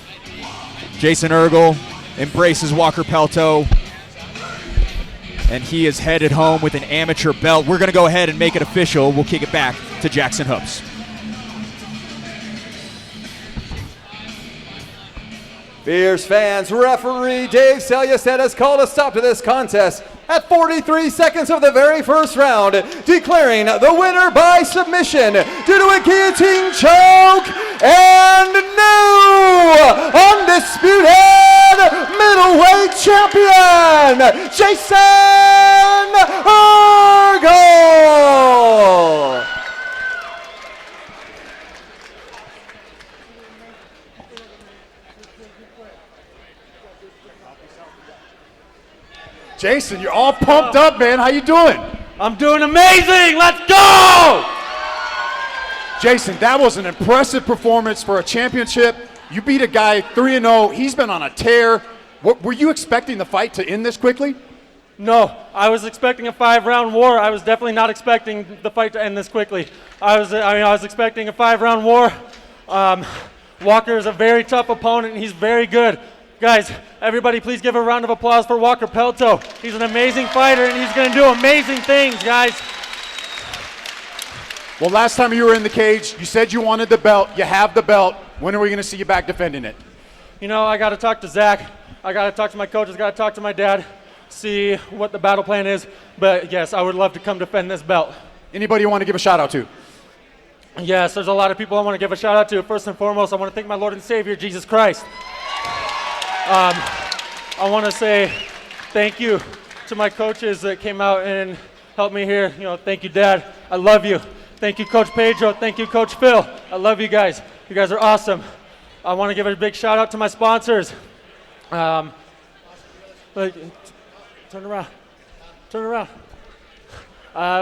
Jason Urgal embraces Walker Pelto, and he is headed home with an amateur belt. We're going to go ahead and make it official. We'll kick it back to Jackson Hoops. Fierce fans, referee Dave Selyesaid has called a stop to this contest at 43 seconds of the very first round, declaring the winner by submission due to a guillotine choke and new undisputed middleweight champion, Jason Urgal. Jason, you're all pumped up, man. How you doing? I'm doing amazing. Let's go! Jason, that was an impressive performance for a championship. You beat a guy 3-0. He's been on a tear. Were you expecting the fight to end this quickly? No, I was expecting a 5-round war. I was definitely not expecting the fight to end this quickly. I was expecting a 5-round war. Walker is a very tough opponent, and he's very good. Guys, everybody please give a round of applause for Walker Pelto. He's an amazing fighter, and he's going to do amazing things, guys. Well, last time you were in the cage, you said you wanted the belt. You have the belt. When are we going to see you back defending it? You know, I got to talk to Zach. I got to talk to my coaches. Got to talk to my dad. See what the battle plan is. But yes, I would love to come defend this belt. Anybody you want to give a shout out to? Yes, there's a lot of people I want to give a shout out to. First and foremost, I want to thank my Lord and Savior, Jesus Christ. I want to say thank you to my coaches that came out and helped me here. You know, thank you, Dad. I love you. Thank you, Coach Pedro. Thank you, Coach Phil. I love you guys. You guys are awesome. I want to give a big shout out to my sponsors. Turn around.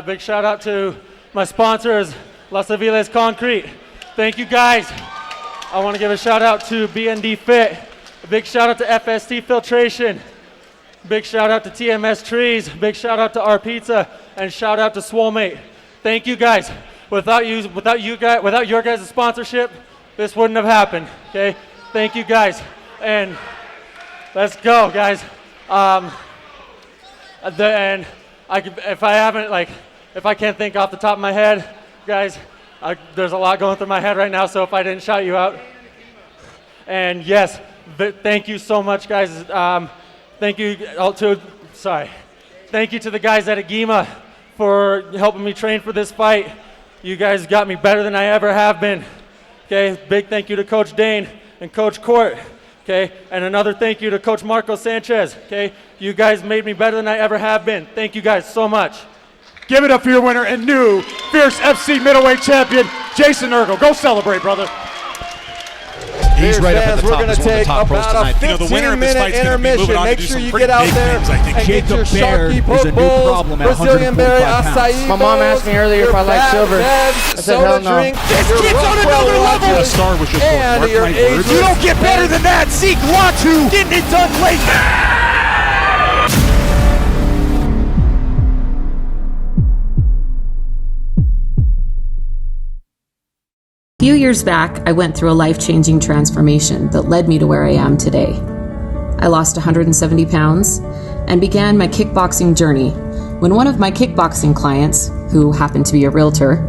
Big shout out to my sponsors, Las Aviles Concrete. Thank you, guys. I want to give a shout out to BND Fit. A big shout out to FST Filtration. Big shout out to TMS Trees. Big shout out to Our Pizza, and shout out to Swolemate. Thank you, guys. Without your guys' sponsorship, this wouldn't have happened. Okay. Thank you, guys. And let's go, guys. If I can't think off the top of my head, guys, there's a lot going through my head right now, so if I didn't shout you out. And yes, thank you so much, guys. Thank you to the guys at Agima for helping me train for this fight. You guys got me better than I ever have been. Okay, big thank you to Coach Dane and Coach Court. Okay, and another thank you to Coach Marco Sanchez. Okay, you guys made me better than I ever have been. Thank you guys so much. Give it up for your winner and new Fierce FC middleweight champion, Jason Urgal. Go celebrate, brother. He's right up at the top. We're going to take about a 15-minute intermission. Make sure you get out there and get your Sharky Poke Bowls, Brazilian Berry Acai Bowls. My mom asked me earlier if I like silver. I said hell no. This kid's on another level. A star was just mark my words. You don't get better than that. Zeke Latu getting it done late. A few years back, I went through a life-changing transformation that led me to where I am today. I lost 170 pounds and began my kickboxing journey when one of my kickboxing clients, who happened to be a realtor,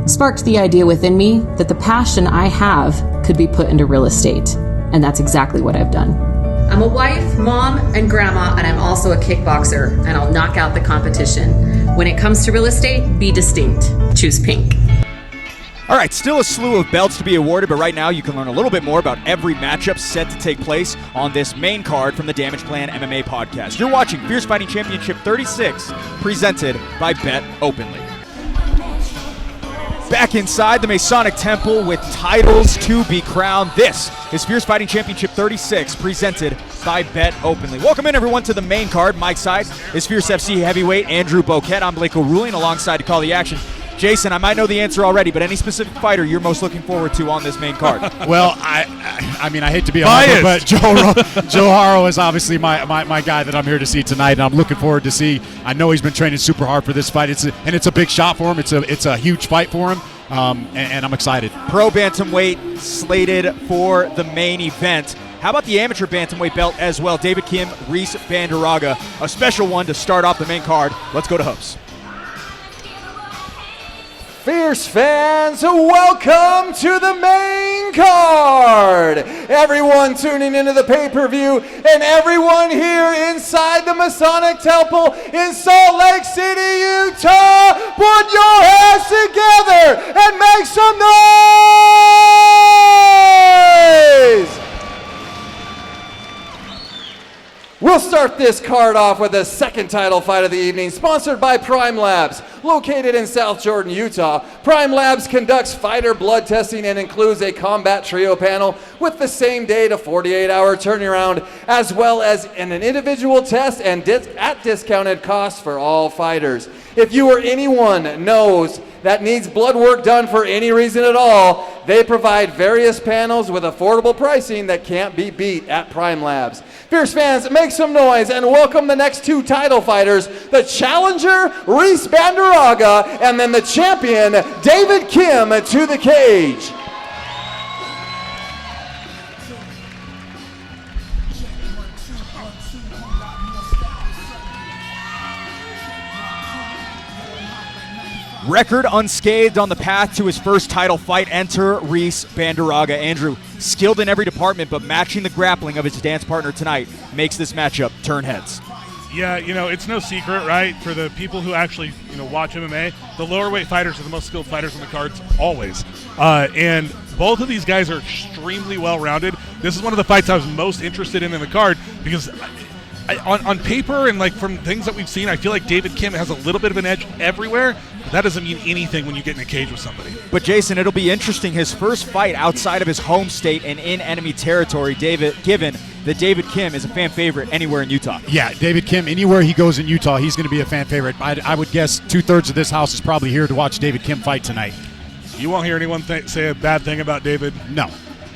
sparked the idea within me that the passion I have could be put into real estate. And that's exactly what I've done. I'm a wife, mom, and grandma, and I'm also a kickboxer, and I'll knock out the competition. When it comes to real estate, be distinct. Choose pink. All right, still a slew of belts to be awarded, but right now you can learn a little bit more about every matchup set to take place on this main card from the Damage Plan MMA podcast. You're watching Fierce Fighting Championship 36, presented by Bet Openly. Back inside the Masonic Temple with titles to be crowned. This is Fierce Fighting Championship 36, presented by Bet Openly. Welcome in, everyone, to the main card. My side is Fierce FC heavyweight Andrew Boquette. I'm Blake O'Ruling, alongside to call the action. Jason, I might know the answer already, but any specific fighter you're most looking forward to on this main card? Well, I mean, I hate to be a homer, but Joe Haro is obviously my guy that I'm here to see tonight, and I'm looking forward to see. I know he's been training super hard for this fight. It's a big shot for him. It's a huge fight for him, and I'm excited. Pro bantamweight slated for the main event. How about the amateur bantamweight belt as well? David Kim, Reese Banderaga, a special one to start off the main card. Let's go to hoops. Fierce fans, welcome to the main card. Everyone tuning into the pay-per-view and everyone here inside the Masonic Temple in Salt Lake City, Utah, put your hands together and make some noise. We'll start this card off with the second title fight of the evening, sponsored by Prime Labs. Located in South Jordan, Utah, Prime Labs conducts fighter blood testing and includes a combat trio panel with the same day to 48-hour turnaround, as well as an individual test and at discounted cost for all fighters. If you or anyone knows that needs blood work done for any reason at all, they provide various panels with affordable pricing that can't be beat at Prime Labs. Fierce fans, make some noise and welcome the next 2 title fighters, the challenger, Reese Banderaga, and then the champion, David Kim, to the cage. Record unscathed on the path to his first title fight. Enter Reese Banderaga. Andrew, skilled in every department, but matching the grappling of his dance partner tonight makes this matchup turn heads. Yeah, it's no secret, right? For the people who actually, watch MMA, the lower weight fighters are the most skilled fighters on the cards, always. And both of these guys are extremely well-rounded. This is one of the fights I was most interested in the card because on paper and from things that we've seen, I feel like David Kim has a little bit of an edge everywhere, but that doesn't mean anything when you get in a cage with somebody. But Jason, it'll be interesting. His first fight outside of his home state and in enemy territory, given that David Kim is a fan favorite anywhere in Utah. Yeah, David Kim, anywhere he goes in Utah, he's going to be a fan favorite. I would guess 2/3 of this house is probably here to watch David Kim fight tonight. You won't hear anyone say a bad thing about David? No.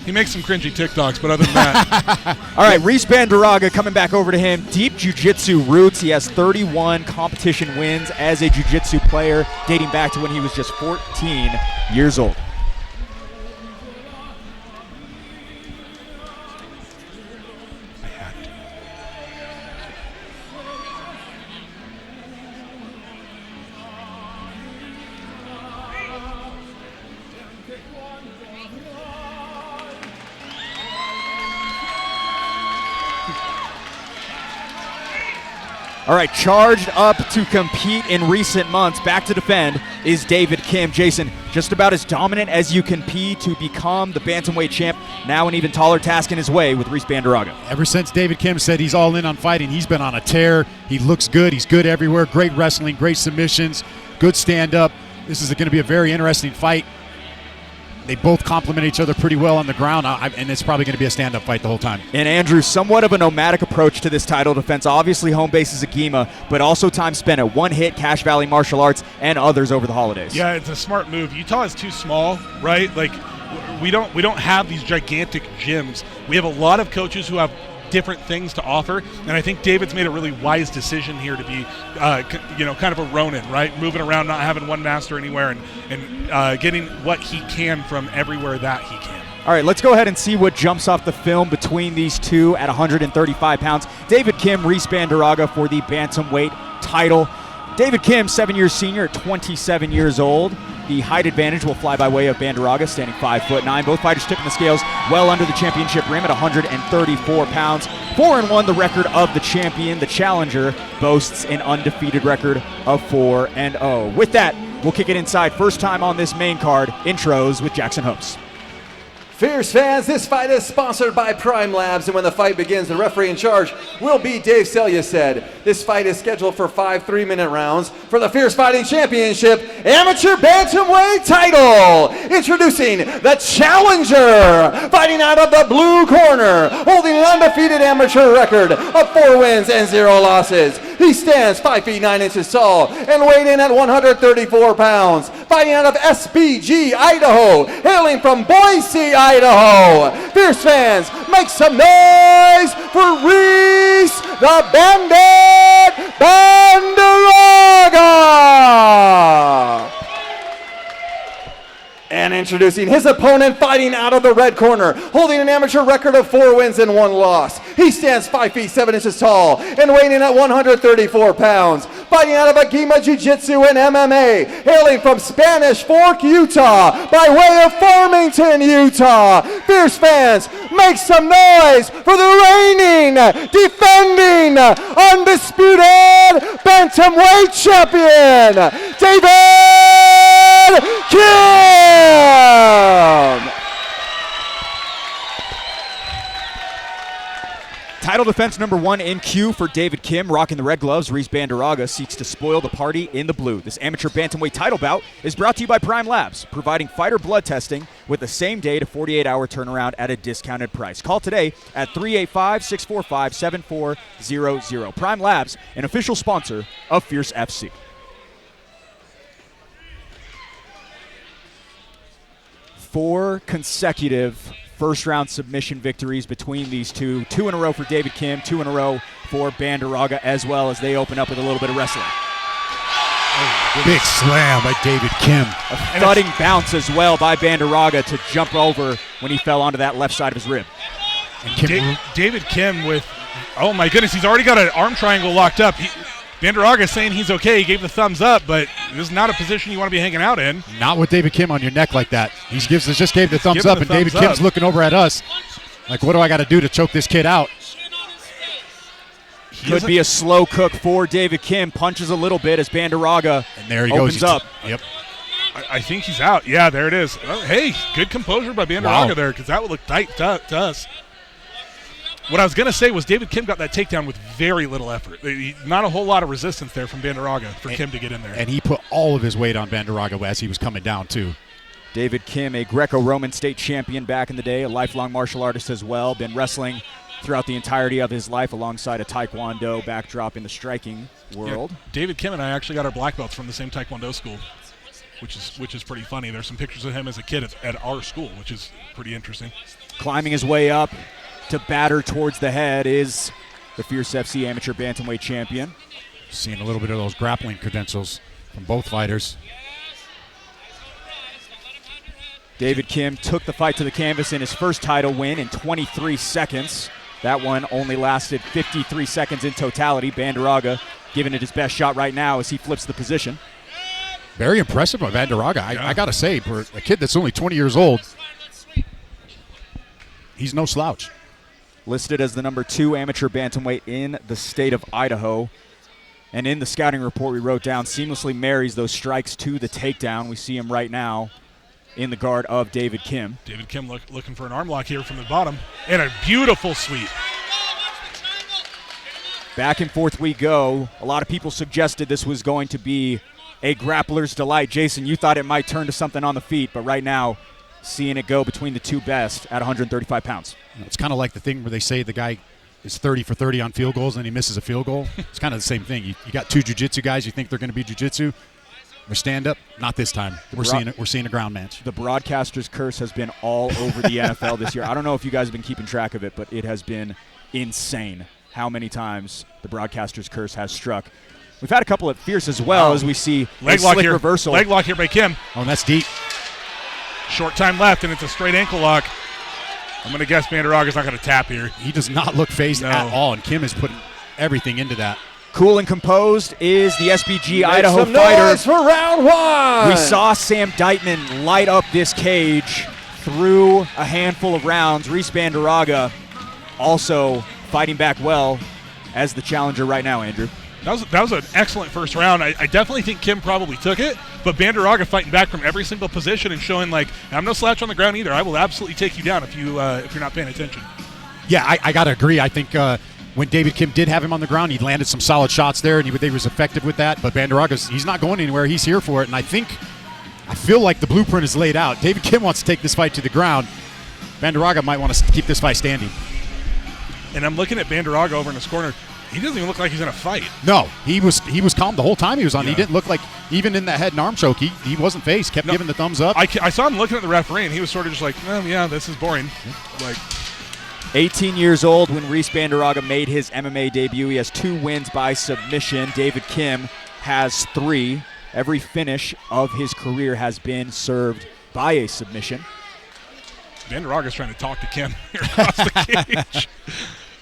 He makes some cringy TikToks, but other than that. All right, Reese Banderaga coming back over to him. Deep jiu-jitsu roots. He has 31 competition wins as a jiu-jitsu player, dating back to when he was just 14 years old. All right, charged up to compete in recent months, back to defend, is David Kim. Jason, just about as dominant as you can be to become the bantamweight champ, now an even taller task in his way with Reese Banderaga. Ever since David Kim said he's all in on fighting, he's been on a tear. He looks good. He's good everywhere. Great wrestling, great submissions, good stand-up. This is going to be a very interesting fight. They both complement each other pretty well on the ground, and it's probably going to be a stand-up fight the whole time. And Andrew, somewhat of a nomadic approach to this title defense. Obviously, home base is Agema, but also time spent at One Hit, Cache Valley Martial Arts, and others over the holidays. Yeah, it's a smart move. Utah is too small, right? We don't have these gigantic gyms. We have a lot of coaches who have different things to offer, and I think David's made a really wise decision here to be, kind of a Ronin, right? Moving around, not having one master anywhere, and getting what he can from everywhere that he can. All right, let's go ahead and see what jumps off the film between these two at 135 pounds. David Kim, Reese Banderaga for the bantamweight title. David Kim, 7-year senior at 27 years old. The height advantage will fly by way of Banderaga, standing 5'9". Both fighters tipping the scales well under the championship rim at 134 pounds. 4-1 the record of the champion. The challenger boasts an undefeated record of 4-0. With that, we'll kick it inside. First time on this main card. Intros with Jackson Hopes. Fierce fans, this fight is sponsored by Prime Labs, and when the fight begins, the referee in charge will be Dave Selya. This fight is scheduled for 5 3-minute rounds for the Fierce Fighting Championship Amateur Bantamweight title. Introducing the challenger, fighting out of the blue corner, holding an undefeated amateur record of 4 wins and 0 losses. He stands 5 feet 9 inches tall and weighed in at 134 pounds. Fighting out of SBG, Idaho, hailing from Boise, Idaho. Fierce fans, make some noise for Reese the Bandit Banderaga. And introducing his opponent, fighting out of the red corner, holding an amateur record of 4 wins and 1 loss. He stands 5 feet 7 inches tall and weighing in at 134 pounds. Fighting out of Agema Jiu-Jitsu and MMA, hailing from Spanish Fork, Utah, by way of Farmington, Utah. Fierce fans, make some noise for the reigning, defending, undisputed bantamweight champion, David Kim. Title defense number 1 in queue for David Kim, rocking the red gloves. Reese Banderaga seeks to spoil the party in the blue. This amateur bantamweight title bout is brought to you by Prime Labs, providing fighter blood testing with the same day to 48-hour turnaround at a discounted price. Call today at 385-645-7400. Prime Labs, an official sponsor of Fierce FC. 4 consecutive first-round submission victories between these two. 2 in a row for David Kim, 2 in a row for Banderaga as well, as they open up with a little bit of wrestling. Big slam by David Kim. A thudding bounce as well by Banderaga to jump over when he fell onto that left side of his rib. And David Kim with, oh my goodness, he's already got an arm triangle locked up. Banderaga is saying he's okay. He gave the thumbs up, but this is not a position you want to be hanging out in. Not with David Kim on your neck like that. He just gave the thumbs up, and David Kim's looking over at us like, what do I got to do to choke this kid out? Could be a slow cook for David Kim. Punches a little bit as Banderaga and there he opens goes. up. Yep. I think he's out. Yeah, there it is. Oh, hey, good composure by Banderaga there, because that would look tight to us. What I was going to say was David Kim got that takedown with very little effort. Not a whole lot of resistance there from Banderaga for Kim to get in there. And he put all of his weight on Banderaga as he was coming down, too. David Kim, a Greco-Roman state champion back in the day, a lifelong martial artist as well, been wrestling throughout the entirety of his life alongside a Taekwondo backdrop in the striking world. Yeah, David Kim and I actually got our black belts from the same Taekwondo school, which is pretty funny. There's some pictures of him as a kid at our school, which is pretty interesting. Climbing his way up to batter towards the head is the Fierce FC amateur bantamweight champion. Seeing a little bit of those grappling credentials from both fighters. David Kim took the fight to the canvas in his first title win in 23 seconds. That one only lasted 53 seconds in totality. Banderaga giving it his best shot right now as he flips the position. Very impressive by Banderaga. I got to say, for a kid that's only 20 years old, he's no slouch. Listed as the number 2 amateur bantamweight in the state of Idaho. And in the scouting report we wrote down, seamlessly marries those strikes to the takedown. We see him right now in the guard of David Kim. David Kim looking for an arm lock here from the bottom. And a beautiful sweep. Back and forth we go. A lot of people suggested this was going to be a grappler's delight. Jason, you thought it might turn to something on the feet, but right now, seeing it go between the two best at 135 pounds. It's kind of like the thing where they say the guy is 30 for 30 on field goals and he misses a field goal. It's kind of the same thing. You got 2 jiu-jitsu guys, you think they're going to be jiu-jitsu. Or stand up, not this time. We're seeing a ground match. The broadcaster's curse has been all over the NFL this year. I don't know if you guys have been keeping track of it, but it has been insane how many times the broadcaster's curse has struck. We've had a couple of fierce as well as we see leg lock here, reversal. Leg lock here by Kim. Oh, and that's deep. Short time left, and it's a straight ankle lock. I'm going to guess Banderaga's not going to tap here. He does not look phased at all, and Kim is putting everything into that. Cool and composed is the SBG Idaho fighter. For round 1. We saw Sam Dyman light up this cage through a handful of rounds. Reese Banderaga also fighting back well as the challenger right now, Andrew. That was an excellent first round. I definitely think Kim probably took it, but Banderaga fighting back from every single position and showing, like, I'm no slouch on the ground either. I will absolutely take you down if you're not paying attention. Yeah, I got to agree. I think when David Kim did have him on the ground, he landed some solid shots there, and he was effective with that. But Banderaga's, he's not going anywhere. He's here for it, and I feel like the blueprint is laid out. David Kim wants to take this fight to the ground. Banderaga might want to keep this fight standing. And I'm looking at Banderaga over in his corner. He doesn't even look like he's in a fight. No, he was calm the whole time he was on. Yeah. He didn't look like, even in that head and arm choke, he wasn't phased, kept giving the thumbs up. I saw him looking at the referee, and he was sort of just like, yeah, this is boring. Like, 18 years old when Reese Banderaga made his MMA debut. He has 2 wins by submission. David Kim has 3. Every finish of his career has been served by a submission. Banderaga's trying to talk to Kim here across the cage.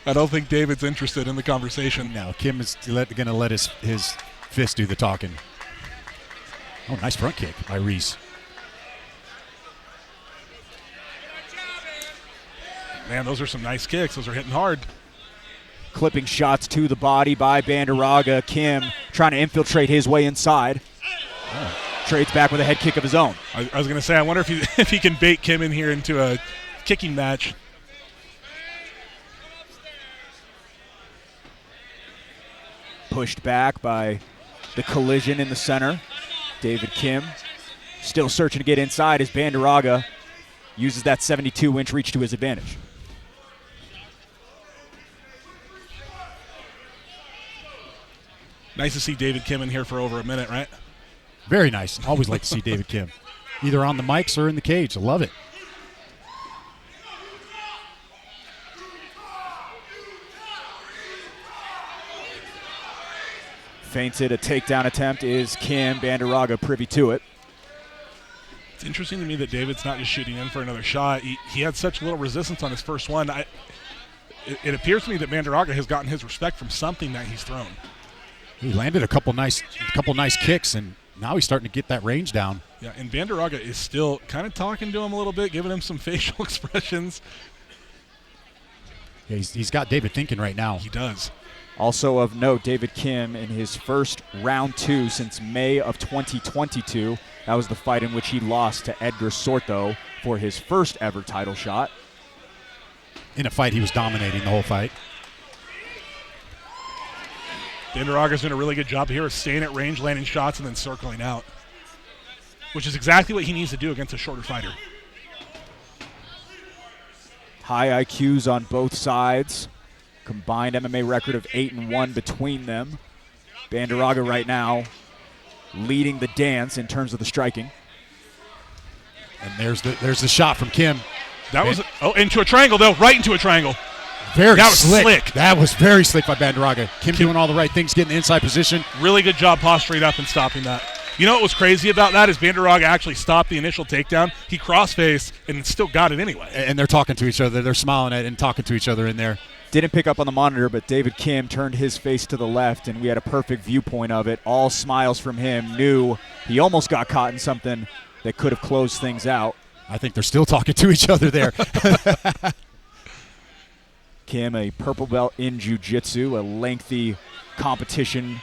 I don't think David's interested in the conversation. No, Kim is going to let his fist do the talking. Oh, nice front kick by Reese. Man, those are some nice kicks. Those are hitting hard. Clipping shots to the body by Banderaga. Kim trying to infiltrate his way inside. Oh. Trades back with a head kick of his own. I was going to say, I wonder if he can bait Kim in here into a kicking match. Pushed back by the collision in the center. David Kim still searching to get inside as Banderaga uses that 72-inch reach to his advantage. Nice to see David Kim in here for over a minute, right? Very nice. Always like to see David Kim. either on the mics or in the cage. I love it. Feinted a takedown attempt is Kim. Banderaga privy to it. It's interesting to me that David's not just shooting in for another shot. He had such little resistance on his first one. It appears to me that Banderaga has gotten his respect from something that he's thrown. He landed a couple nice kicks, and now he's starting to get that range down. Yeah, and Banderaga is still kind of talking to him a little bit, giving him some facial expressions. Yeah, he's got David thinking right now. He does. Also of note, David Kim in his first round 2 since May of 2022. That was the fight in which he lost to Edgar Sorto for his first ever title shot. In a fight, he was dominating the whole fight. Banderaga's doing a really good job here of staying at range, landing shots, and then circling out, which is exactly what he needs to do against a shorter fighter. High IQs on both sides. Combined MMA record of 8-1 between them. Banderaga right now leading the dance in terms of the striking. And there's the shot from Kim. That was into a triangle though, right into a triangle. Very that was slick. That was very slick by Banderaga. Kim doing all the right things, getting the inside position. Really good job posturing up and stopping that. You know what was crazy about that is Banderaga actually stopped the initial takedown. He cross-faced and still got it anyway. And they're talking to each other. They're smiling at and talking to each other in there. Didn't pick up on the monitor, but David Kim turned his face to the left, and we had a perfect viewpoint of it. All smiles from him. Knew he almost got caught in something that could have closed things out. I think they're still talking to each other there. Kim, a purple belt in jiu-jitsu, a lengthy competition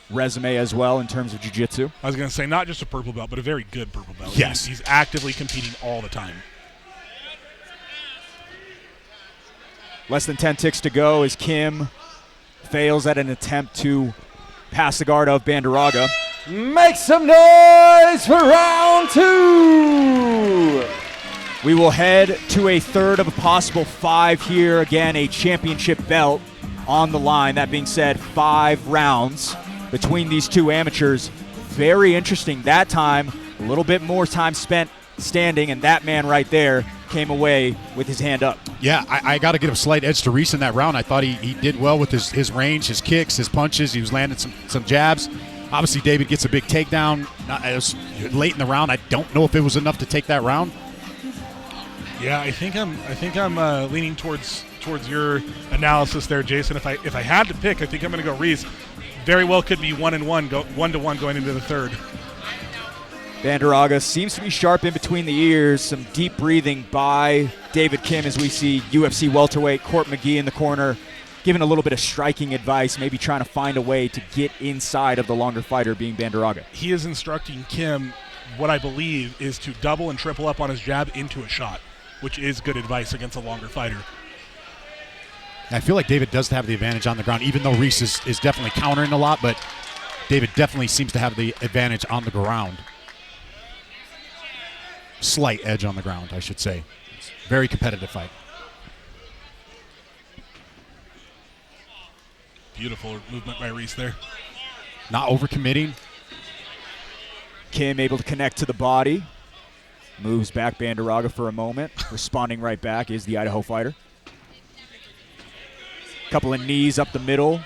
resume as well in terms of jiu-jitsu. I was going to say not just a purple belt, but a very good purple belt. Yes. He's actively competing all the time. Less than 10 ticks to go as Kim fails at an attempt to pass the guard of Banderaga. Make some noise for round 2! We will head to a third of a possible 5 here. Again, a championship belt on the line. That being said, 5 rounds between these two amateurs. Very interesting. That time, a little bit more time spent standing, and that man right there came away with his hand up. Yeah, I got to give a slight edge to Reese in that round. I thought he did well with his range, his kicks, his punches. He was landing some jabs. Obviously, David gets a big takedown. It was late in the round. I don't know if it was enough to take that round. Yeah, I think I'm leaning towards your analysis there, Jason. If I had to pick, I think I'm going to go Reese. Very well could be 1-1 going into the third. Banderaga seems to be sharp in between the ears. Some deep breathing by David Kim as we see UFC welterweight Court McGee in the corner giving a little bit of striking advice, maybe trying to find a way to get inside of the longer fighter being Banderaga. He is instructing Kim what I believe is to double and triple up on his jab into a shot, which is good advice against a longer fighter. I feel like David does have the advantage on the ground, even though Reese is definitely countering a lot, but David definitely seems to have the advantage on the ground. Slight edge on the ground, I should say. It's a very competitive fight. Beautiful movement by Reese there. Not overcommitting. Kim able to connect to the body. Moves back Banderaga for a moment. Responding right back is the Idaho fighter. Couple of knees up the middle.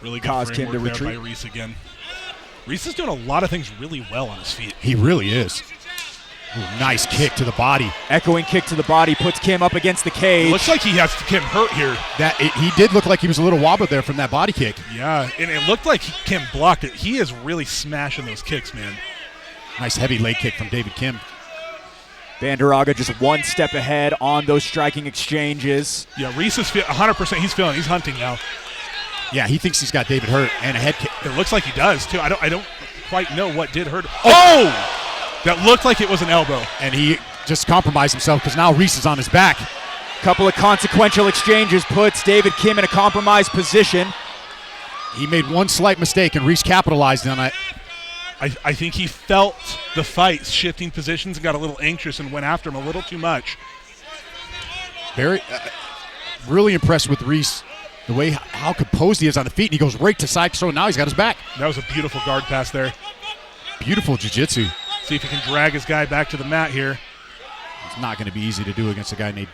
Really good caused Kim to framework retreat. there by Reese again. Reese is doing a lot of things really well on his feet. He really is. Ooh, nice kick to the body. Echoing kick to the body puts Kim up against the cage. It looks like he has Kim hurt here. He did look like he was a little wobbled there from that body kick. Yeah, and it looked like Kim blocked it. He is really smashing those kicks, man. Nice heavy leg kick from David Kim. Banderaga just one step ahead on those striking exchanges. Yeah, Reese is 100%. He's feeling. He's hunting now. Yeah, he thinks he's got David hurt and a head kick. It looks like he does too. I don't quite know what did hurt. Oh! That looked like it was an elbow. And he just compromised himself because now Reese is on his back. Couple of consequential exchanges puts David Kim in a compromised position. He made one slight mistake and Reese capitalized on it. I think he felt the fight shifting positions and got a little anxious and went after him a little too much. Very, really impressed with Reese, the way how composed he is on the feet, and he goes right to side, so now he's got his back. That was a beautiful guard pass there. Beautiful jiu-jitsu. See if he can drag his guy back to the mat here. It's not going to be easy to do against a guy named...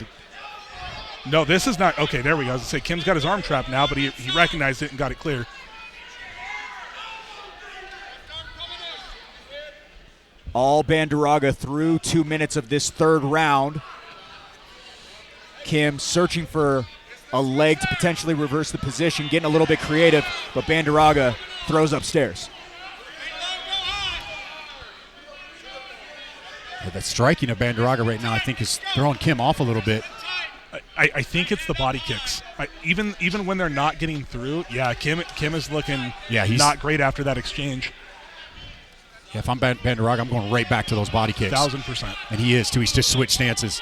No, this is not. Okay, there we go. I was going to say, Kim's got his arm trapped now, but he recognized it and got it clear. All Banderaga through 2 minutes of this third round. Kim searching for a leg to potentially reverse the position, getting a little bit creative, but Banderaga throws upstairs. The striking of Banderaga right now, I think, is throwing Kim off a little bit. I think it's the body kicks. Even when they're not getting through, yeah, Kim is looking not great after that exchange. Yeah, if I'm Banderaga, I'm going right back to those body kicks. 1,000%. And he is, too. He's just switched stances.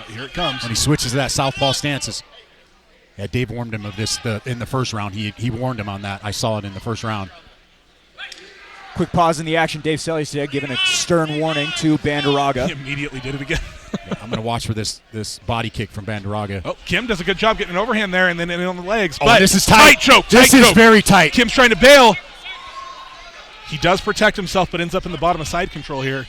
Here it comes. And he switches to that southpaw stances. Yeah, Dave warned him of this in the first round. He warned him on that. I saw it in the first round. Quick pause in the action. Dave Sellies giving a stern warning to Banderaga. He immediately did it again. Yeah, I'm going to watch for this body kick from Banderaga. Oh, Kim does a good job getting an overhand there and then in on the legs. Oh, but this is tight. Choke. This is very tight. Kim's trying to bail. He does protect himself, but ends up in the bottom of side control here.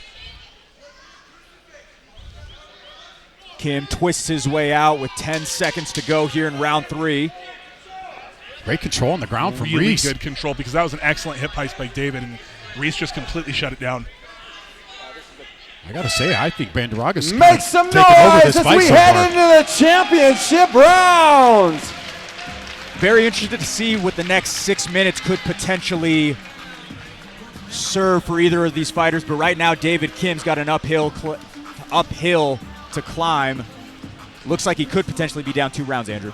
Kim twists his way out with 10 seconds to go here in round 3. Great control on the ground from really Reese. Good control, because that was an excellent hip heist by David, and Reese just completely shut it down. I got to say, I think Banderaga's Make some noise as we head into the championship rounds. Very interested to see what the next 6 minutes could potentially serve for either of these fighters, but right now David Kim's got an uphill to climb. Looks like he could potentially be down 2 rounds, Andrew.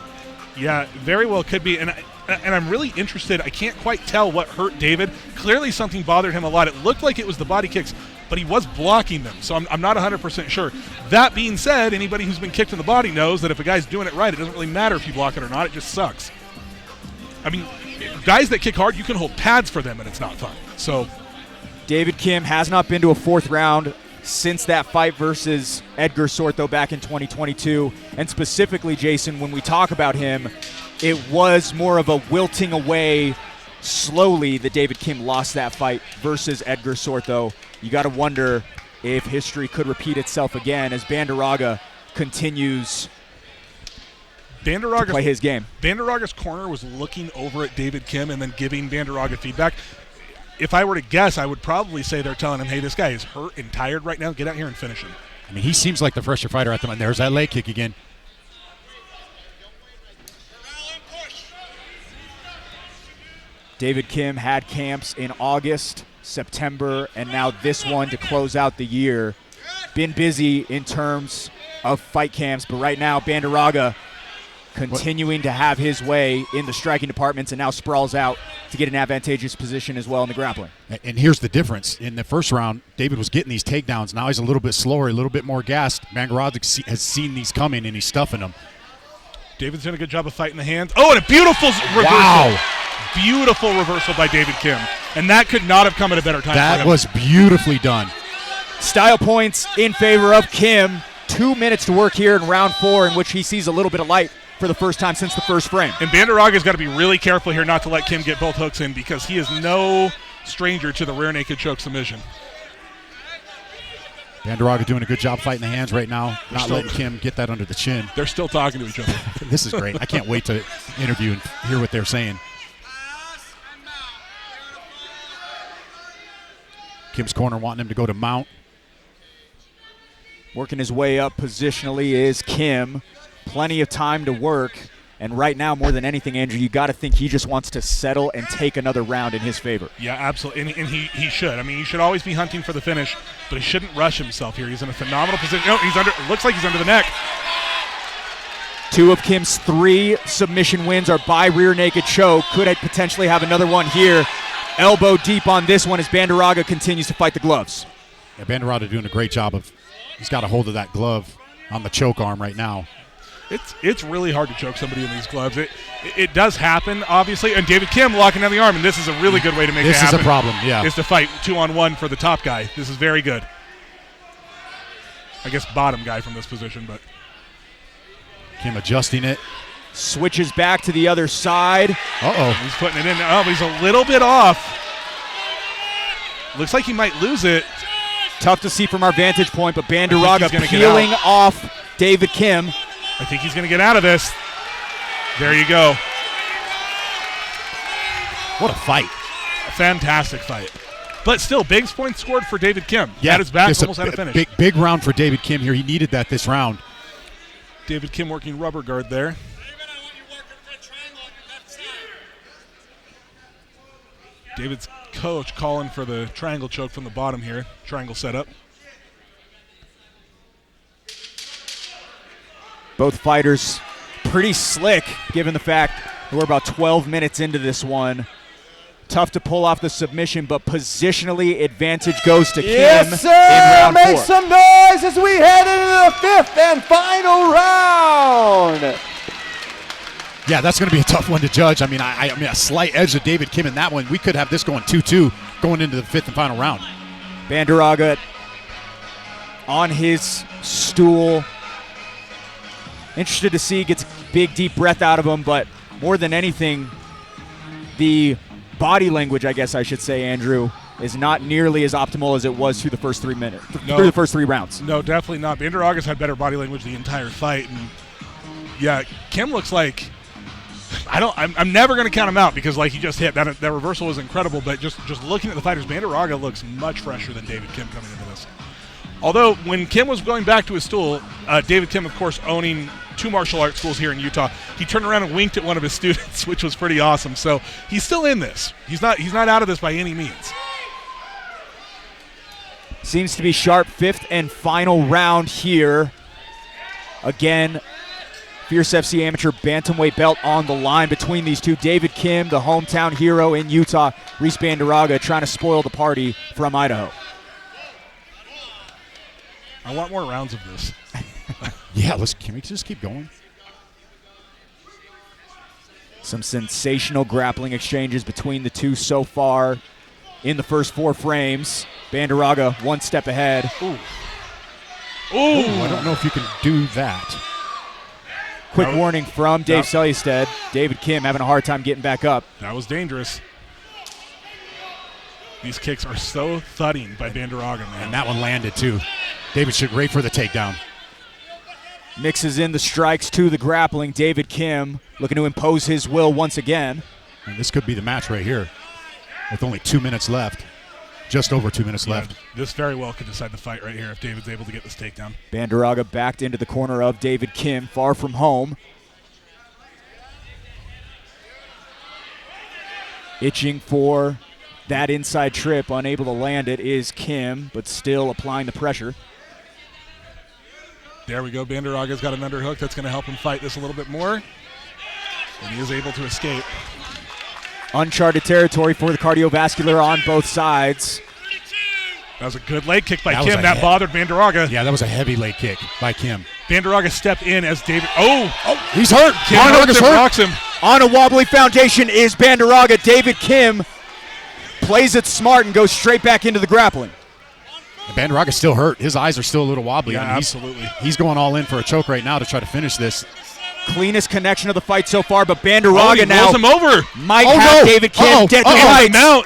Yeah, very well could be, and I'm really interested. I can't quite tell what hurt David. Clearly something bothered him a lot. It looked like it was the body kicks, but he was blocking them, so I'm not 100% sure. That being said, anybody who's been kicked in the body knows that if a guy's doing it right, it doesn't really matter if you block it or not. It just sucks. I mean, guys that kick hard, you can hold pads for them, and it's not fun. So, David Kim has not been to a 4th round since that fight versus Edgar Sortho back in 2022. And specifically, Jason, when we talk about him, it was more of a wilting away slowly that David Kim lost that fight versus Edgar Sortho. You got to wonder if history could repeat itself again as Banderaga continues to play his game. Banderaga's corner was looking over at David Kim and then giving Banderaga feedback. If I were to guess, I would probably say they're telling him, hey, this guy is hurt and tired right now. Get out here and finish him. I mean, he seems like the fresher fighter at the moment. There's that leg kick again. David Kim had camps in August, September, and now this one to close out the year. Been busy in terms of fight camps, but right now Banderaga continuing to have his way in the striking departments and now sprawls out to get an advantageous position as well in the grappling. And here's the difference. In the first round, David was getting these takedowns. Now he's a little bit slower, a little bit more gassed. Banderaga has seen these coming, and he's stuffing them. David's doing a good job of fighting the hands. Oh, and a beautiful reversal. Wow. Beautiful reversal by David Kim. And that could not have come at a better time for him. That was beautifully done. Style points in favor of Kim. 2 minutes to work here in round 4, in which he sees a little bit of light for the first time since the first frame. And Banderaga's got to be really careful here not to let Kim get both hooks in, because he is no stranger to the rear naked choke submission. Banderaga doing a good job fighting the hands right now, not letting Kim get that under the chin. They're still talking to each other. This is great. I can't wait to interview and hear what they're saying. Kim's corner wanting him to go to mount. Working his way up positionally is Kim. Plenty of time to work. And right now, more than anything, Andrew, you got to think he just wants to settle and take another round in his favor. Yeah, absolutely. And he should. I mean, he should always be hunting for the finish, but he shouldn't rush himself here. He's in a phenomenal position. No, he's under. Looks like he's under the neck. 2 of Kim's 3 submission wins are by rear naked choke. Could potentially have another one here. Elbow deep on this one as Banderaga continues to fight the gloves. Yeah, Banderaga doing a great job of, he's got a hold of that glove on the choke arm right now. It's really hard to choke somebody in these gloves. It does happen, obviously. And David Kim locking down the arm, and this is a really good way to make it happen. This is a problem, yeah. Is to fight 2-on-1 for the top guy. This is very good. I guess bottom guy from this position, but Kim adjusting it. Switches back to the other side. Uh-oh. He's putting it in. Oh, but he's a little bit off. Looks like he might lose it. Tough to see from our vantage point, but Banderaga gonna peeling off David Kim. I think he's going to get out of this. There you go. What a fight. A fantastic fight. But still, big points scored for David Kim. Had his back, almost had a finish. Big round for David Kim here. He needed that this round. David Kim working rubber guard there. David's coach calling for the triangle choke from the bottom here. Triangle setup. Both fighters pretty slick, given the fact that we're about 12 minutes into this one. Tough to pull off the submission, but positionally, advantage goes to Kim. Yes, sir! In round Make 4. some noise as we head into the 5th and final round. Yeah, that's going to be a tough one to judge. I mean, I mean, a slight edge to David Kim in that one. We could have this going 2-2 going into the 5th and final round. Banderaga on his stool. Interested to see, gets a big, deep breath out of him, but more than anything, the body language, I guess I should say, Andrew, is not nearly as optimal as it was through the first 3 minutes, through the first 3 rounds. No, definitely not. Banderaga's had better body language the entire fight, and yeah, Kim looks like I'm never going to count him out because, like he just hit, that reversal was incredible. But just looking at the fighters, Banderaga looks much fresher than David Kim coming into this. Although when Kim was going back to his stool, David Kim, of course, owning 2 martial arts schools here in Utah, he turned around and winked at one of his students, which was pretty awesome. So he's still in this. He's not out of this by any means. Seems to be sharp 5th and final round here. Again, Fierce FC Amateur Bantamweight belt on the line between these two. David Kim, the hometown hero in Utah. Reese Banderaga trying to spoil the party from Idaho. I want more rounds of this. Yeah, can we just keep going? Some sensational grappling exchanges between the two so far in the first 4 frames. Banderaga 1 step ahead. Ooh, I don't know if you can do that. Quick warning from Dave Selystead. David Kim having a hard time getting back up. That was dangerous. These kicks are so thudding by Banderaga, man. And that one landed, too. David should great for the takedown. Mixes in the strikes to the grappling. David Kim looking to impose his will once again. And this could be the match right here with only 2 minutes left. Just over 2 minutes left. This very well could decide the fight right here if David's able to get this takedown. Banderaga backed into the corner of David Kim, far from home. Itching for that inside trip, unable to land it is Kim, but still applying the pressure. There we go. Banderaga's got an underhook that's going to help him fight this a little bit more. And he is able to escape. Uncharted territory for the cardiovascular on both sides. That was a good leg kick by Kim. That bothered Banderaga. Yeah, that was a heavy leg kick by Kim. Banderaga stepped in as David. Oh, he's hurt. Kim rocks him. On a wobbly foundation is Banderaga. David Kim plays it smart and goes straight back into the grappling. Banderaga's still hurt. His eyes are still a little wobbly. Yeah, I mean, absolutely. He's going all in for a choke right now to try to finish this. Cleanest connection of the fight so far, but Banderaga now rolls him over. Might have David Kim dead to him out.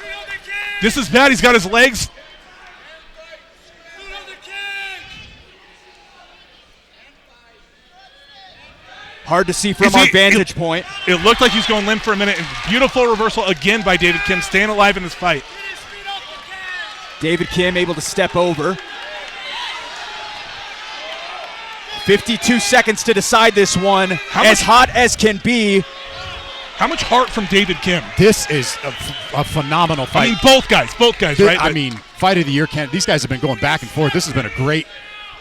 This is bad. He's got his legs. Hard to see from our vantage point. It looked like he's going limp for a minute. And beautiful reversal again by David Kim, staying alive in this fight. David Kim able to step over. 52 seconds to decide this one. Hot as can be. How much heart from David Kim? This is a phenomenal fight. I mean, both guys, right? I mean, fight of the year. These guys have been going back and forth. This has been a great,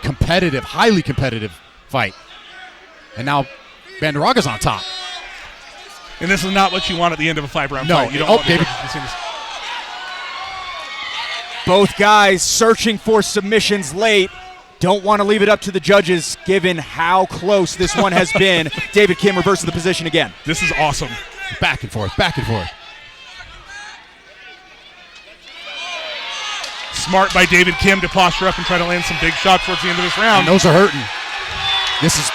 competitive, highly competitive fight. And now Banderaga's on top. And this is not what you want at the end of a 5-round No, fight. You don't want David. Both guys searching for submissions late. Don't want to leave it up to the judges given how close this one has been. David Kim reverses the position again. This is awesome. Back and forth, back and forth. Smart by David Kim to posture up and try to land some big shots towards the end of this round. And those are hurting. This is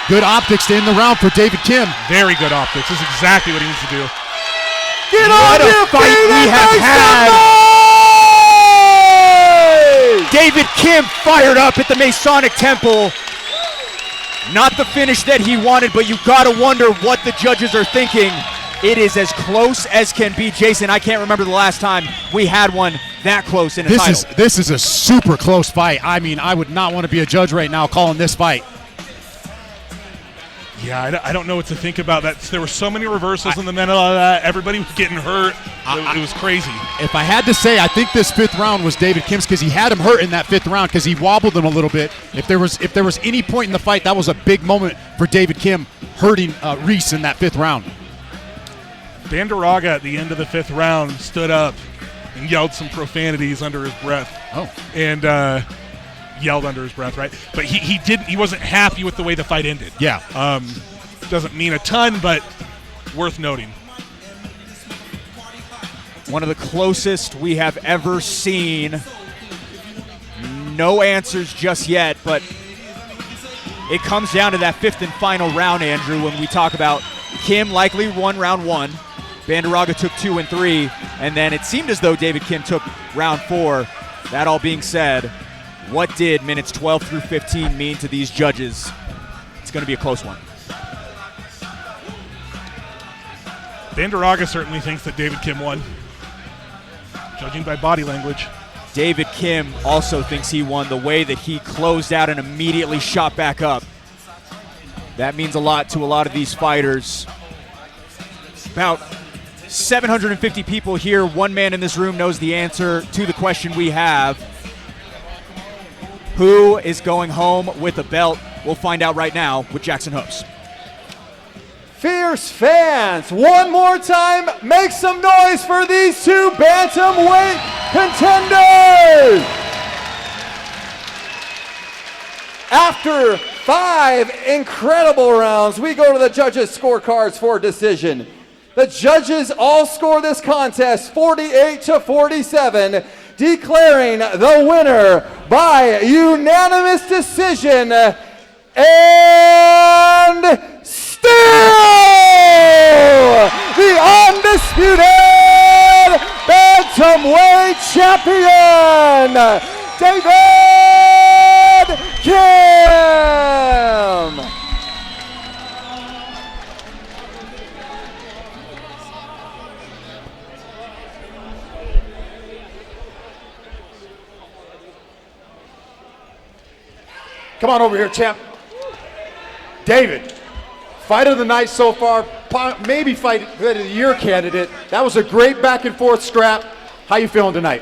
good optics to end the round for David Kim. Very good optics. This is exactly what he needs to do. What a fight we have had. David Kim fired up at the Masonic Temple. Not the finish that he wanted, but you gotta wonder what the judges are thinking. It is as close as can be. Jason, I can't remember the last time we had one that close in a title. This is a super close fight. I mean, I would not want to be a judge right now calling this fight. Yeah, I don't know what to think about that. There were so many reversals in the middle of that. Everybody was getting hurt. It was crazy. If I had to say, I think this 5th round was David Kim's because he had him hurt in that 5th round because he wobbled him a little bit. If there was any point in the fight, that was a big moment for David Kim hurting Reese in that 5th round. Banderaga at the end of the 5th round stood up and yelled some profanities under his breath. Oh. And yelled under his breath, right? But he wasn't happy with the way the fight ended. Yeah. Doesn't mean a ton, but worth noting. One of the closest we have ever seen. No answers just yet, but it comes down to that 5th and final round, Andrew, when we talk about Kim likely won round 1. Banderaga took 2 and 3, and then it seemed as though David Kim took round 4. That all being said, what did minutes 12 through 15 mean to these judges? It's going to be a close one. Banderaga certainly thinks that David Kim won, judging by body language. David Kim also thinks he won the way that he closed out and immediately shot back up. That means a lot to a lot of these fighters. About 750 people here. One man in this room knows the answer to the question we have. Who is going home with a belt? We'll find out right now with Jackson Hopes. Fierce fans, one more time, make some noise for these two bantamweight contenders. After 5 incredible rounds, we go to the judges' scorecards for decision. The judges all score this contest 48-47, declaring the winner by unanimous decision, and still the undisputed bantamweight champion, David Kim. Come on over here, champ. David, fight of the night so far, maybe fight of the year candidate. That was a great back and forth scrap. How you feeling tonight?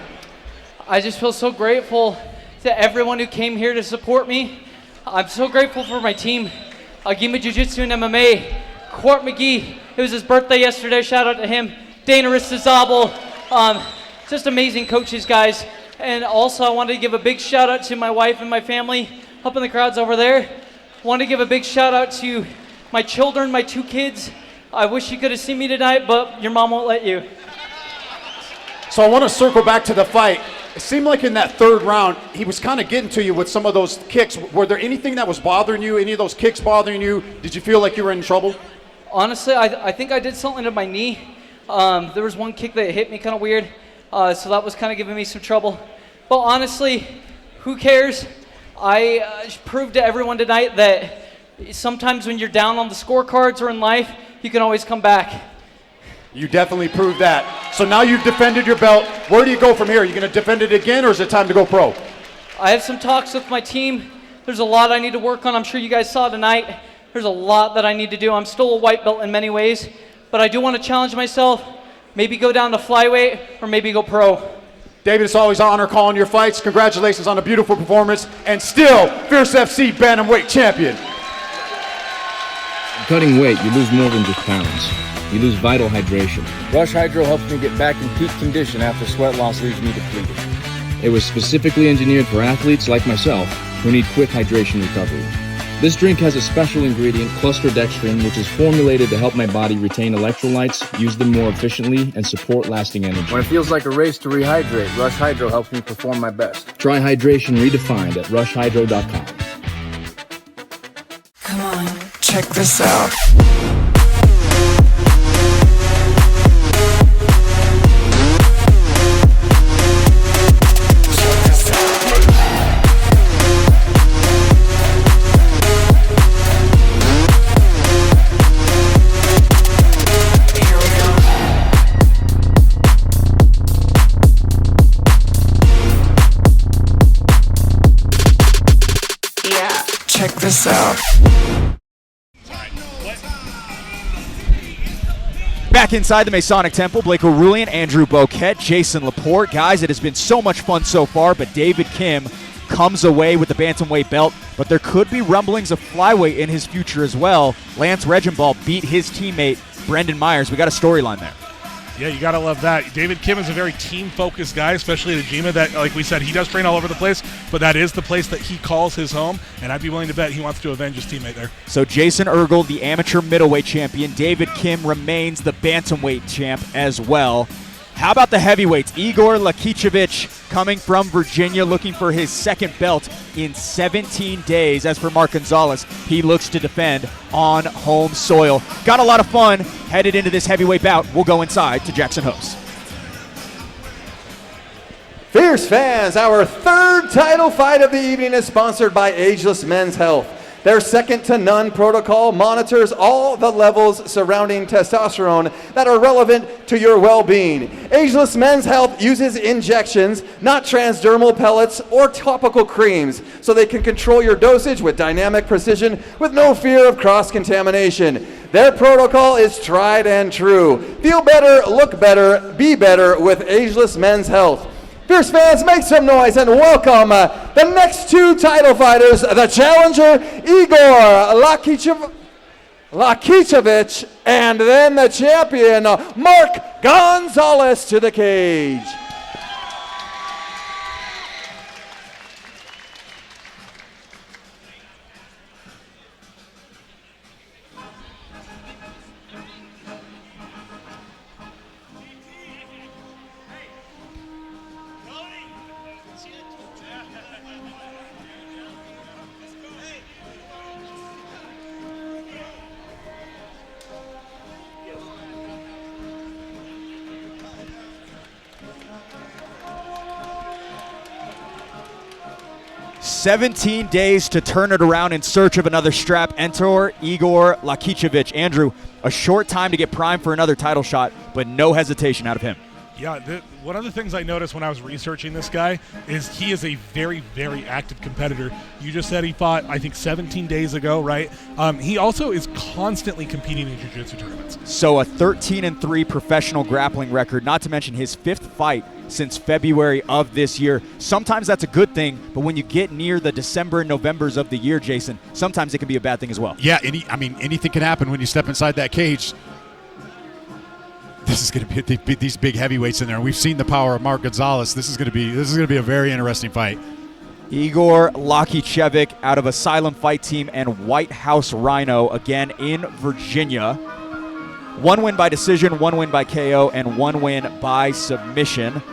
I just feel so grateful to everyone who came here to support me. I'm so grateful for my team, Agima Jiu-Jitsu and MMA, Court McGee. It was his birthday yesterday. Shout out to him. Dana Ristazabal. Just amazing coaches, guys. And also I wanted to give a big shout out to my wife and my family up in the crowds over there. Want to give a big shout out to my children, my 2 kids. I wish you could have seen me tonight, but your mom won't let you. So I want to circle back to the fight. It seemed like in that 3rd round, he was kind of getting to you with some of those kicks. Were there anything that was bothering you? Any of those kicks bothering you? Did you feel like you were in trouble? Honestly, I think I did something to my knee. There was one kick that hit me kind of weird, so that was kind of giving me some trouble. But honestly, who cares? I proved to everyone tonight that sometimes when you're down on the scorecards or in life, you can always come back. You definitely proved that. So now you've defended your belt. Where do you go from here? Are you going to defend it again, or is it time to go pro? I have some talks with my team. There's a lot I need to work on. I'm sure you guys saw tonight. There's a lot that I need to do. I'm still a white belt in many ways, but I do want to challenge myself, maybe go down to flyweight or maybe go pro. David, it's always an honor calling your fights. Congratulations on a beautiful performance, and still Fierce FC Bantamweight champion. Cutting weight, you lose more than just pounds. You lose vital hydration. Rush Hydro helps me get back in peak condition after sweat loss leaves me depleted. It was specifically engineered for athletes like myself who need quick hydration recovery. This drink has a special ingredient, clusterdextrin, which is formulated to help my body retain electrolytes, use them more efficiently, and support lasting energy. When it feels like a race to rehydrate, Rush Hydro helps me perform my best. Try hydration redefined at rushhydro.com. Come on, check this out. check this out. Back inside the Masonic Temple, Blake O'Rulian, Andrew Boquette, Jason Laporte. Guys, it has been so much fun so far, but David Kim comes away with the bantamweight belt, but there could be rumblings of flyweight in his future as well. Lance Regenball beat his teammate, Brendan Myers. We got a storyline there. Yeah, you got to love that. David Kim is a very team-focused guy, especially at Ajima. That, like we said, he does train all over the place, but that is the place that he calls his home, and I'd be willing to bet he wants to avenge his teammate there. So Jason Urgal, the amateur middleweight champion. David Kim remains the bantamweight champ as well. How about the heavyweights? Igor Lakichevich coming from Virginia, looking for his second belt in 17 days. As for Mark Gonzalez, he looks to defend on home soil. Got a lot of fun headed into this heavyweight bout. We'll go inside to Jackson Host. Fierce fans, our third title fight of the evening is sponsored by Ageless Men's Health. Their second-to-none protocol monitors all the levels surrounding testosterone that are relevant to your well-being. Ageless Men's Health uses injections, not transdermal pellets or topical creams, so they can control your dosage with dynamic precision with no fear of cross-contamination. Their protocol is tried and true. Feel better, look better, be better with Ageless Men's Health. Fierce fans, make some noise and welcome the next two title fighters, the challenger Igor Lakichevich, and then the champion Mark Gonzalez to the cage. "17 days to turn it around in search of another strap. Enter Igor Lakichevich." Andrew, a short time to get primed for another title shot, but no hesitation out of him. Yeah, one of the things I noticed when I was researching this guy is he is a very, very active competitor. You just said he fought, I think, 17 days ago, right? He also is constantly competing in jiu-jitsu tournaments. So a 13-3 professional grappling record, not to mention his fifth fight since February of this year. Sometimes that's a good thing, but when you get near the December and Novembers of the year, Jason, sometimes it can be a bad thing as well. Yeah, anything can happen when you step inside that cage. This is going to be these big heavyweights in there. We've seen the power of Mark Gonzalez. This is going to be a very interesting fight. Igor Lakichevich out of Asylum Fight Team and White House Rhino, again in Virginia. One win by decision, one win by KO, and one win by submission.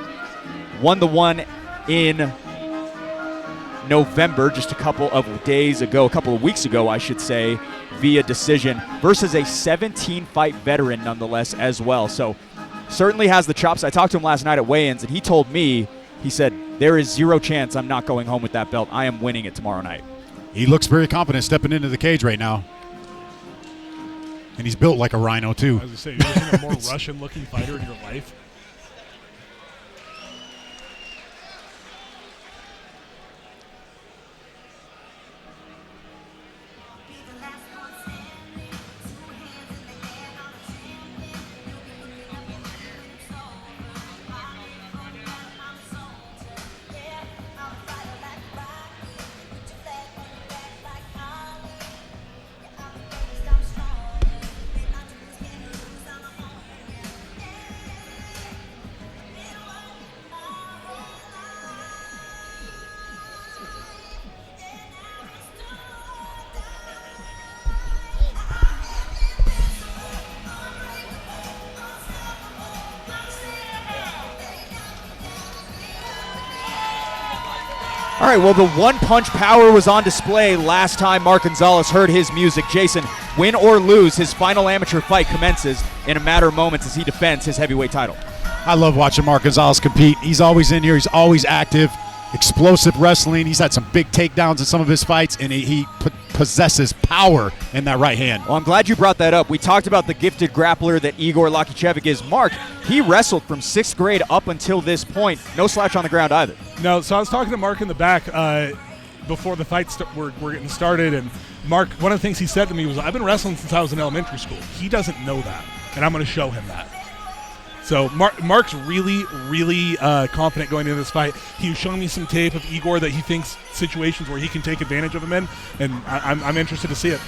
Won the one in November, just a couple of weeks ago, I should say, via decision, versus a 17-fight veteran nonetheless as well. So certainly has the chops. I talked to him last night at weigh-ins, and he told me, he said, there is zero chance I'm not going home with that belt. I am winning it tomorrow night. He looks very confident stepping into the cage right now. And he's built like a rhino, too. I was going to say, you've ever seen a more Russian-looking fighter in your life? All right, well, the one-punch power was on display last time Mark Gonzalez heard his music. Jason, win or lose, his final amateur fight commences in a matter of moments as he defends his heavyweight title. I love watching Mark Gonzalez compete. He's always in here. He's always active. Explosive wrestling. He's had some big takedowns in some of his fights, and he possesses power in that right hand. Well, I'm glad you brought that up. We talked about the gifted grappler that Igor Lakichevich is. Mark, he wrestled from 6th grade up until this point. No slouch on the ground either. No, so I was talking to Mark in the back before the fights were getting started, and Mark, one of the things he said to me was, I've been wrestling since I was in elementary school. He doesn't know that, and I'm going to show him that. So Mark's really, really confident going into this fight. He was showing me some tape of Igor that he thinks situations where he can take advantage of him in, and I'm interested to see it.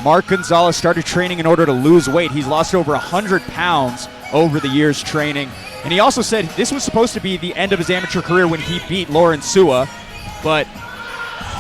Mark Gonzalez started training in order to lose weight. He's lost over 100 pounds over the years training. And he also said this was supposed to be the end of his amateur career when he beat Lawrence Sua, but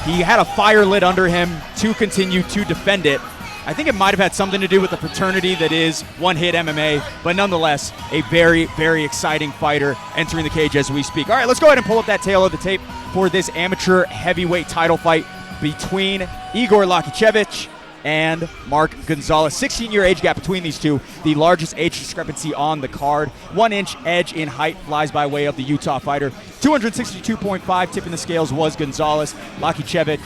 he had a fire lit under him to continue to defend it. I think it might have had something to do with the fraternity that is one-hit MMA, but nonetheless, a very, very exciting fighter entering the cage as we speak. All right, let's go ahead and pull up that tail of the tape for this amateur heavyweight title fight between Igor Liche and Mark Gonzalez. 16-year age gap between these two, the largest age discrepancy on the card. 1 inch edge in height flies by way of the Utah fighter. 262.5 tipping the scales was Gonzalez. Lakicevic,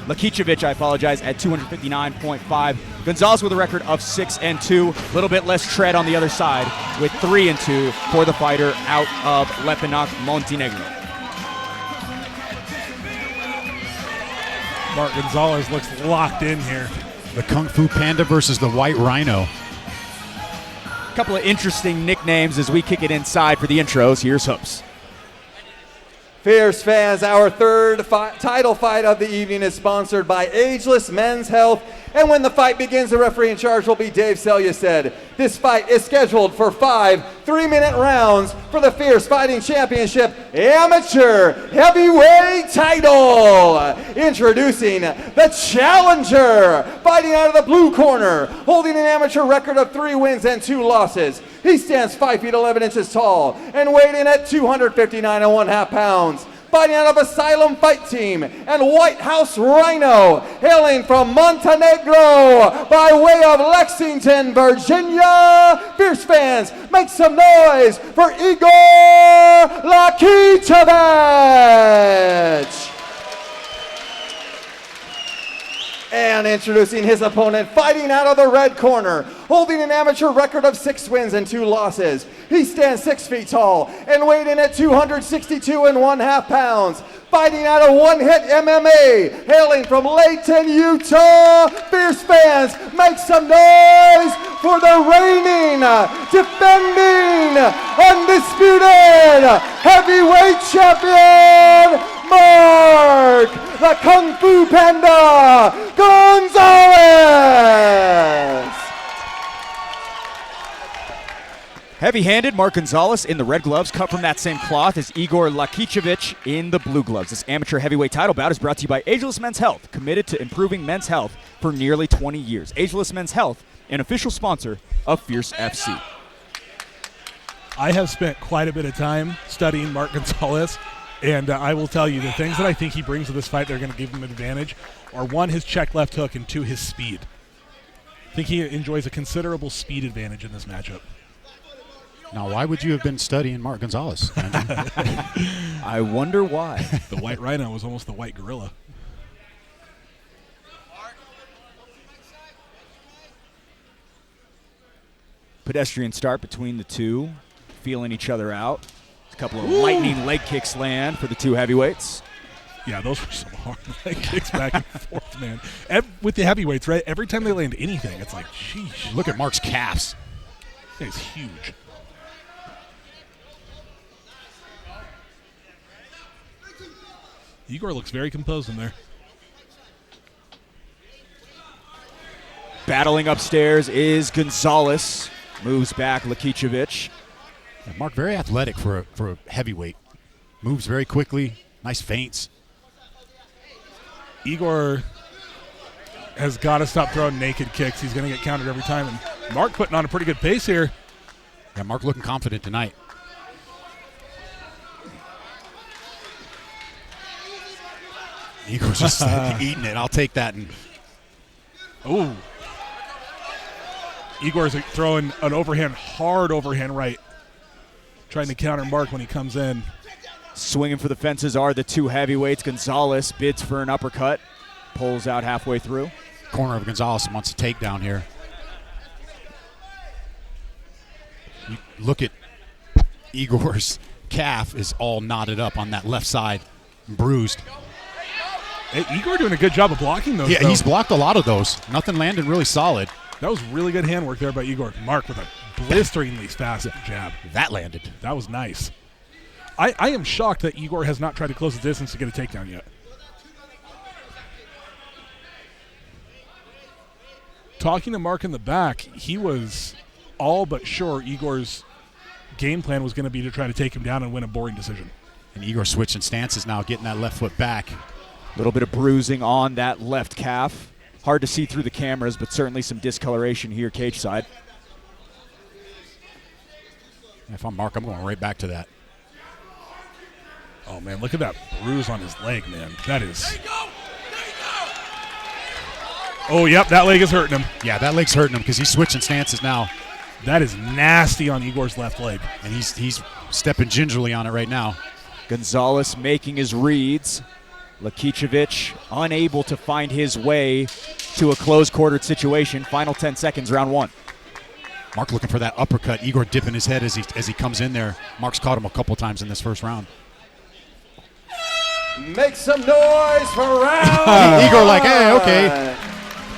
at 259.5. Gonzalez with a record of 6-2. A little bit less tread on the other side with 3-2 for the fighter out of Lepenac, Montenegro. Mark Gonzalez looks locked in here. The Kung Fu Panda versus the White Rhino. A couple of interesting nicknames as we kick it inside for the intros. Here's Hoops. Fierce fans, our third title fight of the evening is sponsored by Ageless Men's Health. And when the fight begins, the referee in charge will be Dave Selya. This fight is scheduled for 5 3-minute rounds for the Fierce Fighting Championship Amateur Heavyweight title. Introducing the challenger, fighting out of the blue corner, holding an amateur record of 3 wins and 2 losses. He stands 5 feet 11 inches tall and weighed in at 259 1/2 pounds. Fighting out of Asylum Fight Team and White House Rhino, hailing from Montenegro by way of Lexington, Virginia. Fierce fans, make some noise for Igor Lakicevic. And introducing his opponent, fighting out of the red corner, holding an amateur record of 6 wins and 2 losses. He stands 6 feet tall and weighed in at 262 1/2 pounds. Fighting out of One Hit MMA, hailing from Layton, Utah. Fierce fans, make some noise for the reigning, defending, undisputed heavyweight champion, Mark, the Kung Fu Panda, Gonzalez. Heavy-handed, Mark Gonzalez in the red gloves, cut from that same cloth as Igor Lakicevic in the blue gloves. This amateur heavyweight title bout is brought to you by Ageless Men's Health, committed to improving men's health for nearly 20 years. Ageless Men's Health, an official sponsor of Fierce FC. I have spent quite a bit of time studying Mark Gonzalez, and I will tell you the things that I think he brings to this fight that are going to give him an advantage are 1, his check left hook, and 2, his speed. I think he enjoys a considerable speed advantage in this matchup. Now, why would you have been studying Mark Gonzalez? I wonder why. The White Rhino was almost the White Gorilla. Pedestrian start between the two, feeling each other out. A couple of lightning leg kicks land for the two heavyweights. Yeah, those were some hard leg kicks back and forth, man. With the heavyweights, right? Every time they land anything, it's like, sheesh. Look at Mark's calves. He's huge. Igor looks very composed in there. Battling upstairs is Gonzalez. Moves back Lakicevic. Yeah, Mark, very athletic for a heavyweight. Moves very quickly. Nice feints. Igor has got to stop throwing naked kicks. He's going to get countered every time. And Mark putting on a pretty good pace here. Yeah, Mark looking confident tonight. Igor's just eating it. I'll take that. Ooh. Igor's throwing an overhand, hard overhand right. Trying to counter Mark when he comes in. Swinging for the fences are the two heavyweights. Gonzalez bids for an uppercut. Pulls out halfway through. Corner of Gonzalez wants a takedown here. You look at Igor's calf is all knotted up on that left side, bruised. Hey, Igor doing a good job of blocking those. Yeah, though. he's blocked a lot of those. Nothing landed really solid. That was really good handwork there by Igor. Mark with a blisteringly fast jab. That landed. That was nice. I am shocked that Igor has not tried to close the distance to get a takedown yet. Talking to Mark in the back, he was all but sure Igor's game plan was going to be to try to take him down and win a boring decision. And Igor switching stances now, getting that left foot back. A little bit of bruising on that left calf. Hard to see through the cameras, but certainly some discoloration here cage side. If I'm Mark, I'm going right back to that. Oh, man, look at that bruise on his leg, man. That is... Oh, yep, that leg is hurting him. Yeah, that leg's hurting him because he's switching stances now. That is nasty on Igor's left leg. And he's stepping gingerly on it right now. Gonzalez making his reads. Liche unable to find his way to a close-quartered situation. Final 10 seconds, round one. Mark looking for that uppercut. Igor dipping his head as he comes in there. Mark's caught him a couple times in this first round. Make some noise for round Igor like, hey, okay.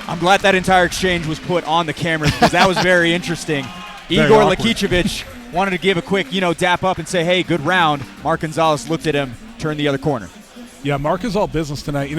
I'm glad that entire exchange was put on the cameras because that was very interesting. Very Igor awkward. Liche wanted to give a quick, dap up and say, hey, good round. Mark Gonzalez looked at him, turned the other corner. Yeah, Mark is all business tonight.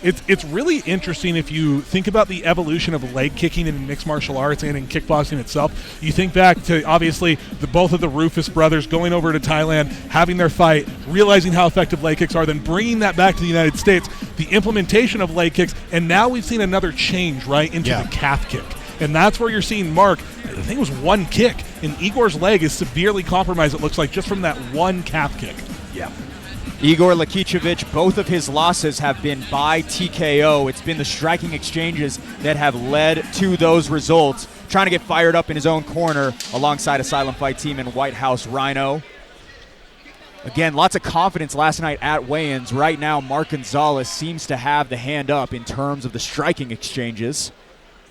It's really interesting if you think about the evolution of leg kicking in mixed martial arts and in kickboxing itself. You think back to, obviously, both of the Rufus brothers going over to Thailand, having their fight, realizing how effective leg kicks are, then bringing that back to the United States, the implementation of leg kicks, and now we've seen another change, right, into the calf kick. And that's where you're seeing Mark, I think it was one kick, and Igor's leg is severely compromised, it looks like, just from that one calf kick. Yeah. Igor Liche, both of his losses have been by TKO. It's been the striking exchanges that have led to those results. Trying to get fired up in his own corner alongside Asylum Fight Team and White House Rhino. Again, lots of confidence last night at weigh-ins. Right now, Mark Gonzalez seems to have the hand up in terms of the striking exchanges.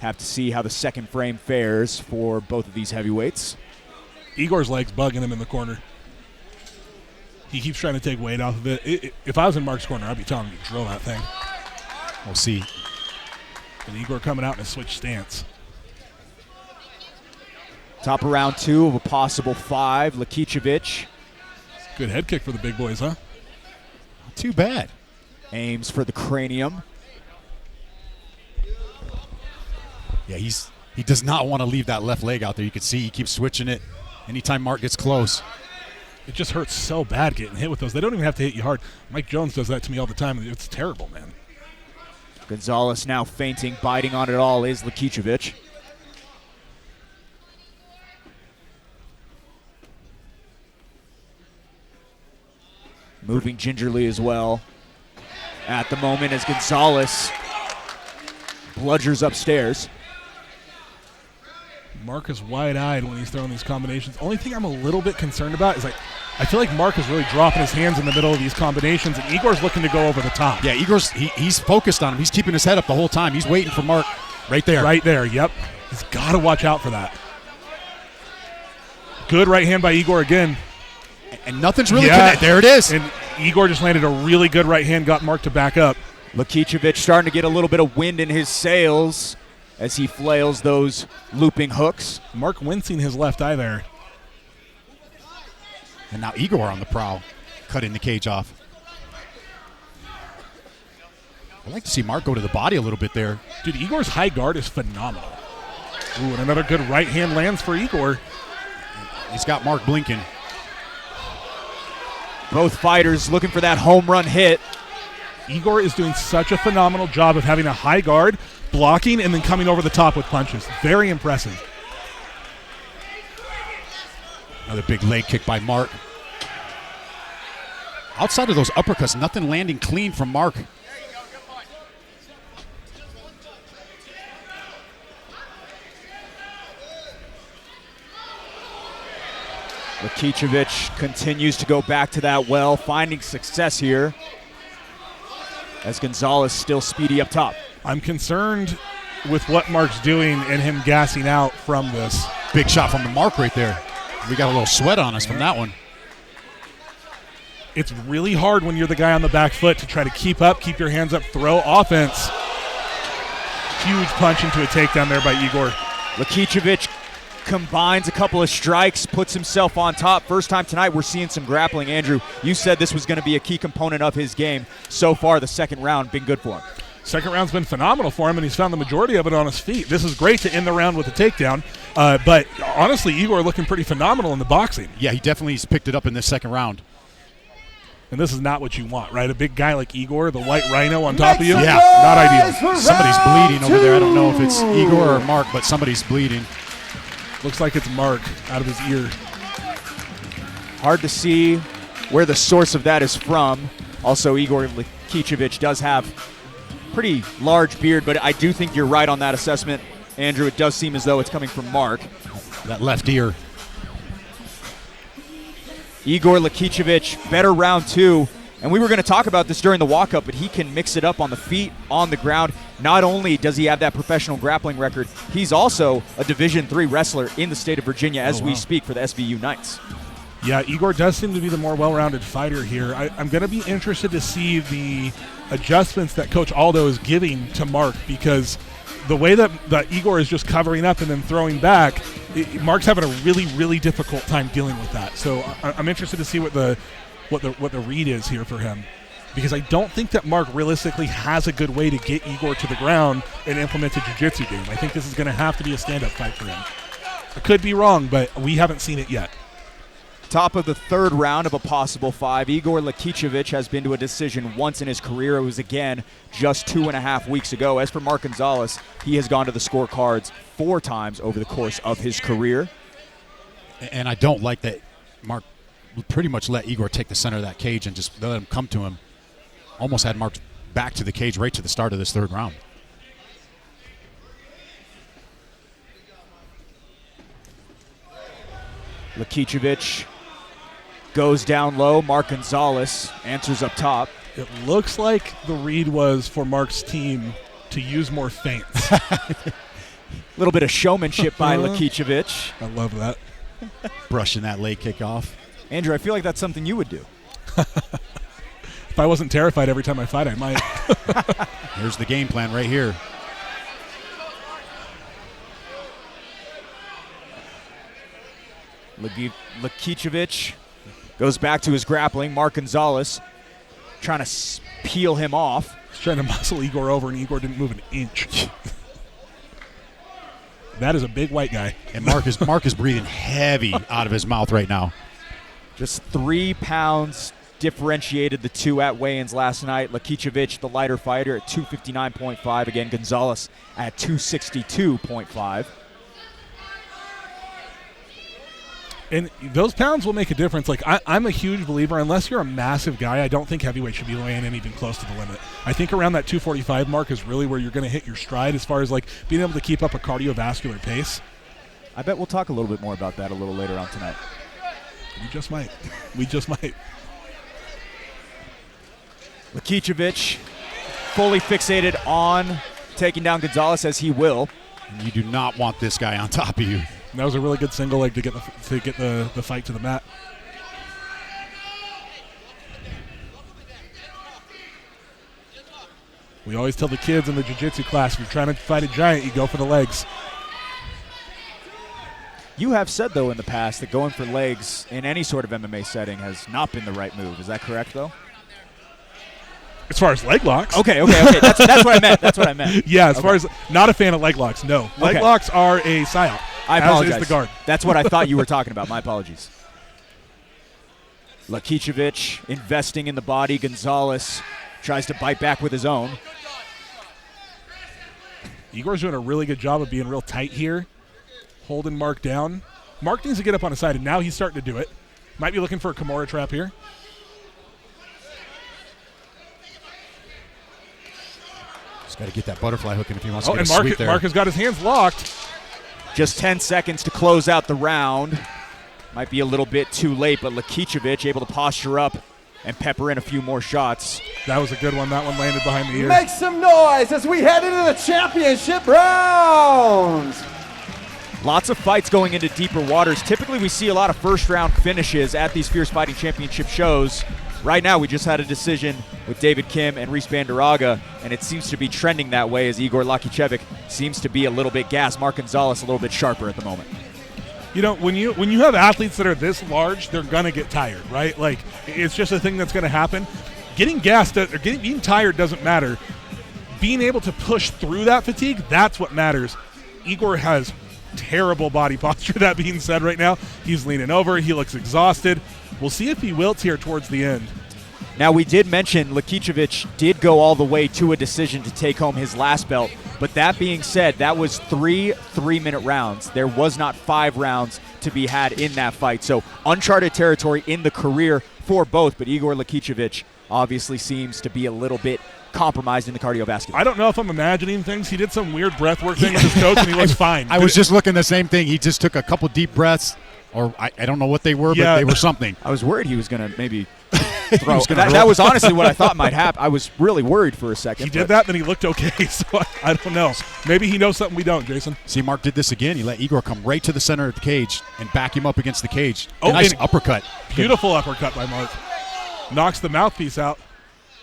Have to see how the second frame fares for both of these heavyweights. Igor's leg's bugging him in the corner. He keeps trying to take weight off of it. If I was in Mark's corner, I'd be telling him to drill that thing. We'll see. And Igor coming out in a switch stance. Top of round two of a possible 5. Liche Good head kick for the big boys, huh? Not too bad. Aims for the cranium. Yeah, he does not want to leave that left leg out there. You can see he keeps switching it anytime Mark gets close. It just hurts so bad getting hit with those. They don't even have to hit you hard. Mike Jones does that to me all the time. It's terrible, man. Gonzalez now feinting, biting on it all is Liche. Moving gingerly as well at the moment as Gonzalez bludgers upstairs. Mark is wide-eyed when he's throwing these combinations. Only thing I'm a little bit concerned about is I feel like Mark is really dropping his hands in the middle of these combinations, and Igor's looking to go over the top. Yeah, Igor's he's focused on him. He's keeping his head up the whole time. He's waiting for Mark right there. Right there, yep. He's got to watch out for that. Good right hand by Igor again. And nothing's really connected. There it is. And Igor just landed a really good right hand, got Mark to back up. Liche starting to get a little bit of wind in his sails as he flails those looping hooks. Mark wincing his left eye there. And now Igor on the prowl, cutting the cage off. I'd like to see Mark go to the body a little bit there. Dude, Igor's high guard is phenomenal. Ooh, and another good right hand lands for Igor. He's got Mark blinking. Both fighters looking for that home run hit. Igor is doing such a phenomenal job of having a high guard, blocking, and then coming over the top with punches. Very impressive. Another big leg kick by Mark. Outside of those uppercuts, nothing landing clean from Mark. Liche continues to go back to that well, finding success here as Gonzalez still speedy up top. I'm concerned with what Mark's doing and him gassing out from this. Big shot from the Mark right there. We got a little sweat on us from that one. It's really hard when you're the guy on the back foot to try to keep up, keep your hands up, throw offense. Huge punch into a takedown there by Igor. Liche combines a couple of strikes, puts himself on top. First time tonight we're seeing some grappling. Andrew, you said this was going to be a key component of his game. So far, the second round been good for him. Second round's been phenomenal for him, and he's found the majority of it on his feet. This is great to end the round with a takedown, but honestly, Igor looking pretty phenomenal in the boxing. Yeah, he definitely has picked it up in this second round. And this is not what you want, right? A big guy like Igor, the white rhino on top of you? Yeah, not ideal. Somebody's bleeding over there. I don't know if it's Igor or Mark, but somebody's bleeding. Looks like it's Mark out of his ear. Hard to see where the source of that is from. Also, Igor Liche does have pretty large beard, but I do think you're right on that assessment, Andrew. It does seem as though it's coming from Mark. That left ear. Igor Liche, better round two. And we were going to talk about this during the walk-up, but he can mix it up on the feet, on the ground. Not only does he have that professional grappling record, he's also a Division III wrestler in the state of Virginia as we speak for the SVU Knights. Yeah, Igor does seem to be the more well-rounded fighter here. I'm going to be interested to see the adjustments that Coach Aldo is giving to Mark, because the way that Igor is just covering up and then throwing back, Mark's having a really, really difficult time dealing with that. So I'm interested to see what the read is here for him, because I don't think that Mark realistically has a good way to get Igor to the ground and implement a jiu-jitsu game. I think this is going to have to be a stand-up fight for him. I could be wrong, but we haven't seen it yet. Top of the third round of a possible five. Igor Liche has been to a decision once in his career. It was again just 2.5 weeks ago. As for Mark Gonzalez, he has gone to the scorecards 4 times over the course of his career. And I don't like that Mark pretty much let Igor take the center of that cage and just let him come to him. Almost had Mark back to the cage right to the start of this third round. Liche goes down low. Mark Gonzalez answers up top. It looks like the read was for Mark's team to use more feints. A little bit of showmanship by Liche. I love that. Brushing that leg kick off. Andrew, I feel like that's something you would do. If I wasn't terrified every time I fight, I might. Here's the game plan right here. Liche goes back to his grappling. Mark Gonzalez trying to peel him off. He's trying to muscle Igor over, and Igor didn't move an inch. That is a big white guy. And Mark is breathing heavy out of his mouth right now. Just 3 pounds differentiated the two at weigh-ins last night. Liche, the lighter fighter, at 259.5. Again, Gonzalez at 262.5. And those pounds will make a difference. Like, I'm a huge believer, unless you're a massive guy, I don't think heavyweight should be weighing in even close to the limit. I think around that 245 mark is really where you're going to hit your stride as far as, like, being able to keep up a cardiovascular pace. I bet we'll talk a little bit more about that a little later on tonight. We just might. We just might. Liche fully fixated on taking down Gonzalez, as he will. And you do not want this guy on top of you. And that was a really good single leg to get the fight to the mat. We always tell the kids in the jiu-jitsu class, if you're trying to fight a giant, you go for the legs. You have said, though, in the past that going for legs in any sort of MMA setting has not been the right move. Is that correct, though? As far as leg locks. Okay. That's what I meant. That's what I meant. Yeah, as far as not a fan of leg locks, no. Leg locks are a psyop. I apologize. As is the guard. That's what I thought you were talking about. My apologies. Liche investing in the body. Gonzalez tries to bite back with his own. Igor's doing a really good job of being real tight here, holding Mark down. Mark needs to get up on his side, and now he's starting to do it. Might be looking for a Kimura trap here. Just got to get that butterfly hook in if he wants to get and a sweep there. Mark has got his hands locked. Just 10 seconds to close out the round. Might be a little bit too late, but Liche able to posture up and pepper in a few more shots. That was a good one. That one landed behind the ear. Make some noise as we head into the championship rounds. Lots of fights going into deeper waters. Typically, we see a lot of first-round finishes at these Fierce Fighting Championship shows. right now we just had a decision with David Kim and Reese Banderaga, and it seems to be trending that way as Igor Lakicevic seems to be a little bit gassed. Mark Gonzalez a little bit sharper at the moment. You know, when you have athletes that are this large, they're going to get tired, right? Like, it's just a thing that's going to happen. Getting gassed or being tired doesn't matter. Being able to push through that fatigue, that's what matters. Igor has terrible body posture, that being said right now. He's leaning over. He looks exhausted. We'll see if he wilts here towards the end. Now, we did mention Lakicevic did go all the way to a decision to take home his last belt, but that being said, that was 3 3-minute rounds. There was not 5 rounds to be had in that fight, so uncharted territory in the career for both, but Igor Lakicevic obviously seems to be a little bit compromised in the cardiovascular. I don't know if I'm imagining things. He did some weird breathwork thing with his coach, and he looks fine. I was just looking the same thing. He just took a couple deep breaths, or I don't know what they were, but they were something. I was worried he was going to maybe throw. That was honestly what I thought might happen. I was really worried for a second. He did that, then he looked okay, so I don't know. Maybe he knows something we don't, Jason. See, Mark did this again. He let Igor come right to the center of the cage and back him up against the cage. Oh, nice uppercut. Beautiful uppercut by Mark. Knocks the mouthpiece out.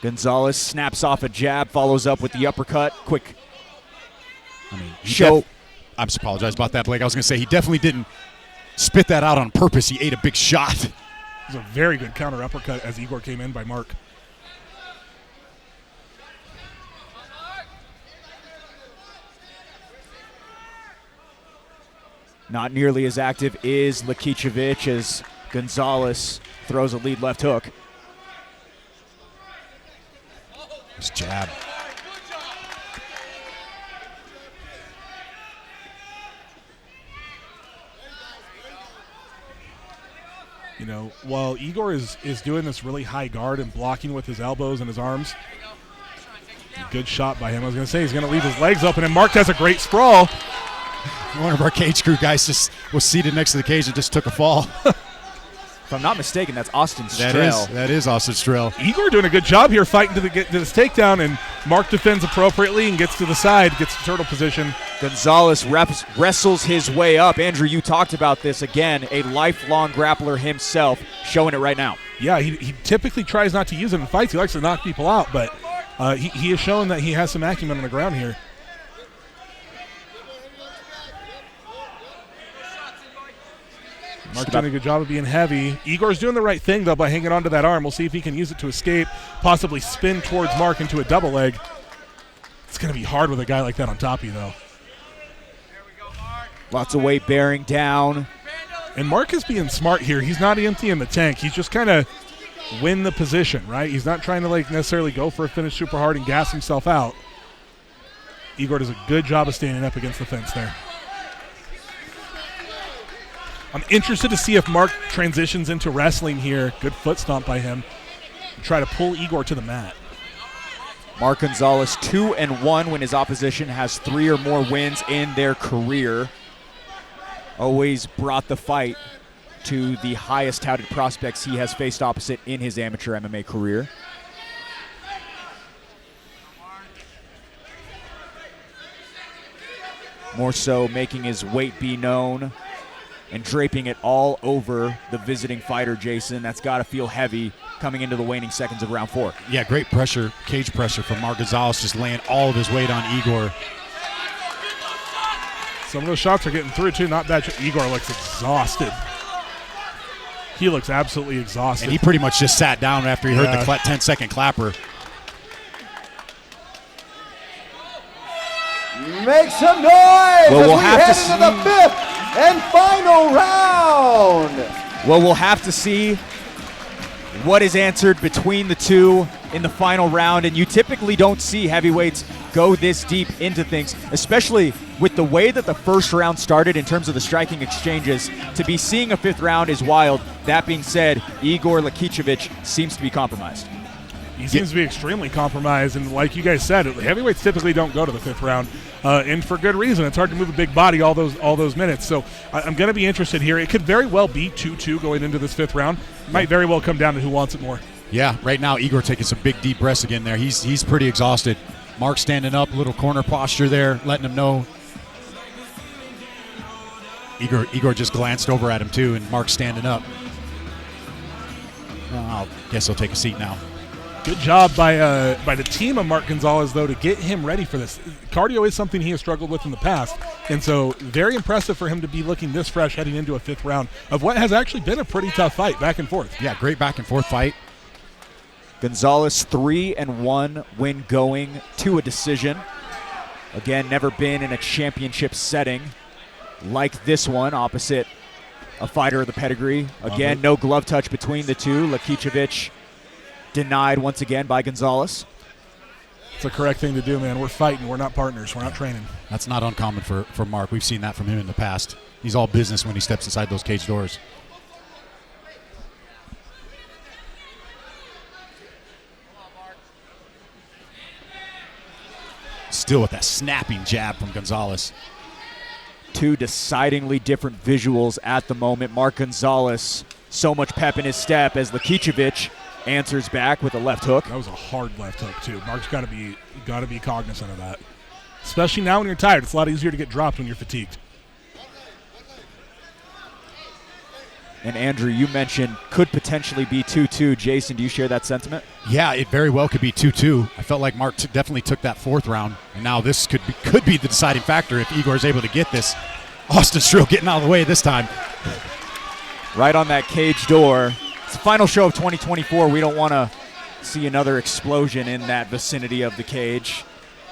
Gonzalez snaps off a jab, follows up with the uppercut. Quick. I apologize about that, Blake. I was going to say he definitely didn't spit that out on purpose. He ate a big shot. It was a very good counter uppercut as Igor came in by Mark. Not nearly as active is Lakicevic as Gonzalez throws a lead left hook. His jab. You know, while Igor is doing this really high guard and blocking with his elbows and his arms, good shot by him. I was going to say he's going to leave his legs open, and Mark has a great sprawl. One of our cage crew guys just was seated next to the cage and just took a fall. If I'm not mistaken, that's Austin Strel. That is Austin Strel. Igor doing a good job here fighting to this takedown, and Mark defends appropriately and gets to the side, gets to turtle position. Gonzalez wrestles his way up. Andrew, you talked about this again, a lifelong grappler himself, showing it right now. Yeah, he typically tries not to use it in fights. He likes to knock people out, but he has shown that he has some acumen on the ground here. Mark's doing a good job of being heavy. Igor's doing the right thing, though, by hanging onto that arm. We'll see if he can use it to escape, possibly spin towards Mark into a double leg. It's going to be hard with a guy like that on top of you, though. Lots of weight bearing down. And Mark is being smart here. He's not emptying the tank. He's just kind of win the position, right? He's not trying to necessarily go for a finish super hard and gas himself out. Igor does a good job of standing up against the fence there. I'm interested to see if Mark transitions into wrestling here. Good foot stomp by him. Try to pull Igor to the mat. Mark Gonzalez 2-1 when his opposition has 3 or more wins in their career. Always brought the fight to the highest touted prospects he has faced opposite in his amateur MMA career. More so making his weight be known and draping it all over the visiting fighter, Jason. That's got to feel heavy coming into the waning seconds of round 4. Yeah, great pressure, cage pressure from Mark Gonzalez, just laying all of his weight on Igor. Some of those shots are getting through, too. Not bad. Igor looks exhausted. He looks absolutely exhausted. And he pretty much just sat down after he heard the 10-second clapper. Make some noise as we head into the 5th and final round. Well, we'll have to see what is answered between the two in the final round, and you typically don't see heavyweights go this deep into things, especially with the way that the first round started in terms of the striking exchanges. To be seeing a 5th round is wild. That being said, Igor Lakicevic seems to be compromised. He seems to be extremely compromised, and like you guys said, heavyweights typically don't go to the 5th round, and for good reason. It's hard to move a big body all those minutes. So I'm going to be interested here. It could very well be 2-2 going into this 5th round. It might very well come down to who wants it more. Yeah, right now Igor taking some big deep breaths again there. He's pretty exhausted. Mark standing up, little corner posture there, letting him know. Igor just glanced over at him too, and Mark standing up. I guess he'll take a seat now. Good job by the team of Mark Gonzalez, though, to get him ready for this. Cardio is something he has struggled with in the past, and so very impressive for him to be looking this fresh heading into a 5th round of what has actually been a pretty tough fight, back and forth. Yeah, great back and forth fight. Gonzalez 3-1 win going to a decision. Again, never been in a championship setting like this one, opposite a fighter of the pedigree. Again, no glove touch between the two. Liche denied once again by Gonzalez. It's the correct thing to do, man. We're fighting. We're not partners. We're not training. That's not uncommon for Mark. We've seen that from him in the past. He's all business when he steps inside those cage doors. Still with that snapping jab from Gonzalez. Two decidingly different visuals at the moment. Mark Gonzalez, so much pep in his step as Liche answers back with a left hook. That was a hard left hook too. Mark's got to be cognizant of that, especially now when you're tired. It's a lot easier to get dropped when you're fatigued. And Andrew, you mentioned could potentially be 2-2. Jason, do you share that sentiment? Yeah, it very well could be 2-2. I felt like Mark definitely took that 4th round, and now this could be the deciding factor if Igor is able to get this. Austin Strill getting out of the way this time. Right on that cage door. It's the final show of 2024. We don't want to see another explosion in that vicinity of the cage.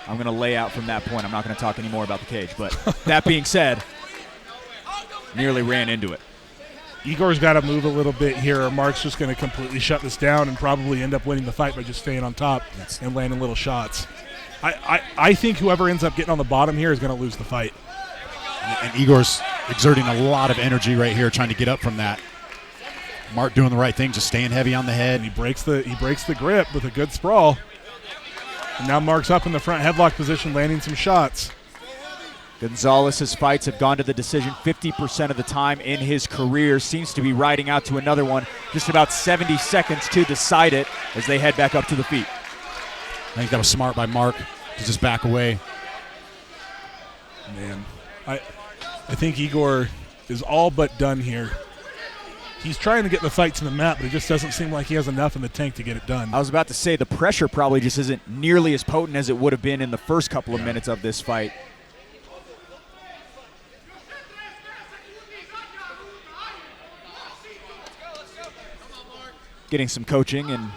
I'm going to lay out from that point. I'm not going to talk any more about the cage. But that being said, nearly ran into it. Igor's got to move a little bit here, or Mark's just going to completely shut this down and probably end up winning the fight by just staying on top and landing little shots. I think whoever ends up getting on the bottom here is going to lose the fight. And Igor's exerting a lot of energy right here trying to get up from that. Mark doing the right thing, just staying heavy on the head. And he breaks the grip with a good sprawl. And now Mark's up in the front headlock position, landing some shots. Gonzalez's fights have gone to the decision 50% of the time in his career. Seems to be riding out to another one. Just about 70 seconds to decide it as they head back up to the feet. I think that was smart by Mark to just back away. Man, I think Igor is all but done here. He's trying to get the fight to the mat, but it just doesn't seem like he has enough in the tank to get it done. I was about to say the pressure probably just isn't nearly as potent as it would have been in the first couple of minutes of this fight. Getting some coaching in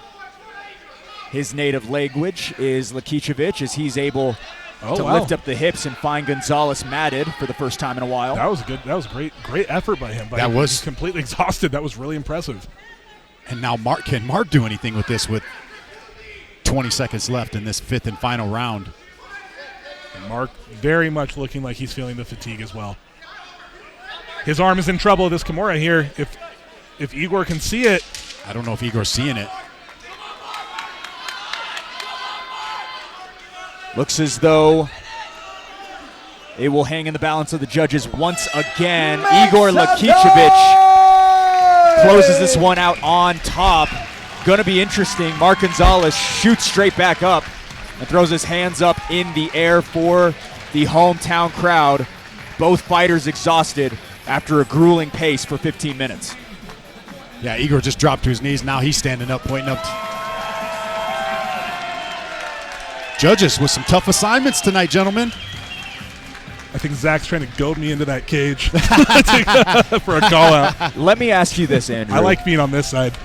his native language is Liche as he's able to lift up the hips and find Gonzalez matted for the first time in a while. That was great effort by him. He's completely exhausted. That was really impressive. And now can Mark do anything with this with 20 seconds left in this 5th and final round? And Mark very much looking like he's feeling the fatigue as well. His arm is in trouble, this Kimura here. If Igor can see it. I don't know if Igor's seeing it. Looks as though it will hang in the balance of the judges once again. Igor Liche closes this one out on top. Gonna be interesting. Mark Gonzalez shoots straight back up and throws his hands up in the air for the hometown crowd. Both fighters exhausted after a grueling pace for 15 minutes. Yeah, Igor just dropped to his knees. Now he's standing up, pointing up. Judges with some tough assignments tonight, gentlemen. I think Zach's trying to goad me into that cage for a call out. Let me ask you this, Andrew. I like being on this side.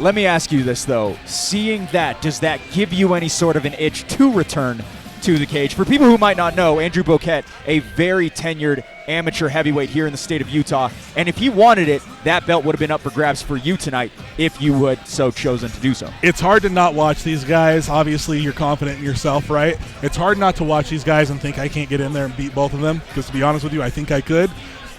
Let me ask you this, though. Seeing that, does that give you any sort of an itch to return to the cage? For people who might not know, Andrew Boquette, a very tenured amateur heavyweight here in the state of Utah, and if he wanted it, that belt would have been up for grabs for you tonight if you would so chosen to do so. It's hard to not watch these guys. Obviously, you're confident in yourself, right? It's hard not to watch these guys and think I can't get in there and beat both of them, because to be honest with you, I think I could.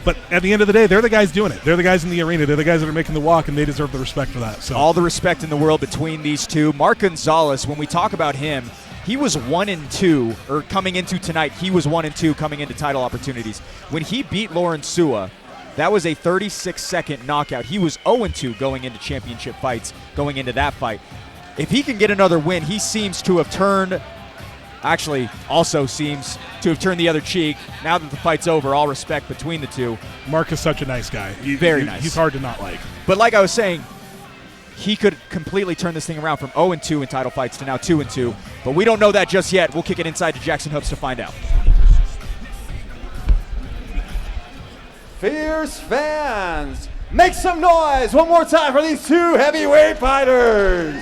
But at the end of the day, they're the guys doing it. They're the guys in the arena. They're the guys that are making the walk, and they deserve the respect for that. So all the respect in the world between these two. Mark Gonzalez, when we talk about him, he was 1-2, or coming into tonight, he was 1-2 coming into title opportunities. When he beat Lawrence Sua, that was a 36-second knockout. He was 0-2 going into championship fights, going into that fight. If he can get another win, he seems to have turned, also seems to have turned the other cheek. Now that the fight's over, all respect between the two. Mark is such a nice guy. Very nice. He's hard to not like. But like I was saying, he could completely turn this thing around from 0-2 in title fights to now 2-2. But we don't know that just yet. We'll kick it inside to Jackson Hoops to find out. Fierce fans, make some noise one more time for these two heavyweight fighters.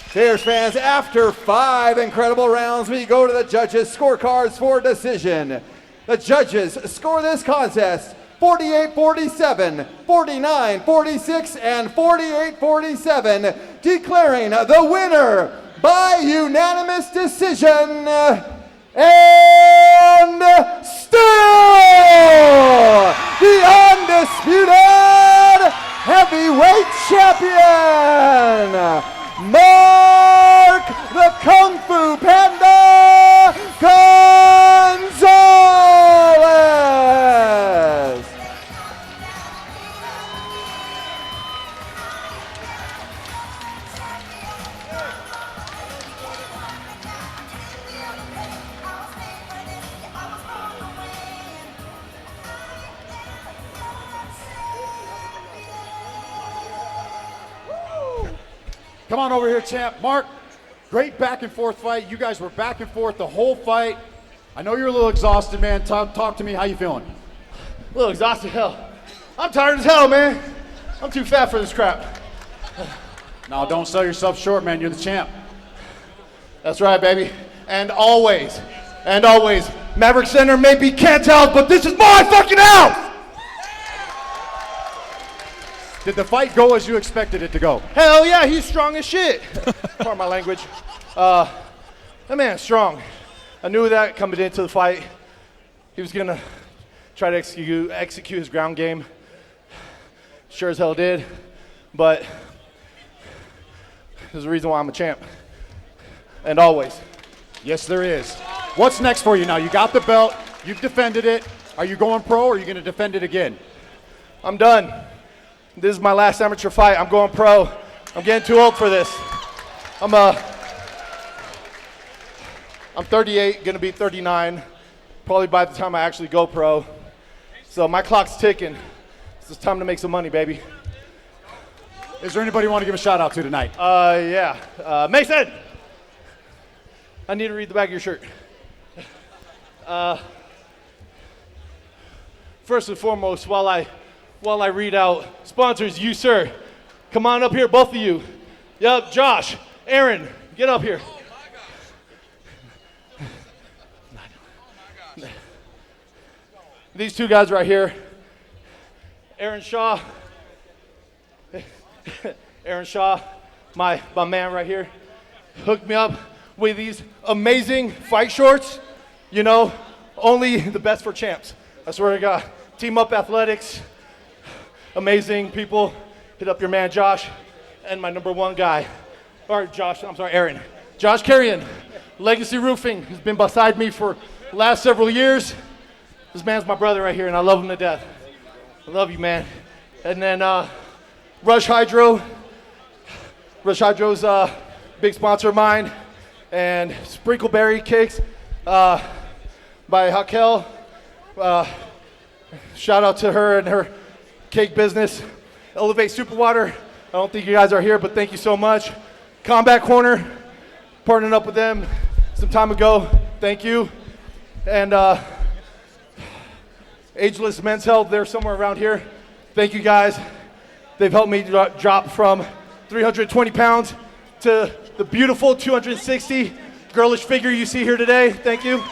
Fierce fans, after 5 incredible rounds, we go to the judges' scorecards for decision. The judges score this contest 48-47, 49-46, and 48-47, declaring the winner by unanimous decision, and still the undisputed heavyweight champion, Mark the Kung Fu Panda Gonzalez. Come on over here, champ. Mark, great back and forth fight. You guys were back and forth the whole fight. I know you're a little exhausted, man. Talk to me. How you feeling? A little exhausted, hell. I'm tired as hell, man. I'm too fat for this crap. No, don't sell yourself short, man. You're the champ. That's right, baby. And always, Maverick Center may be Kent's house, but this is my fucking house! Did the fight go as you expected it to go? Hell yeah, he's strong as shit. Pardon my language. That man's strong. I knew that coming into the fight. He was gonna try to execute his ground game. Sure as hell did, but there's a reason why I'm a champ. And always. Yes, there is. What's next for you now? You got the belt, you've defended it. Are you going pro or are you gonna defend it again? I'm done. This is my last amateur fight. I'm going pro. I'm getting too old for this. I'm 38, gonna be 39, probably by the time I actually go pro. So my clock's ticking. It's time to make some money, baby. Is there anybody you want to give a shout out to tonight? Yeah. Mason! I need to read the back of your shirt. First and foremost, while I read out sponsors, you, sir, come on up here, both of you. Yep, Josh, Aaron, get up here. These two guys right here, Aaron Shaw, my man right here, hooked me up with these amazing fight shorts. You know, only the best for champs. I swear to God. Team Up Athletics, amazing people. Hit up your man Josh and my number one guy, Aaron. Josh Carrion, Legacy Roofing, has been beside me for the last several years. This man's my brother right here, and I love him to death. I love you, man. And then Rush Hydro. Rush Hydro's a big sponsor of mine. And Sprinkleberry Cakes by Hakel. Shout out to her and her cake business. Elevate Superwater. I don't think you guys are here, but thank you so much. Combat Corner, partnering up with them some time ago. Thank you. And Ageless Men's Health, they're somewhere around here. Thank you guys. They've helped me drop from 320 pounds to the beautiful 260 girlish figure you see here today. Thank you.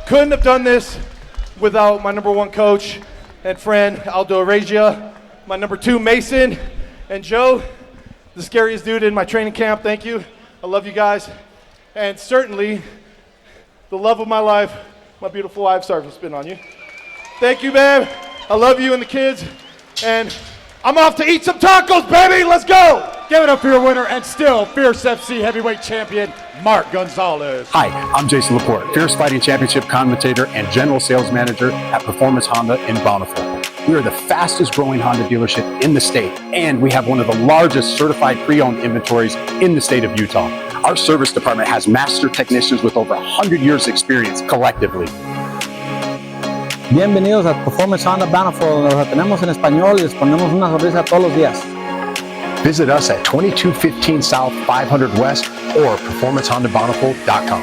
Couldn't have done this without my number one coach and friend, Aldo Regia, my number two, Mason, and Joe, the scariest dude in my training camp. Thank you. I love you guys. And certainly, the love of my life, my beautiful wife. Sorry for spitting on you. Thank you, babe. I love you and the kids. And I'm off to eat some tacos, baby. Let's go. Give it up for your winner and still Fierce FC heavyweight champion, Mark Gonzalez. Hi, I'm Jason Laporte, Fierce Fighting Championship commentator and general sales manager at Performance Honda in Bountiful. We are the fastest growing Honda dealership in the state, and we have one of the largest certified pre-owned inventories in the state of Utah. Our service department has master technicians with over 100 years experience collectively. Bienvenidos a Performance Honda Bountiful, donde los tenemos en español y les ponemos una sonrisa todos los días. Visit us at 2215 South 500 West or performancehondabountiful.com.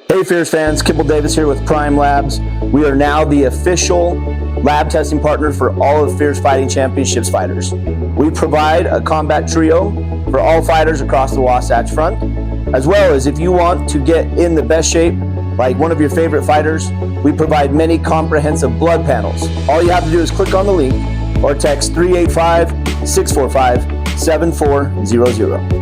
Hey Fierce fans, Kibble Davis here with Prime Labs. We are now the official lab testing partner for all of Fierce Fighting Championships fighters. We provide a combat trio for all fighters across the Wasatch Front, as well as if you want to get in the best shape, like one of your favorite fighters, we provide many comprehensive blood panels. All you have to do is click on the link or text 385-645-7400.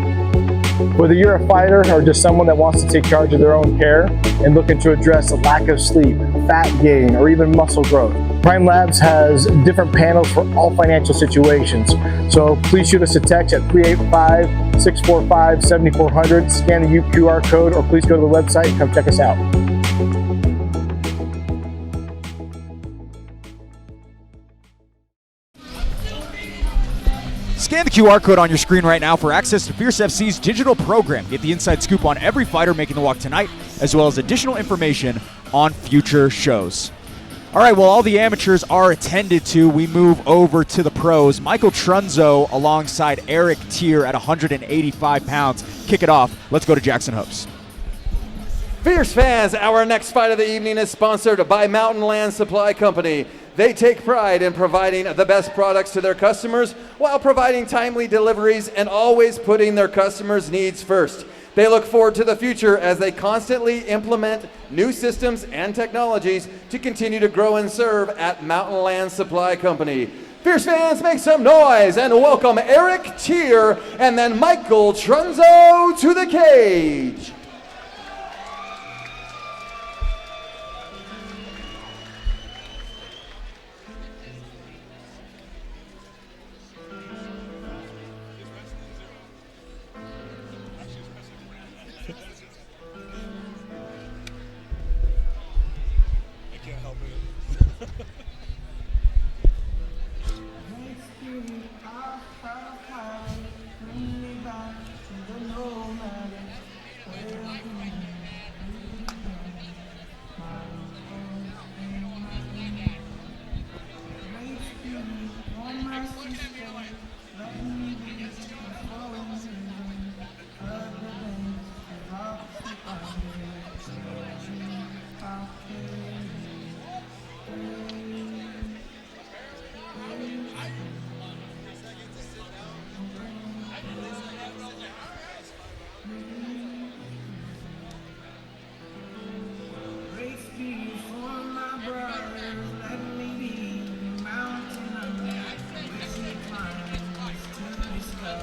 Whether you're a fighter or just someone that wants to take charge of their own care and looking to address a lack of sleep, fat gain, or even muscle growth, Prime Labs has different panels for all financial situations. So please shoot us a text at 385-645-7400, scan the QR code, or please go to the website and come check us out. Scan the QR code on your screen right now for access to Fierce FC's digital program. Get the inside scoop on every fighter making the walk tonight, as well as additional information on future shows. All right, well, all the amateurs are attended to. We move over to the pros. Michael Trunzo alongside Eric Tier at 185 pounds. Kick it off. Let's go to Jackson Hopes. Fierce fans, our next fight of the evening is sponsored by Mountain Land Supply Company. They take pride in providing the best products to their customers while providing timely deliveries and always putting their customers' needs first. They look forward to the future as they constantly implement new systems and technologies to continue to grow and serve at Mountain Land Supply Company. Fierce fans, make some noise and welcome Eric Tier and then Michael Trunzo to the cage.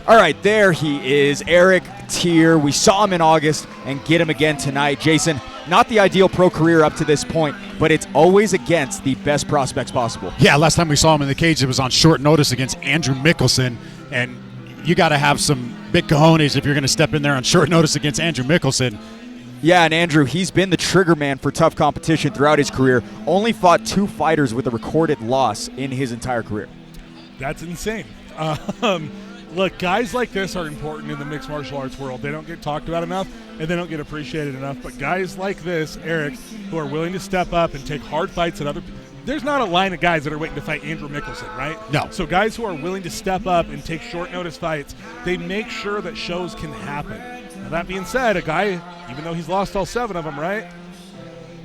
All right, there he is, Eric Tier. We saw him in August and get him again tonight. Jason, not the ideal pro career up to this point, but it's always against the best prospects possible. Yeah, last time we saw him in the cage, it was on short notice against Andrew Mickelson, and you got to have some big cojones if you're going to step in there on short notice against Andrew Mickelson. Yeah, and Andrew, he's been the trigger man for tough competition throughout his career. Only fought 2 fighters with a recorded loss in his entire career. That's insane. Look, guys like this are important in the mixed martial arts world. They don't get talked about enough, and they don't get appreciated enough. But guys like this, Eric, who are willing to step up and take hard fights at other people. There's not a line of guys that are waiting to fight Andrew Mickelson, right? No. So guys who are willing to step up and take short notice fights, they make sure that shows can happen. Now, that being said, a guy, even though he's lost all 7 of them, right?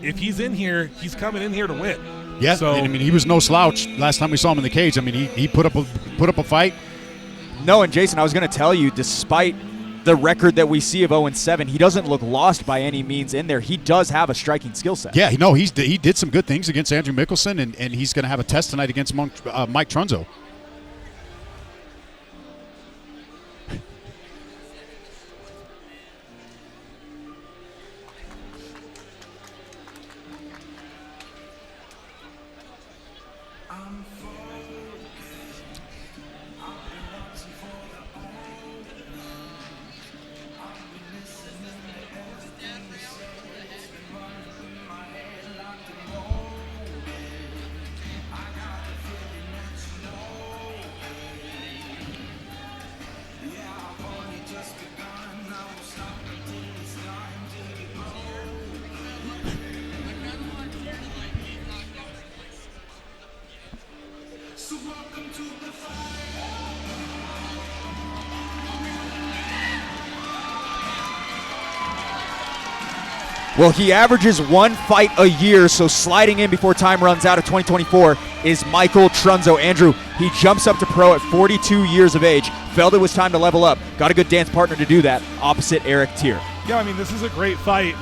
If he's in here, he's coming in here to win. Yeah, so, I mean, he was no slouch last time we saw him in the cage. I mean, he put up a fight. No, and Jason, I was going to tell you, despite the record that we see of 0-7, he doesn't look lost by any means in there. He does have a striking skill set. Yeah, no, he did some good things against Andrew Mickelson, and he's going to have a test tonight against Mike Trunzo. Well, he averages 1 fight a year, so sliding in before time runs out of 2024 is Michael Trunzo. Andrew, he jumps up to pro at 42 years of age. Felt it was time to level up. Got a good dance partner to do that, opposite Eric Tier. Yeah, I mean, this is a great fight,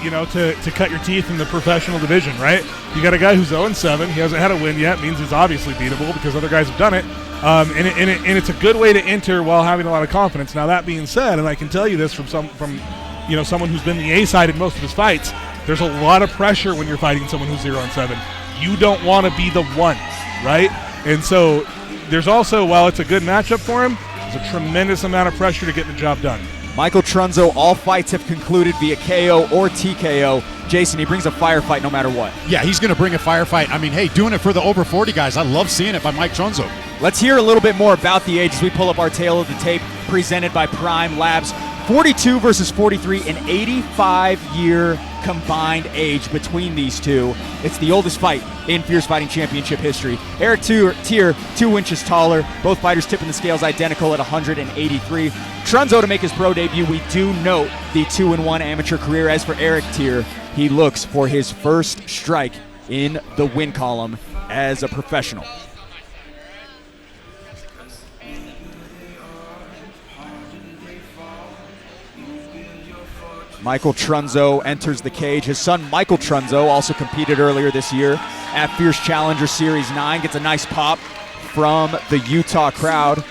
you know, to cut your teeth in the professional division, right? You got a guy who's 0-7. He hasn't had a win yet. Means he's obviously beatable because other guys have done it. And it's a good way to enter while having a lot of confidence. Now, that being said, and I can tell you this from someone who's been the A side in most of his fights, there's a lot of pressure when you're fighting someone who's 0-7. You don't want to be the one, right? And so there's also, while it's a good matchup for him, there's a tremendous amount of pressure to get the job done. Michael Trunzo, all fights have concluded via KO or TKO. Jason, he brings a firefight no matter what. Yeah, he's going to bring a firefight. I mean, hey, doing it for the over 40 guys. I love seeing it by Mike Trunzo. Let's hear a little bit more about the age as we pull up our tail of the tape presented by Prime Labs. 42 versus 43, an 85-year combined age between these two. It's the oldest fight in Fierce Fighting Championship history. Eric Tier, 2 inches taller. Both fighters tipping the scales identical at 183. Trunzo to make his pro debut. We do note the 2-1 amateur career. As for Eric Tier, he looks for his first strike in the win column as a professional. Michael Trunzo enters the cage. His son, Michael Trunzo, also competed earlier this year at Fierce Challenger Series 9. Gets a nice pop from the Utah crowd.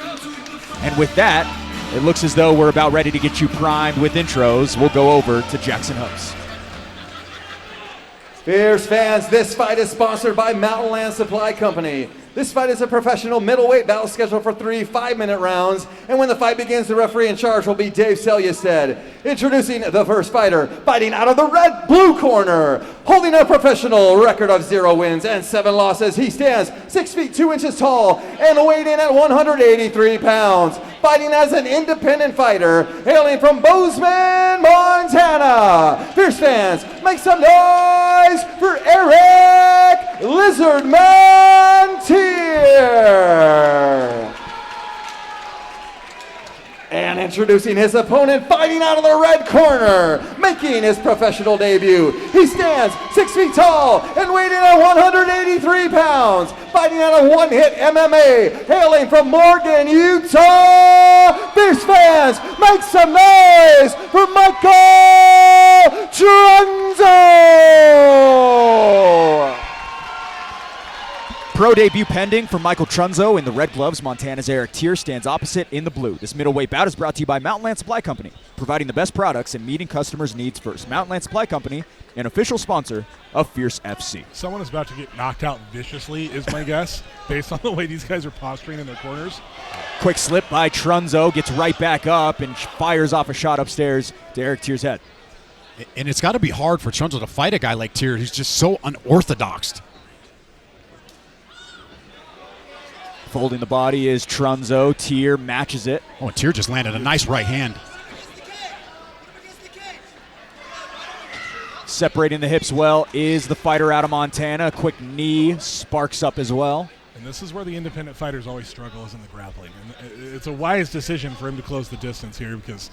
And with that, it looks as though we're about ready to get you primed with intros. We'll go over to Jackson Hopes. Fierce fans, this fight is sponsored by Mountain Land Supply Company. This fight is a professional middleweight battle scheduled for 3 5-minute rounds. And when the fight begins, the referee in charge will be Dave Selyusted. Introducing the first fighter, fighting out of the red-blue corner. Holding a professional record of 0 wins and 7 losses, he stands 6 feet 2 inches tall and weighed in at 183 pounds. Fighting as an independent fighter, hailing from Bozeman, Montana. Fierce fans, make some noise for Eric Lizardman Tier. And introducing his opponent, fighting out of the red corner, making his professional debut. He stands 6 feet tall and weighed in at 183 pounds. Fighting out of One Hit MMA, hailing from Morgan, Utah. Fierce fans, make some noise for Michael Trunzo. Pro debut pending for Michael Trunzo in the red gloves. Montana's Eric Tier stands opposite in the blue. This middleweight bout is brought to you by Mountain Land Supply Company, providing the best products and meeting customers' needs first. Mountain Land Supply Company, an official sponsor of Fierce FC. Someone is about to get knocked out viciously is my guess, based on the way these guys are posturing in their corners. Quick slip by Trunzo, gets right back up and fires off a shot upstairs to Eric Tier's head. And it's got to be hard for Trunzo to fight a guy like Tier. He's just so unorthodox. Folding the body is Trunzo. Tier matches it. Oh, and Tier just landed a nice right hand. Separating the hips well is the fighter out of Montana. A quick knee sparks up as well. And this is where the independent fighters always struggle, is in the grappling. And it's a wise decision for him to close the distance here because,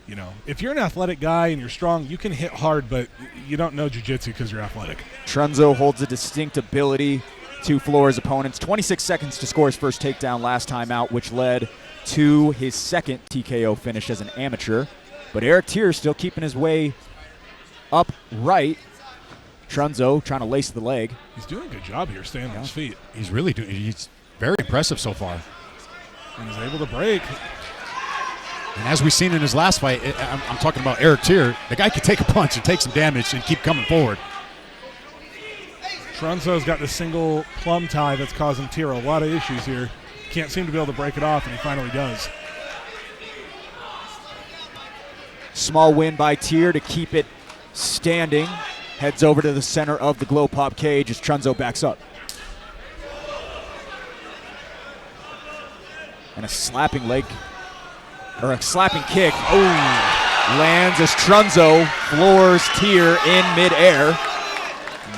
you know, if you're an athletic guy and you're strong, you can hit hard, but you don't know jiu-jitsu because you're athletic. Trunzo holds a distinct ability to floor his opponents. 26 seconds to score his first takedown last time out, which led to his second TKO finish as an amateur. But Eric Tier still keeping his way upright. Trunzo trying to lace the leg. He's doing a good job here staying on his feet. He's really doing. He's very impressive so far. And he's able to break. And as we've seen in his last fight, I'm talking about Eric Tier, the guy can take a punch and take some damage and keep coming forward. Trunzo's got the single plum tie that's causing Tier a lot of issues here. Can't seem to be able to break it off, and he finally does. Small win by Tier to keep it standing. Heads over to the center of the glow pop cage as Trunzo backs up. And a slapping leg, or a slapping kick. Oh, lands as Trunzo floors Tier in midair.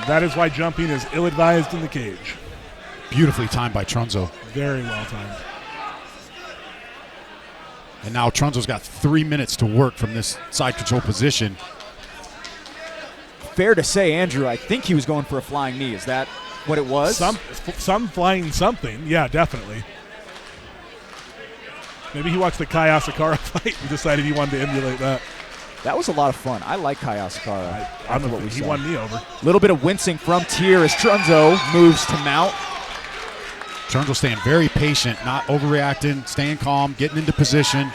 That is why jumping is ill-advised in the cage. Beautifully timed by Trunzo. Very well timed. And now Trunzo's got 3 minutes to work from this side control position. Fair to say, Andrew, I think he was going for a flying knee. Is that what it was? Some flying something. Yeah, definitely. Maybe he watched the Kai Asakara fight and decided he wanted to emulate that. That was a lot of fun. I like Kai Asakara. He won me over. A little bit of wincing from Tier as Trunzo moves to mount. Trunzo staying very patient, not overreacting, staying calm, getting into position.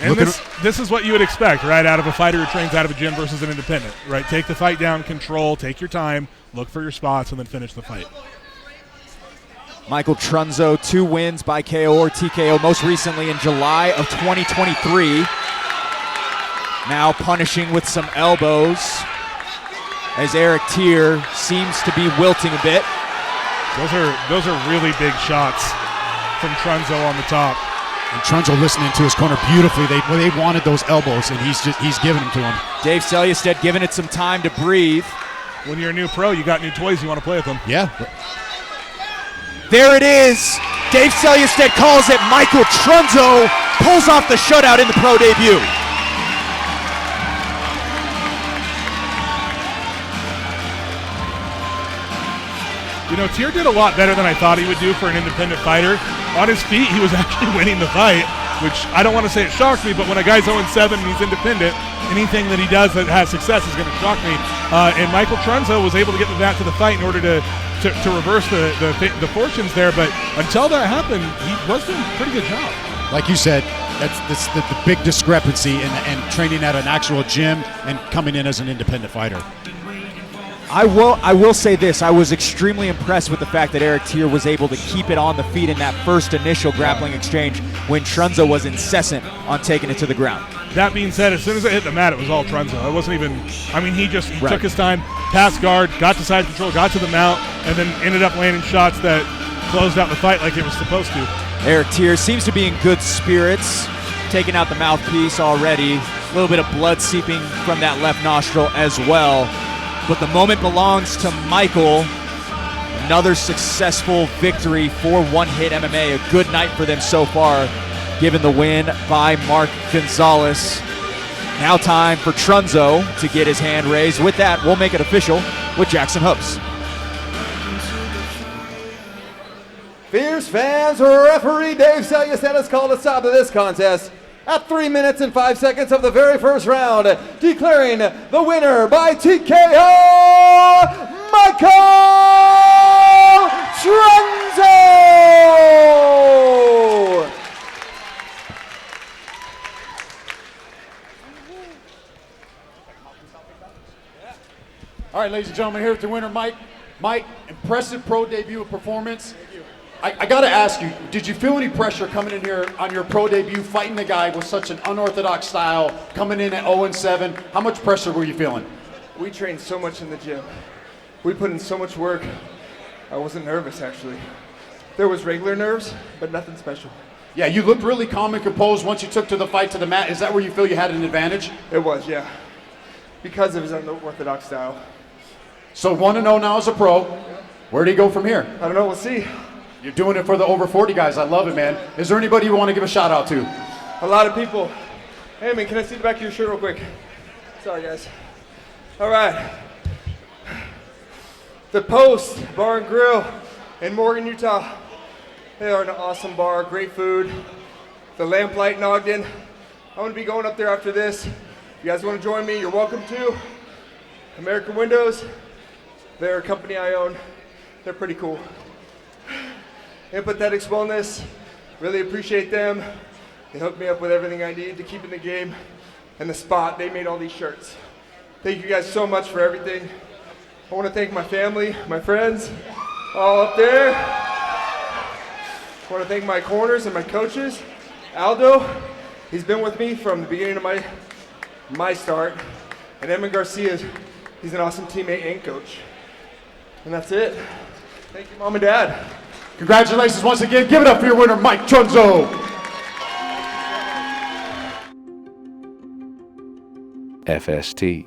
And this is what you would expect, right, out of a fighter who trains out of a gym versus an independent, right? Take the fight down, control, take your time, look for your spots, and then finish the fight. Michael Trunzo, 2 wins by KO or TKO, most recently in July of 2023. Now punishing with some elbows as Eric Tier seems to be wilting a bit. Those are really big shots from Trunzo on the top. And Trunzo listening to his corner beautifully. They wanted those elbows, and he's giving them to him. Dave Selyestedt giving it some time to breathe. When you're a new pro, you got new toys, you want to play with them. Yeah. There it is. Dave Selyestedt calls it. Michael Trunzo pulls off the shutout in the pro debut. You know, Tier did a lot better than I thought he would do for an independent fighter. On his feet, he was actually winning the fight, which I don't want to say it shocked me, but when a guy's 0-7 and he's independent, anything that he does that has success is going to shock me. And Michael Trunzo was able to get back to the fight in order to reverse the fortunes there, but until that happened, he was doing a pretty good job. Like you said, that's the big discrepancy in training at an actual gym and coming in as an independent fighter. I will say this. I was extremely impressed with the fact that Eric Tier was able to keep it on the feet in that first initial grappling exchange when Trunzo was incessant on taking it to the ground. That being said, as soon as it hit the mat, it was all Trunzo. It wasn't even, I mean, he took his time, passed guard, got to side control, got to the mount, and then ended up landing shots that closed out the fight like it was supposed to. Eric Tier seems to be in good spirits, taking out the mouthpiece already. A little bit of blood seeping from that left nostril as well. But the moment belongs to Michael. Another successful victory for One Hit MMA. A good night for them so far, given the win by Mark Gonzalez. Now time for Trunzo to get his hand raised. With that, we'll make it official with Jackson Hoops. Fierce fans, referee Dave Selyestedt has called a stop to this contest at 3 minutes and 5 seconds of the very first round, declaring the winner by TKO, Michael Trunzo! All right, ladies and gentlemen, here with the winner, Mike. Mike, impressive pro debut performance. I got to ask you, did you feel any pressure coming in here on your pro debut, fighting the guy with such an unorthodox style, coming in at 0-7? How much pressure were you feeling? We trained so much in the gym. We put in so much work. I wasn't nervous, actually. There was regular nerves, but nothing special. Yeah, you looked really calm and composed once you took to the fight to the mat. Is that where you feel you had an advantage? It was, yeah. Because of his unorthodox style. So 1-0 now as a pro. Where do you go from here? I don't know, we'll see. You're doing it for the over 40 guys. I love it, man. Is there anybody you want to give a shout out to? A lot of people. Hey, man, can I see the back of your shirt real quick? Sorry, guys. All right. The Post Bar and Grill in Morgan, Utah. They are an awesome bar, great food. The Lamplight in Ogden. I'm going to be going up there after this. If you guys want to join me, you're welcome to. American Windows. They're a company I own. They're pretty cool. Empathetics Wellness, really appreciate them. They hooked me up with everything I need to keep in the game. And The Spot, they made all these shirts. Thank you guys so much for everything. I want to thank my family, my friends, all up there. I want to thank my corners and my coaches. Aldo, he's been with me from the beginning of my start. And Edmund Garcia, he's an awesome teammate and coach. And that's it. Thank you, Mom and Dad. Congratulations once again. Give it up for your winner, Mike Trunzo. FST.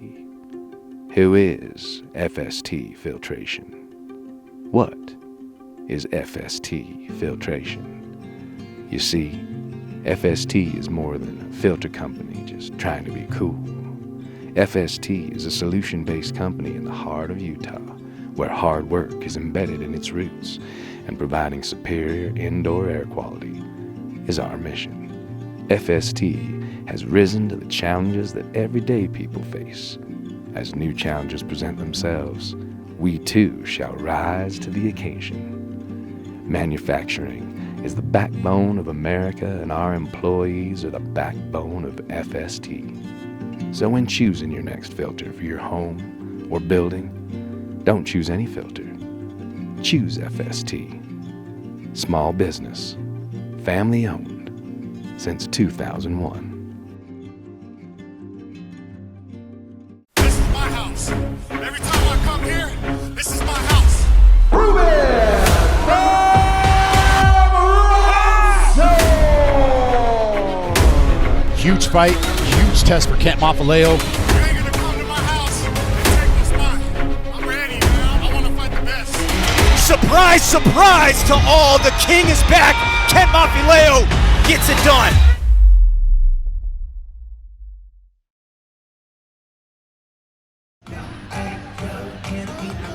Who is FST filtration? What is FST Filtration. You see, FST is more than a filter company just trying to be cool. FST is a solution-based company in the heart of Utah, where hard work is embedded in its roots, and providing superior indoor air quality is our mission. FST has risen to the challenges that everyday people face. As new challenges present themselves, we too shall rise to the occasion. Manufacturing is the backbone of America, and our employees are the backbone of FST. So when choosing your next filter for your home or building, don't choose any filter. Choose FST. Small business, family owned, since 2001. This is my house. Every time I come here, this is my house. Huge fight, huge test for Kent Mafileo. Surprise, surprise to all, the king is back. Kent Mafileo gets it done.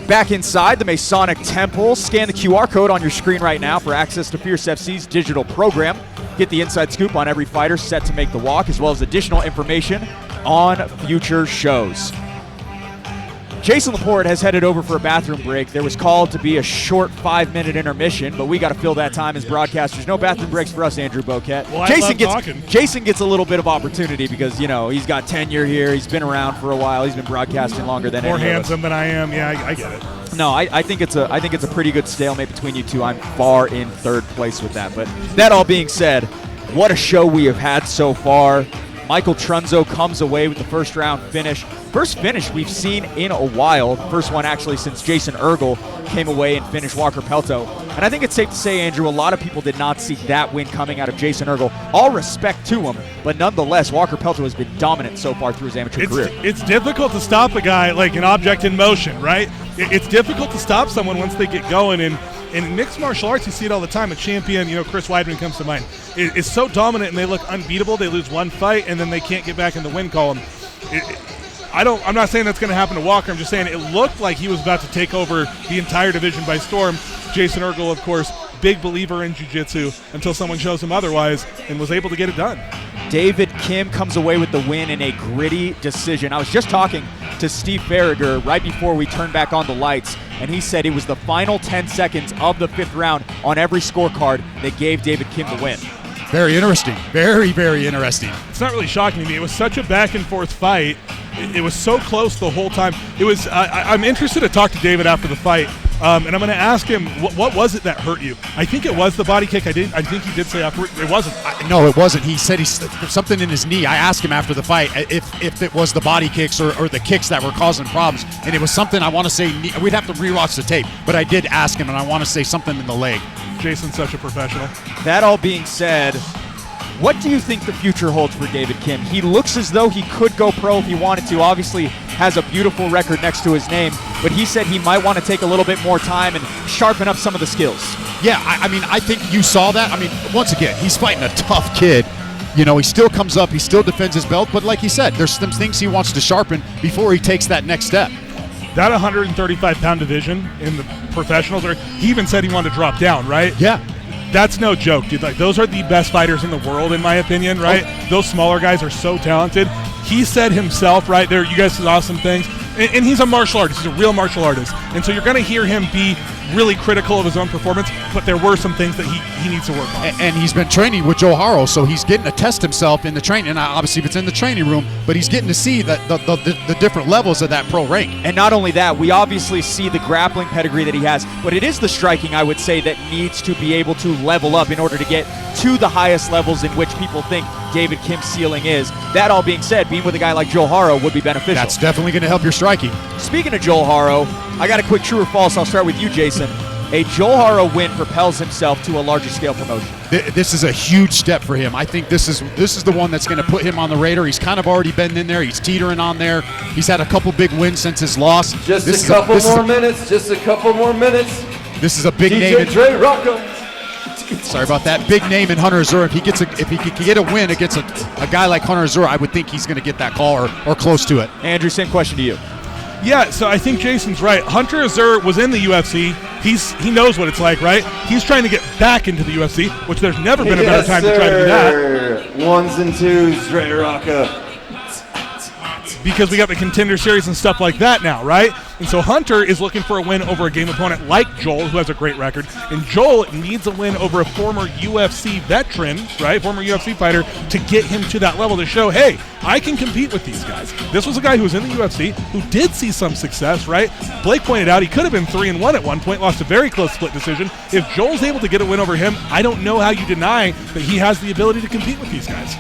Back inside the Masonic Temple, scan the QR code on your screen right now for access to Fierce FC's digital program. Get the inside scoop on every fighter set to make the walk, as well as additional information on future shows. Jason Laporte has headed over for a bathroom break. There was called to be a short 5-minute intermission, but we got to fill that time as broadcasters. No bathroom breaks for us, Andrew Boquette. Well, Jason gets a little bit of opportunity because, you know, he's got tenure here. He's been around for a while. He's been broadcasting longer than more any of us. handsome than I am. Yeah, I get it. No, I think it's a pretty good stalemate between you two. I'm far in third place with that. But that all being said, what a show we have had so far. Michael Trunzo comes away with the first round finish. First finish we've seen in a while. First one actually since Jason Urgal came away and finished Walker Pelto. And I think it's safe to say, Andrew, a lot of people did not see that win coming out of Jason Urgal. All respect to him, but nonetheless, Walker Pelto has been dominant so far through his amateur career. It's difficult to stop a guy like an object in motion, right? It's difficult to stop someone once they get going. And in mixed martial arts, you see it all the time. A champion, Chris Weidman comes to mind, is so dominant and they look unbeatable. They lose one fight and then they can't get back in the win column. I'm not saying that's going to happen to Walker. I'm just saying it looked like he was about to take over the entire division by storm. Jason Urgal, of course, big believer in jiu-jitsu until someone shows him otherwise, and was able to get it done. David Kim comes away with the win in a gritty decision. I was just talking to Steve Farragher right before we turned back on the lights, and he said it was the final 10 seconds of the 5th round on every scorecard that gave David Kim the win. Very interesting. Very, very interesting. It's not really shocking to me. It was such a back-and-forth fight. It was so close the whole time. It was. I'm interested to talk to David after the fight, and I'm going to ask him what was it that hurt you. I think it was the body kick. I think he did say afterward it wasn't. No, it wasn't. He said something in his knee. I asked him after the fight if it was the body kicks or the kicks that were causing problems, and it was something. I want to say we'd have to rewatch the tape, but I did ask him, and I want to say something in the leg. Jason's such a professional. That all being said, what do you think the future holds for David Kim? He looks as though he could go pro if he wanted to. Obviously has a beautiful record next to his name, but he said he might want to take a little bit more time and sharpen up some of the skills. Yeah, I mean, I think you saw that. I mean, once again, he's fighting a tough kid. He still comes up, he still defends his belt, but like he said, there's some things he wants to sharpen before he takes that next step. That 135-pound division in the professionals, or he even said he wanted to drop down, right? Yeah. That's no joke, dude. Like, those are the best fighters in the world, in my opinion, right? Oh. Those smaller guys are so talented. He said himself, right there, you guys saw some things. And he's a martial artist. He's a real martial artist. And so you're going to hear him be really critical of his own performance, but there were some things that he needs to work on. And he's been training with Joe Haro, so he's getting to test himself in the training. And obviously, if it's in the training room, but he's getting to see the different levels of that pro rank. And not only that, we obviously see the grappling pedigree that he has, but it is the striking, I would say, that needs to be able to level up in order to get to the highest levels in which people think David Kim's ceiling is. That all being said, being with a guy like Joel Haro would be beneficial. That's definitely going to help your striking. Speaking of Joel Haro, I got a quick true or false. I'll start with you, Jason. A Joel Haro win propels himself to a larger scale promotion. This is a huge step for him. I think this is the one that's going to put him on the radar. He's kind of already been in there. He's teetering on there. He's had a couple big wins since his loss. Just a couple more minutes. This is a big DJ name. Dre Rocco. Sorry about that. Big name in Hunter Azure. If he can get a win against a guy like Hunter Azure, I would think he's going to get that call or close to it. Andrew, same question to you. Yeah, so I think Jason's right. Hunter Azure was in the UFC. He knows what it's like, right? He's trying to get back into the UFC, which there's never been a better time to try to do that. Ones and twos, Dre Rocca. Because we got the Contender Series and stuff like that now, right? And so Hunter is looking for a win over a game opponent like Joel, who has a great record. And Joel needs a win over a former UFC veteran, right? Former UFC fighter to get him to that level to show, hey, I can compete with these guys. This was a guy who was in the UFC who did see some success, right? Blake pointed out he could have been 3-1 at one point, lost a very close split decision. If Joel's able to get a win over him, I don't know how you deny that he has the ability to compete with these guys.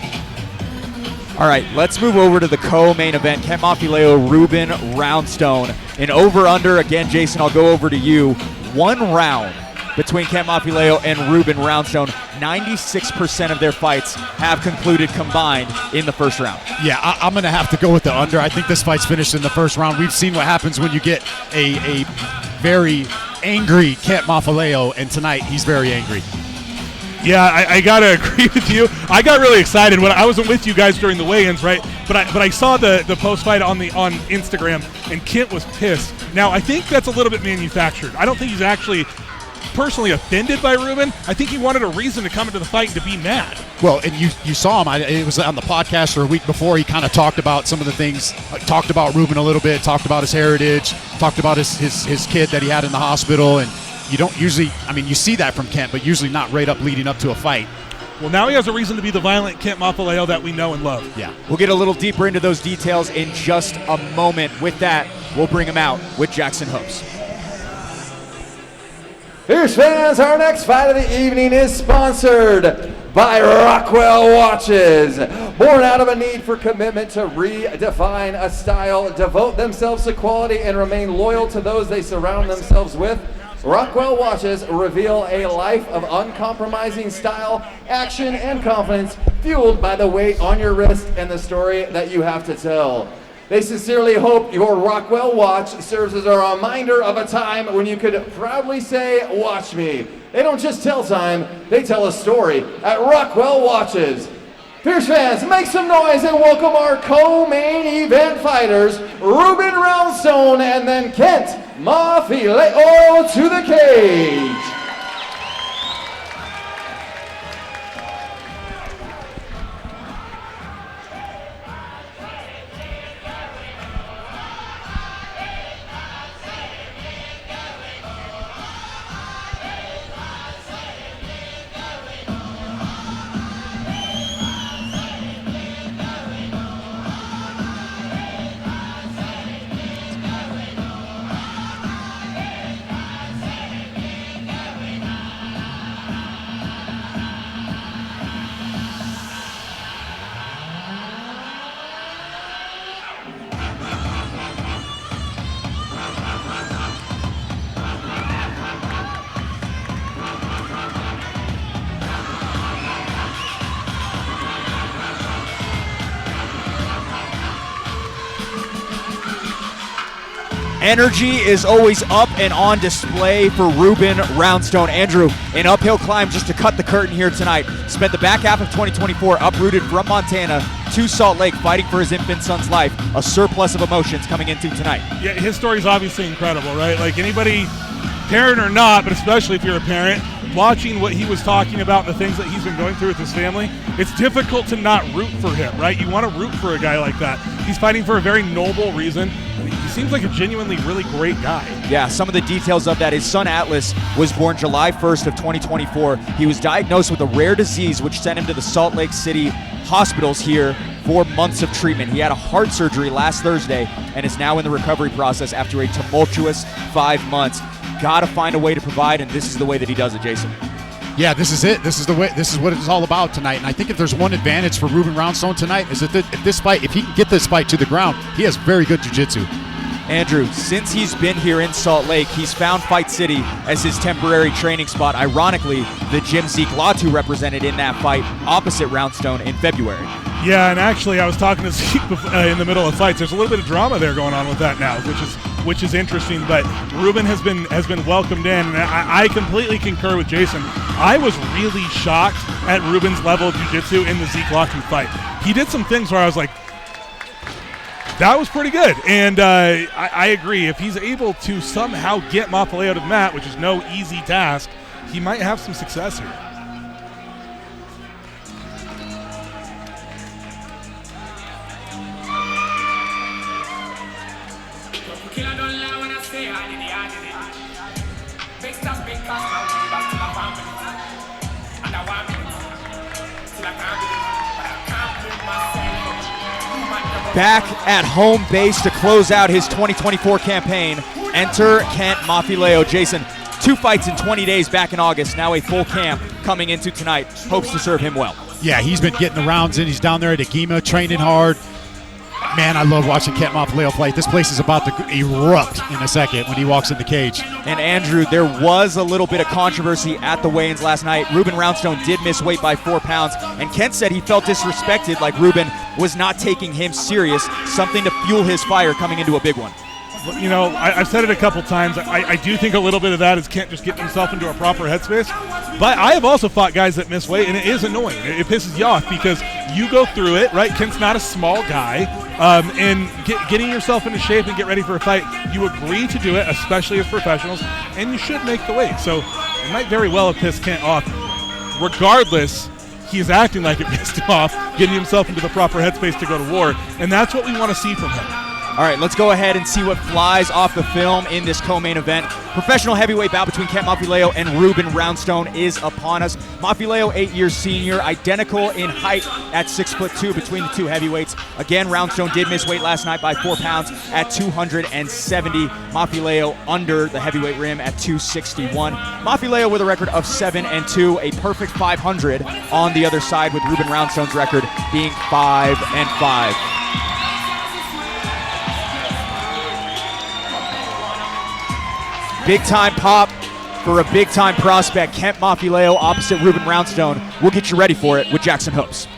All right, let's move over to the co-main event. Ken Mafileo, Ruben Roundstone. An over-under, again, Jason, I'll go over to you. 1 round between Ken Mafileo and Ruben Roundstone. 96% of their fights have concluded combined in the first round. Yeah, I'm going to have to go with the under. I think this fight's finished in the first round. We've seen what happens when you get a very angry Ken Mafileo, and tonight he's very angry. Yeah, I gotta agree with you. I got really excited when I wasn't with you guys during the weigh-ins, right? But I saw the post fight on Instagram, and Kent was pissed. Now I think that's a little bit manufactured. I don't think he's actually personally offended by Ruben. I think he wanted a reason to come into the fight and to be mad. Well, and you saw him. It was on the podcast or a week before. He kind of talked about some of the things. Talked about Ruben a little bit. Talked about his heritage. Talked about his kid that he had in the hospital. And you don't usually, you see that from Kent, but usually not right up leading up to a fight. Well, now he has a reason to be the violent Kent Mafileo that we know and love. Yeah. We'll get a little deeper into those details in just a moment. With that, we'll bring him out with Jackson Hopes. Fierce fans, our next fight of the evening is sponsored by Rockwell Watches. Born out of a need for commitment to redefine a style, devote themselves to quality, and remain loyal to those they surround themselves with, Rockwell Watches reveal a life of uncompromising style, action, and confidence, fueled by the weight on your wrist and the story that you have to tell. They sincerely hope your Rockwell watch serves as a reminder of a time when you could proudly say, "Watch me." They don't just tell time, they tell a story at Rockwell Watches. Fierce fans, make some noise and welcome our co-main event fighters, Ruben Roundstone and then Kent Mafileo to the cage. Energy is always up and on display for Ruben Roundstone. Andrew, an uphill climb just to cut the curtain here tonight. Spent the back half of 2024 uprooted from Montana to Salt Lake fighting for his infant son's life. A surplus of emotions coming into tonight. Yeah, his story is obviously incredible, right? Like anybody, parent or not, but especially if you're a parent, watching what he was talking about and the things that he's been going through with his family, it's difficult to not root for him, right? You want to root for a guy like that. He's fighting for a very noble reason. He seems like a genuinely really great guy. Yeah, some of the details of that. His son Atlas was born July 1st of 2024. He was diagnosed with a rare disease which sent him to the Salt Lake City hospitals here for months of treatment. He had a heart surgery last Thursday and is now in the recovery process after a tumultuous 5 months. Gotta find a way to provide, and this is the way that he does it, Jason. Yeah, this is it. This is the way. This is what it's all about tonight. And I think if there's one advantage for Ruben Roundstone tonight is that if he can get this fight to the ground, he has very good jiu-jitsu. Andrew, since he's been here in Salt Lake, he's found Fight City as his temporary training spot. Ironically, the gym Zeke Latu represented in that fight opposite Roundstone in February. Yeah, and actually I was talking to Zeke in the middle of fights. There's a little bit of drama there going on with that now, which is which is interesting. But Ruben has been welcomed in, and I completely concur with Jason. I was really shocked at Ruben's level of jiu-jitsu in the Zeke Latu fight. He did some things where I was like, that was pretty good. And I agree. If he's able to somehow get Mafileo to the mat, which is no easy task, he might have some success here. Back at home base to close out his 2024 campaign, enter Kent Mafileo. Jason, 2 fights in 20 days back in August, now a full camp coming into tonight. Hopes to serve him well. Yeah, he's been getting the rounds in. He's down there at Agima training hard. Man, I love watching Kent Mafileo fight. This place is about to erupt in a second when he walks in the cage. And Andrew, there was a little bit of controversy at the weigh-ins last night. Ruben Roundstone did miss weight by 4 pounds, and Kent said he felt disrespected, like Ruben was not taking him serious, something to fuel his fire coming into a big one. You know, I've said it a couple times. I do think a little bit of that is Kent just getting himself into a proper headspace. But I have also fought guys that miss weight, and it is annoying. It pisses you off because you go through it, right? Kent's not a small guy. And getting yourself into shape and get ready for a fight, you agree to do it, especially as professionals, and you should make the weight. So it might very well have pissed Kent off. Regardless, he is acting like it pissed him off, getting himself into the proper headspace to go to war, and that's what we want to see from him. All right, let's go ahead and see what flies off the film in this co-main event. Professional heavyweight bout between Kent Mafileo and Ruben Roundstone is upon us. Mafileo, 8 years senior, identical in height at 6'2" between the two heavyweights. Again, Roundstone did miss weight last night by 4 pounds at 270. Mafileo under the heavyweight rim at 261. Mafileo with a record of 7-2, a perfect 500 on the other side, with Ruben Roundstone's record being 5-5. Big time pop for a big time prospect. Kent Mafileo opposite Ruben Roundstone. We'll get you ready for it with Jackson Hoops.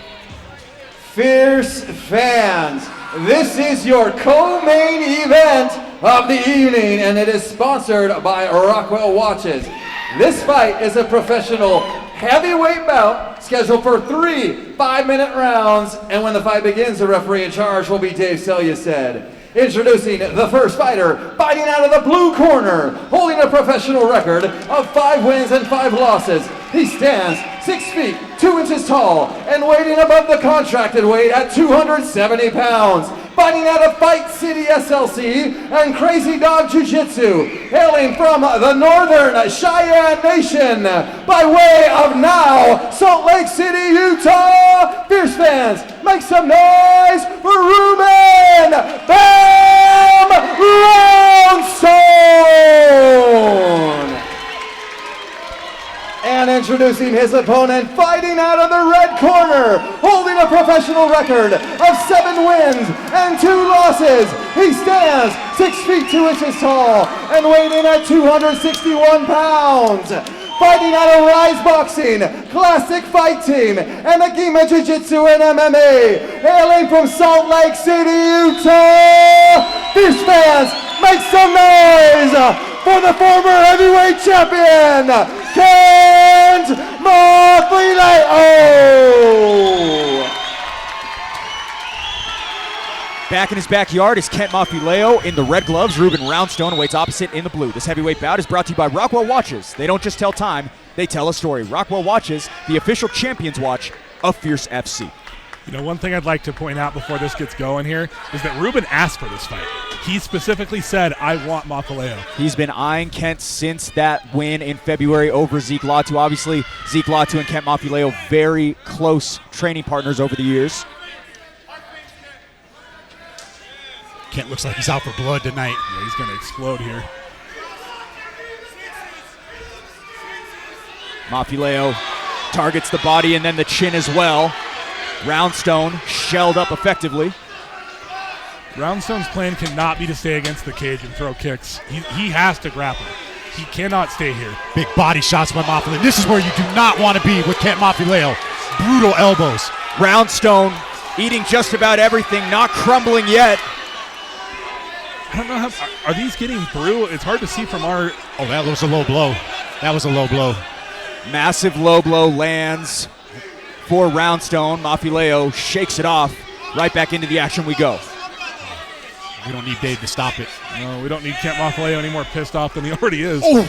Fierce fans, this is your co-main event of the evening, and it is sponsored by Rockwell Watches. This fight is a professional heavyweight bout scheduled for 3 5-minute rounds, and when the fight begins, the referee in charge will be Dave Selyused. Introducing the first fighter, fighting out of the blue corner, holding a professional record of 5 wins and 5 losses. He stands 6 feet 2 inches tall and weighing above the contracted weight at 270 pounds. Fighting out of Fight City SLC and Crazy Dog Jiu-Jitsu, hailing from the Northern Cheyenne Nation, by way of now Salt Lake City, Utah. Fierce fans, make some noise for Ruben Bam Roundstone. And introducing his opponent, fighting out of the red corner, holding a professional record of 7 wins and 2 losses. He stands 6 feet 2 inches tall and weighing in at 261 pounds. Fighting out of Rise Boxing, Classic Fight Team, and Agima Jiu-Jitsu and MMA, hailing from Salt Lake City, Utah. Fierce fans, make some noise for the former heavyweight champion, Kent Mafileo. Back in his backyard is Kent Mafileo in the red gloves. Ruben Roundstone waits opposite in the blue. This heavyweight bout is brought to you by Rockwell Watches. They don't just tell time, they tell a story. Rockwell Watches, the official champions watch of Fierce FC. You know, one thing I'd like to point out before this gets going here is that Ruben asked for this fight. He specifically said, I want Mafileo. He's been eyeing Kent since that win in February over Zeke Latu. Obviously, Zeke Latu and Kent Mafileo, very close training partners over the years. Kent looks like he's out for blood tonight. Yeah, he's going to explode here. Mafileo targets the body and then the chin as well. Roundstone shelled up effectively. Roundstone's plan cannot be to stay against the cage and throw kicks. He has to grapple. He cannot stay here. Big body shots by Mafileo. This is where you do not want to be with Kent Mafileo. Brutal elbows. Roundstone eating just about everything, not crumbling yet. I don't know how. Are these getting through? It's hard to see from our. Oh, that was a low blow. That was a low blow. Massive low blow lands for Roundstone. Mafileo shakes it off. Right back into the action we go. We don't need Dave to stop it. No, we don't need Kent Mafileo any more pissed off than he already is. Oh.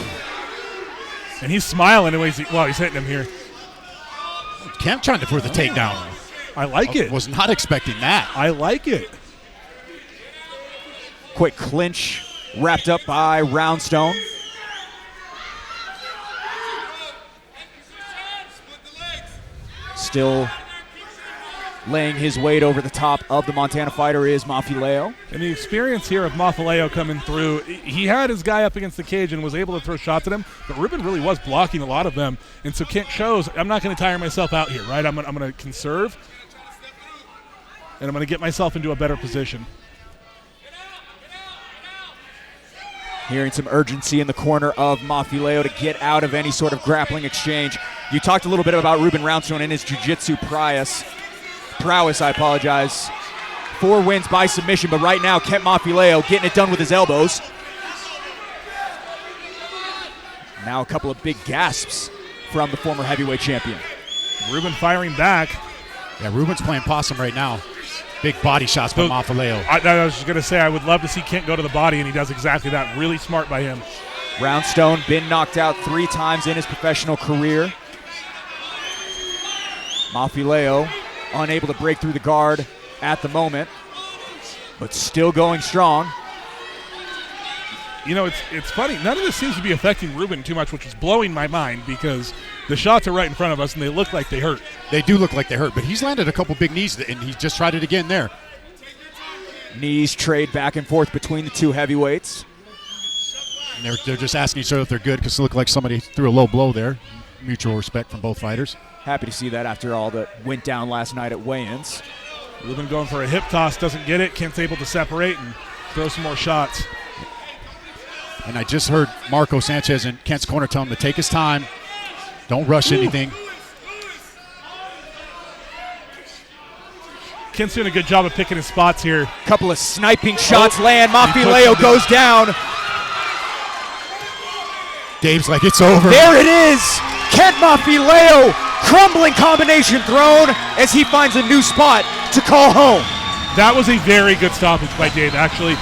And he's smiling while he's hitting him here. Kent trying to for the takedown. I like it. Was not expecting that. I like it. Quick clinch wrapped up by Roundstone. Still laying his weight over the top of the Montana fighter is Mafileo. And the experience here of Mafileo coming through, he had his guy up against the cage and was able to throw shots at him, but Ruben really was blocking a lot of them. And so Kent shows, I'm not going to tire myself out here, right? I'm going to conserve, and I'm going to get myself into a better position. Hearing some urgency in the corner of Mafileo to get out of any sort of grappling exchange. You talked a little bit about Ruben Roundstone and his jiu-jitsu prowess. 4 wins by submission, but right now Kent Mafileo getting it done with his elbows. Now a couple of big gasps from the former heavyweight champion. Ruben firing back. Yeah, Ruben's playing possum right now. Big body shots from Mafileo. I was just going to say, I would love to see Kent go to the body, and he does exactly that. Really smart by him. Roundstone been knocked out 3 times in his professional career. Mafileo unable to break through the guard at the moment, but still going strong. You know, it's funny. None of this seems to be affecting Ruben too much, which is blowing my mind because the shots are right in front of us and they look like they hurt. They do look like they hurt, but he's landed a couple big knees and he just tried it again there. Knees trade back and forth between the two heavyweights. And they're just asking each other if they're good because it looked like somebody threw a low blow there. Mutual respect from both fighters. Happy to see that after all that went down last night at weigh-ins. Ruben going for a hip toss, doesn't get it. Kent's able to separate and throw some more shots. And I just heard Marco Sanchez in Kent's corner tell him to take his time. Don't rush anything. Kent's doing a good job of picking his spots here. Couple of sniping shots land. Mafileo goes down. Dave's like, it's over. There it is. Kent Mafileo, crumbling combination thrown as he finds a new spot to call home. That was a very good stoppage by Dave, actually.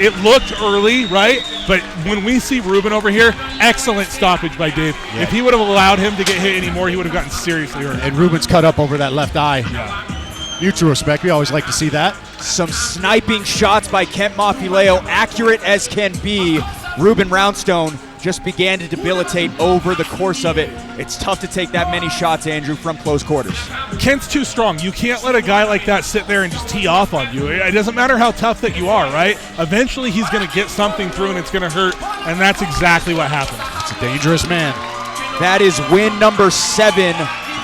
It looked early, right? But when we see Ruben over here, excellent stoppage by Dave. Yeah. If he would have allowed him to get hit anymore, he would have gotten seriously hurt. And Ruben's cut up over that left eye. Yeah. Mutual respect. We always like to see that. Some sniping shots by Kent Mafileo, accurate as can be. Ruben Roundstone just began to debilitate over the course of it. It's tough to take that many shots, Andrew, from close quarters. Kent's too strong. You can't let a guy like that sit there and just tee off on you. It doesn't matter how tough that you are, right? Eventually he's going to get something through and it's going to hurt, and that's exactly what happened. It's a dangerous man. That is win number 7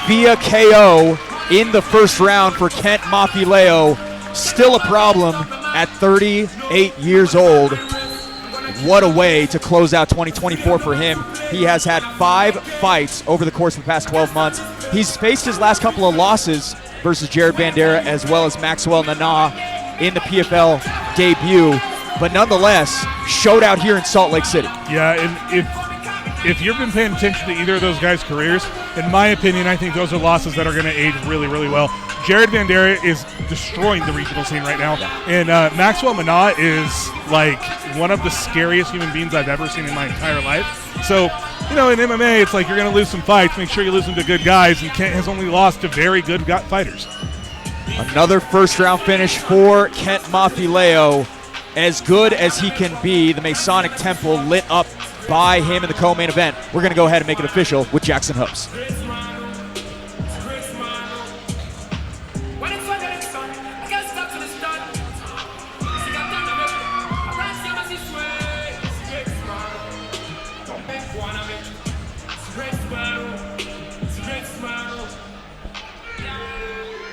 via KO in the first round for Kent Mafileo. Still a problem at 38 years old. What a way to close out 2024 for him. He has had 5 fights over the course of the past 12 months. He's faced his last couple of losses versus Jared Banderaga as well as Maxwell Nana in the PFL debut. But nonetheless, showed out here in Salt Lake City. Yeah, and if you've been paying attention to either of those guys' careers, in my opinion, I think those are losses that are going to age really, really well. Jared Banderaga is destroying the regional scene right now. And Maxwell Mana is like one of the scariest human beings I've ever seen in my entire life. So, you know, in MMA, it's like you're going to lose some fights. Make sure you lose them to good guys. And Kent has only lost to very good fighters. Another first-round finish for Kent Mafileo. As good as he can be, the Masonic Temple lit up by him in the co-main event. We're going to go ahead and make it official with Jackson Hoops.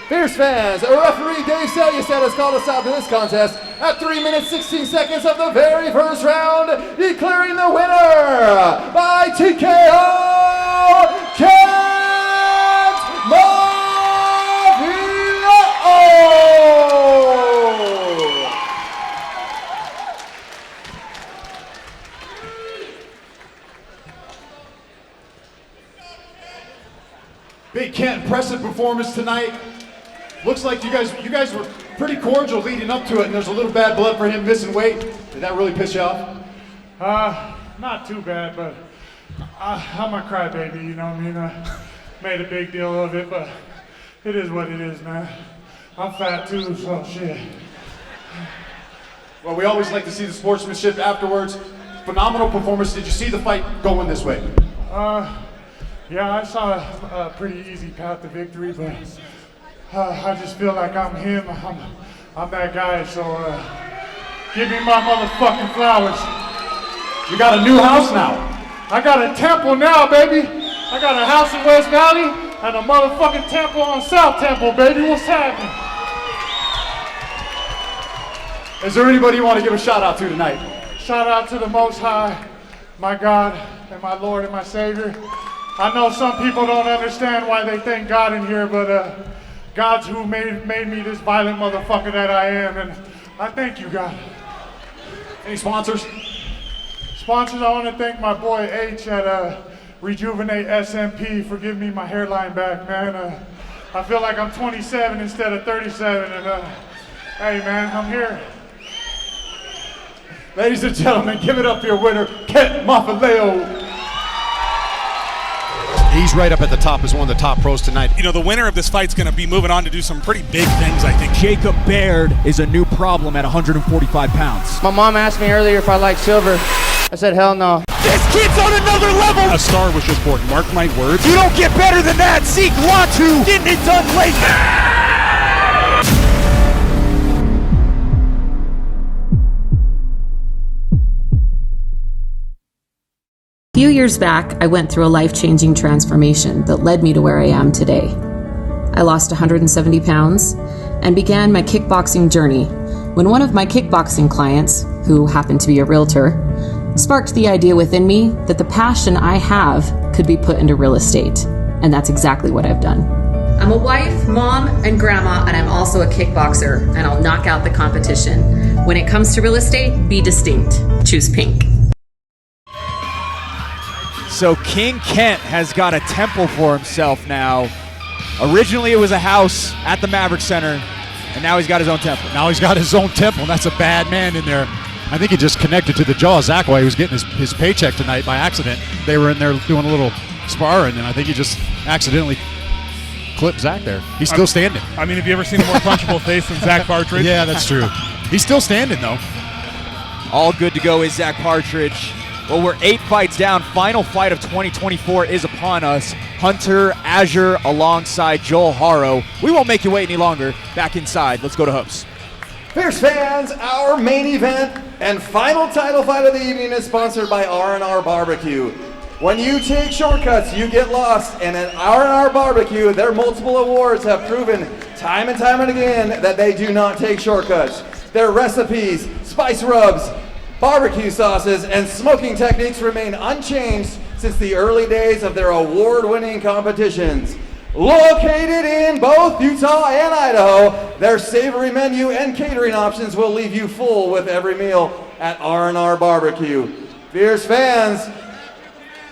Fierce fans, referee Dave Salyasat has called us out to this contest at 3 minutes 16 seconds of the very first round, declaring the winner by TKO, Kent Mafileo! Big Kent, impressive performance tonight. Looks like you guys were pretty cordial leading up to it, and there's a little bad blood for him missing weight. Did that really piss you off? Not too bad, but I'm a crybaby, you know what I mean? I made a big deal of it, but it is what it is, man. I'm fat too, so shit. Well, we always like to see the sportsmanship afterwards. Phenomenal performance. Did you see the fight going this way? Yeah, I saw a pretty easy path to victory, but I just feel like I'm him. I'm that guy, so give me my motherfucking flowers. You got a new house now. I got a temple now, baby. I got a house in West Valley and a motherfucking temple on South Temple, baby. What's happening? Is there anybody you want to give a shout out to tonight? Shout out to the Most High, my God and my Lord and my Savior. I know some people don't understand why they thank God in here, but God's who made me this violent motherfucker that I am, and I thank you, God. Any sponsors? Sponsors, I want to thank my boy H at Rejuvenate SMP for giving me my hairline back, man. I feel like I'm 27 instead of 37, and hey, man, I'm here. Ladies and gentlemen, give it up for your winner, Kent Mafileo. He's right up at the top as one of the top pros tonight. You know, the winner of this fight's going to be moving on to do some pretty big things, I think. Jacob Baird is a new problem at 145 pounds. My mom asked me earlier if I like silver. I said, hell no. This kid's on another level! A star was just born. Mark my words. You don't get better than that! Zeke Latu getting it done late! A few years back, I went through a life-changing transformation that led me to where I am today. I lost 170 pounds and began my kickboxing journey when one of my kickboxing clients, who happened to be a realtor, sparked the idea within me that the passion I have could be put into real estate. And that's exactly what I've done. I'm a wife, mom, and grandma, and I'm also a kickboxer, and I'll knock out the competition. When it comes to real estate, be distinct. Choose pink. So King Kent has got a temple for himself now. Originally it was a house at the Maverick Center, and now he's got his own temple. Now he's got his own temple, and that's a bad man in there. I think he just connected to the jaw of Zach while he was getting his paycheck tonight by accident. They were in there doing a little sparring, and I think he just accidentally clipped Zach there. He's still standing. I mean, have you ever seen a more punchable face than Zach Partridge? Yeah, that's true. He's still standing, though. All good to go is Zach Partridge. Well, we're 8 fights down. Final fight of 2024 is upon us. Hunter Azure alongside Joel Haro. We won't make you wait any longer. Back inside. Let's go to Hoops. Fierce fans, our main event and final title fight of the evening is sponsored by R&R Barbecue. When you take shortcuts, you get lost, and at R&R Barbecue, their multiple awards have proven time and time and again that they do not take shortcuts. Their recipes, spice rubs, barbecue sauces, and smoking techniques remain unchanged since the early days of their award-winning competitions. Located in both Utah and Idaho, their savory menu and catering options will leave you full with every meal at R&R Barbecue. Fierce fans,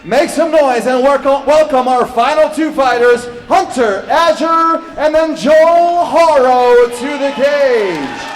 make some noise and welcome our final 2 fighters, Hunter Azure and then Joel Haro, to the cage.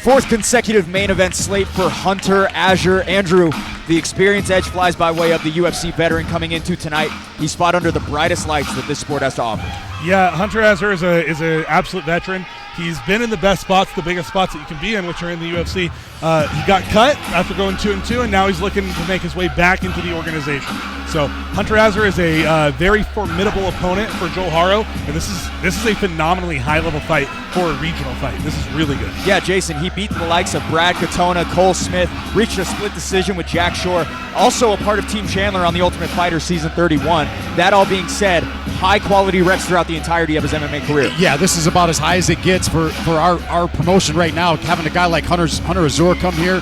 Fourth consecutive main event slate for Hunter Azure. Andrew, the experience edge flies by way of the UFC veteran coming into tonight. He's fought under the brightest lights that this sport has to offer. Yeah, Hunter Azure is an absolute veteran. He's been in the best spots, the biggest spots that you can be in, which are in the UFC. He got cut after going 2-2, and now he's looking to make his way back into the organization. So Hunter Azure is a very formidable opponent for Joel Haro, and this is a phenomenally high-level fight for a regional fight. This is really good. Yeah, Jason, he beat the likes of Brad Katona, Cole Smith, reached a split decision with Jack Shore, also a part of Team Chandler on The Ultimate Fighter Season 31. That all being said, high-quality reps throughout the entirety of his MMA career. Yeah, this is about as high as it gets for our promotion right now, having a guy like Hunter Azure come here.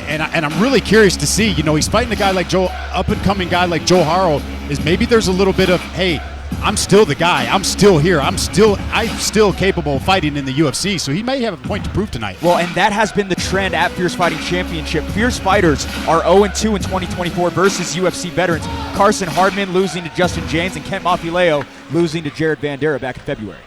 And I'm really curious to see, he's fighting a guy like up-and-coming guy like Joe Haro, is maybe there's a little bit of, hey, I'm still the guy. I'm still here. I'm still capable of fighting in the UFC. So he may have a point to prove tonight. Well, and that has been the trend at Fierce Fighting Championship. Fierce fighters are 0-2 in 2024 versus UFC veterans. Carson Hardman losing to Justin James and Kent Mafileo losing to Jared Bandera back in February.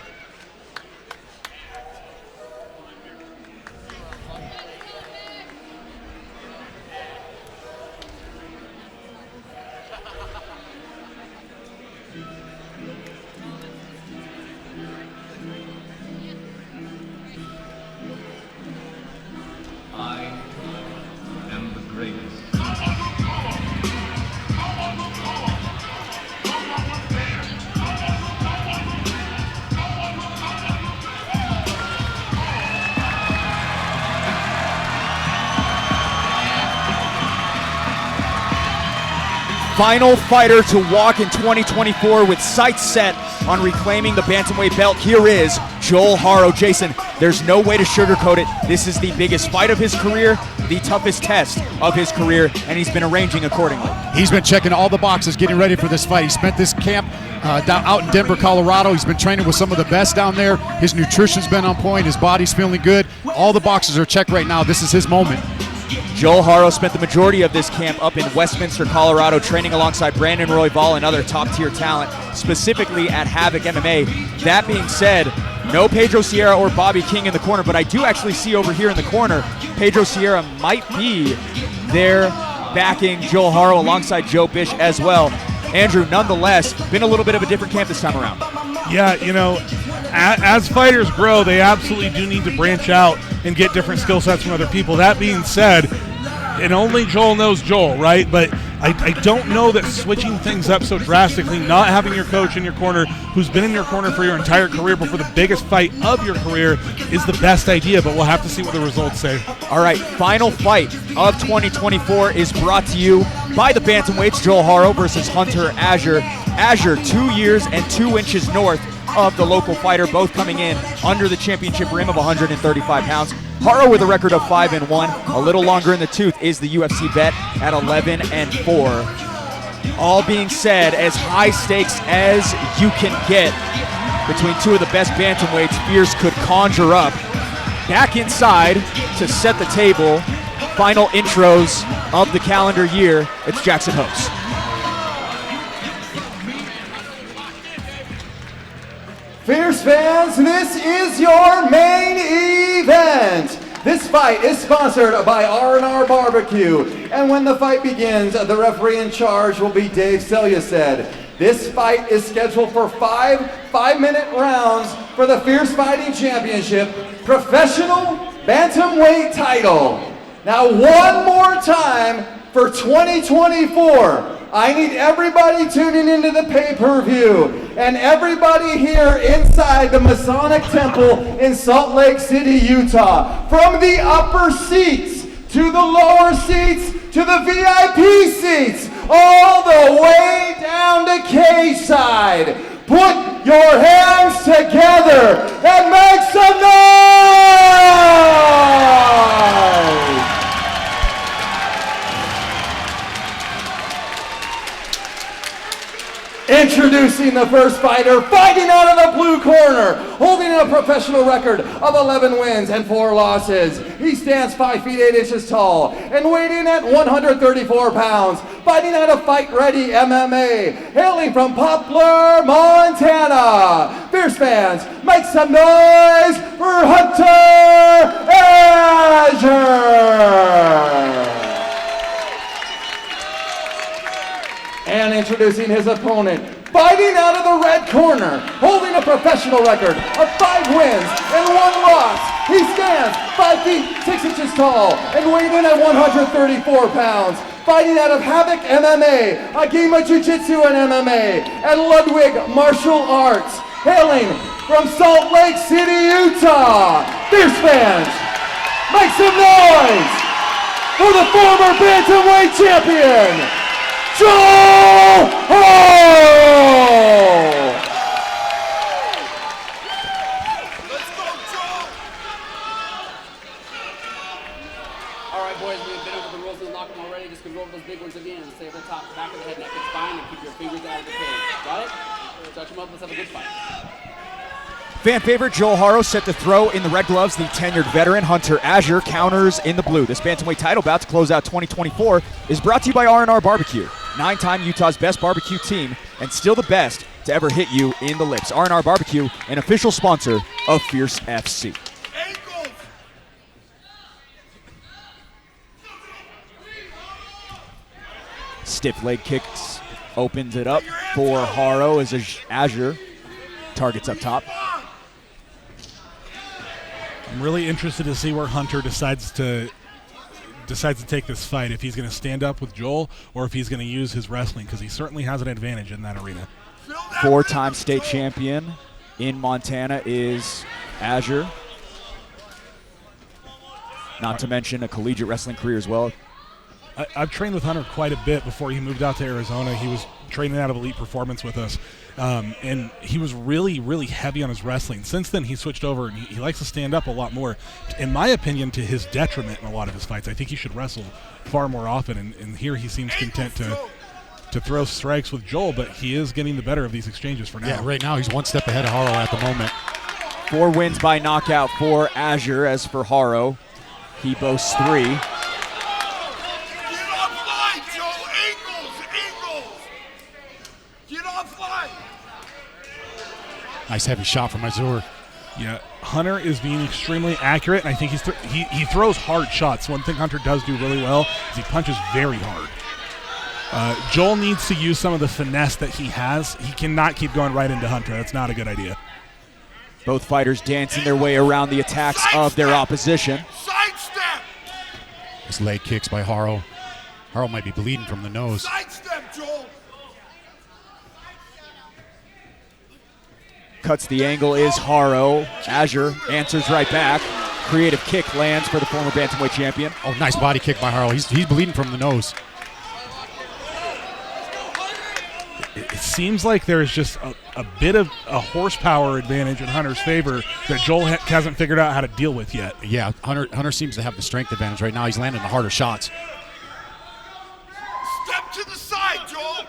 Final fighter to walk in 2024 with sights set on reclaiming the bantamweight belt. Here is Joel Haro. Jason, there's no way to sugarcoat it. This is the biggest fight of his career, the toughest test of his career, and he's been arranging accordingly. He's been checking all the boxes, getting ready for this fight. He spent this camp down out in Denver, Colorado. He's been training with some of the best down there. His nutrition's been on point. His body's feeling good. All the boxes are checked right now. This is his moment. Joel Haro spent the majority of this camp up in Westminster, Colorado, training alongside Brandon Royval and other top-tier talent, specifically at Havoc MMA. That being said, no Pedro Sierra or Bobby King in the corner, but I do actually see over here in the corner, Pedro Sierra might be there backing Joel Haro alongside Joe Bish as well. Andrew, nonetheless, been a little bit of a different camp this time around. Yeah, you know, as fighters grow, they absolutely do need to branch out and get different skill sets from other people. That being said, and only Joel knows Joel, right? But I don't know that switching things up so drastically, not having your coach in your corner who's been in your corner for your entire career before the biggest fight of your career is the best idea, but we'll have to see what the results say. All right, final fight of 2024 is brought to you by the bantamweights, Joel Haro versus Hunter Azure. Azure 2 years and 2 inches north of the local fighter, both coming in under the championship rim of 135 pounds. Haro with a record of 5-1, a little longer in the tooth is the UFC vet at 11-4. All being said, as high stakes as you can get between two of the best bantamweights Fierce could conjure up. Back inside to set the table, final intros of the calendar year, it's Jackson Hose. Fierce fans, this is your main event. This fight is sponsored by R&R Barbecue, and when the fight begins, the referee in charge will be Dave Selyused. This fight is scheduled for five-minute rounds for the Fierce Fighting Championship Professional Bantamweight title. Now, one more time for 2024. I need everybody tuning into the pay-per-view and everybody here inside the Masonic Temple in Salt Lake City, Utah. From the upper seats to the lower seats to the VIP seats, all the way down to cage side. Put your hands together and make some noise! Introducing the first fighter, fighting out of the blue corner, holding a professional record of 11 wins and 4 losses. He stands 5 feet 8 inches tall and weighing in at 134 pounds, fighting out of Fight Ready MMA, hailing from Poplar, Montana. Fierce fans, make some noise for Hunter Azure! And introducing his opponent, fighting out of the red corner, holding a professional record of 5 wins and 1 loss. He stands 5 feet 6 inches tall and weighing in at 134 pounds. Fighting out of Havoc MMA, a game of Jiu-Jitsu and MMA, and Ludwig Martial Arts, hailing from Salt Lake City, Utah. Fierce fans, make some noise for the former Bantamweight champion, Joel Haro! All right, boys, we've been over the rules and locked them already. Just go over those big ones again. Stay at the top. back of the head, neck, and spine, and keep your fingers out of the cage. Got it? Touch them up. Let's have a good fight. Fan favorite Joel Haro set to throw in the red gloves. The tenured veteran Hunter Azure counters in the blue. This bantamweight title bout to close out 2024 is brought to you by R&R Barbecue. 9-time Utah's best barbecue team and still the best to ever hit you in the lips. R&R Barbecue, an official sponsor of Fierce FC. Stiff leg kicks opens it up for Haro as Azure targets up top. I'm really interested to see where Hunter decides to take this fight, if he's going to stand up with Joel or if he's going to use his wrestling, because he certainly has an advantage in that arena. 4-time state champion in Montana is Azure. Not to mention a collegiate wrestling career as well. I've trained with Hunter quite a bit before he moved out to Arizona. He was training out of Elite Performance with us, and he was really, really heavy on his wrestling. Since then, he switched over, and he likes to stand up a lot more. In my opinion, to his detriment in a lot of his fights. I think he should wrestle far more often, and here he seems content to throw strikes with Joel, but he is getting the better of these exchanges for now. Yeah, right now he's one step ahead of Haro at the moment. 4 wins by knockout for Azure. As for Haro, he boasts 3. Nice heavy shot from Azure. Yeah, Hunter is being extremely accurate, and I think he throws hard shots. One thing Hunter does do really well is he punches very hard. Joel needs to use some of the finesse that he has. He cannot keep going right into Hunter. That's not a good idea. Both fighters dancing their way around the attacks of their opposition. Sidestep! His leg kicks by Haro. Haro might be bleeding from the nose. Sidestep, Joel! Cuts the angle is Haro. Azure answers right back. Creative kick lands for the former bantamweight champion. Oh, nice body kick by Haro. He's bleeding from the nose. It seems like there's just a bit of a horsepower advantage in Hunter's favor that Joel hasn't figured out how to deal with yet. Yeah, Hunter seems to have the strength advantage right now. He's landing the harder shots. Step to the side, Joel!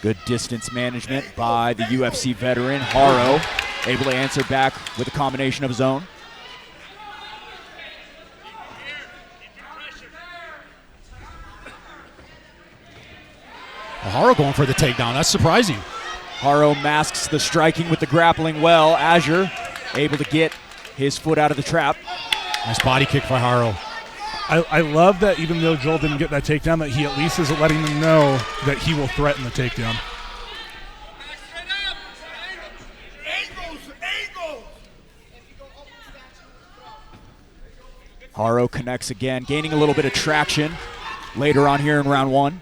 Good distance management by the UFC veteran Haro, able to answer back with a combination of his own. Haro going for the takedown. That's surprising. Haro masks the striking with the grappling well. Azure able to get his foot out of the trap. Nice body kick by Haro. I love that even though Joel didn't get that takedown, that he at least is letting them know that he will threaten the takedown. Haro connects again, gaining a little bit of traction later on here in round 1.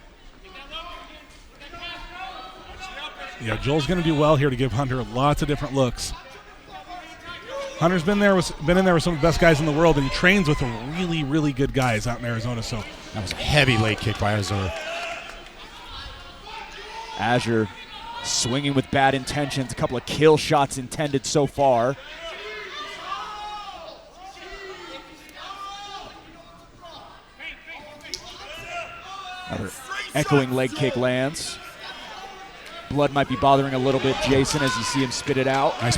Yeah, Joel's going to do well here to give Hunter lots of different looks. Hunter's been in there with some of the best guys in the world, and he trains with really, really good guys out in Arizona. So that was a heavy leg kick by Azure. Azure swinging with bad intentions. A couple of kill shots intended so far. Another echoing leg kick lands. Blood might be bothering a little bit Jason as you see him spit it out. Nice.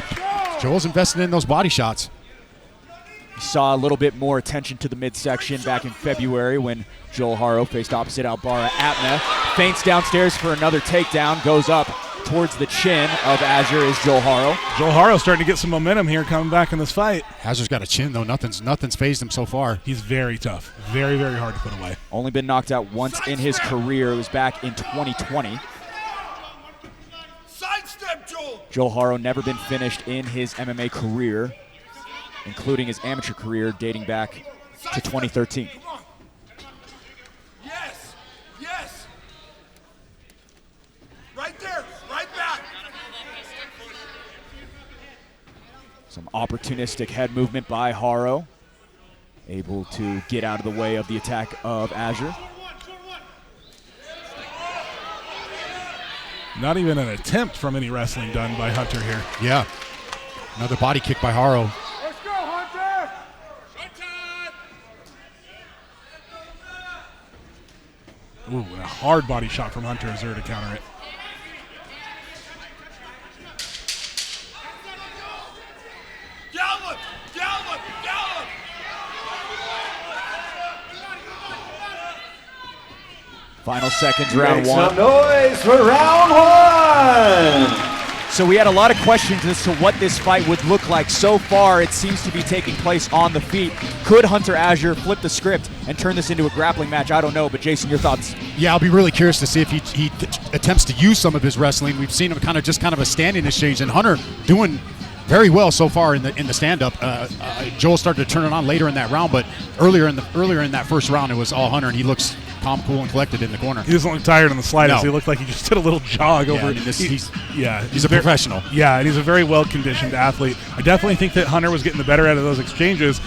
Joel's investing in those body shots. You saw a little bit more attention to the midsection back in February when Joel Haro faced opposite Albara Apna. Feints downstairs for another takedown, goes up towards the chin of Azure is Joel Haro. Joel Haro starting to get some momentum here coming back in this fight. Azure's got a chin though. Nothing's phased him so far. He's very tough. Very, very hard to put away. Only been knocked out once in his career. It was back in 2020. Sidestep, Joel! Joel Haro never been finished in his MMA career, including his amateur career dating back to 2013. Yes! Yes! Right there! Right back! Some opportunistic head movement by Haro, able to get out of the way of the attack of Azure. Not even an attempt from any wrestling done by Hunter here. Yeah. Another body kick by Haro. Let's go, Hunter! Ooh, and a hard body shot from Hunter Azure to counter it. Gallop! Gallop! Gallop! Final seconds, round Make one. some noise for round one. So we had a lot of questions as to what this fight would look like. So far, it seems to be taking place on the feet. Could Hunter Azure flip the script and turn this into a grappling match? I don't know, but Jason, your thoughts? Yeah, I'll be really curious to see if he attempts to use some of his wrestling. We've seen him kind of a standing exchange, and Hunter doing very well so far in the stand-up. Joel started to turn it on later in that round, but earlier in that first round, it was all Hunter, and he looks calm, cool, and collected in the corner. He doesn't look tired in the slightest. No. He looked like he just did a little jog over. I mean, he's a very, professional. Yeah, and he's a very well-conditioned athlete. I definitely think that Hunter was getting the better out of those exchanges.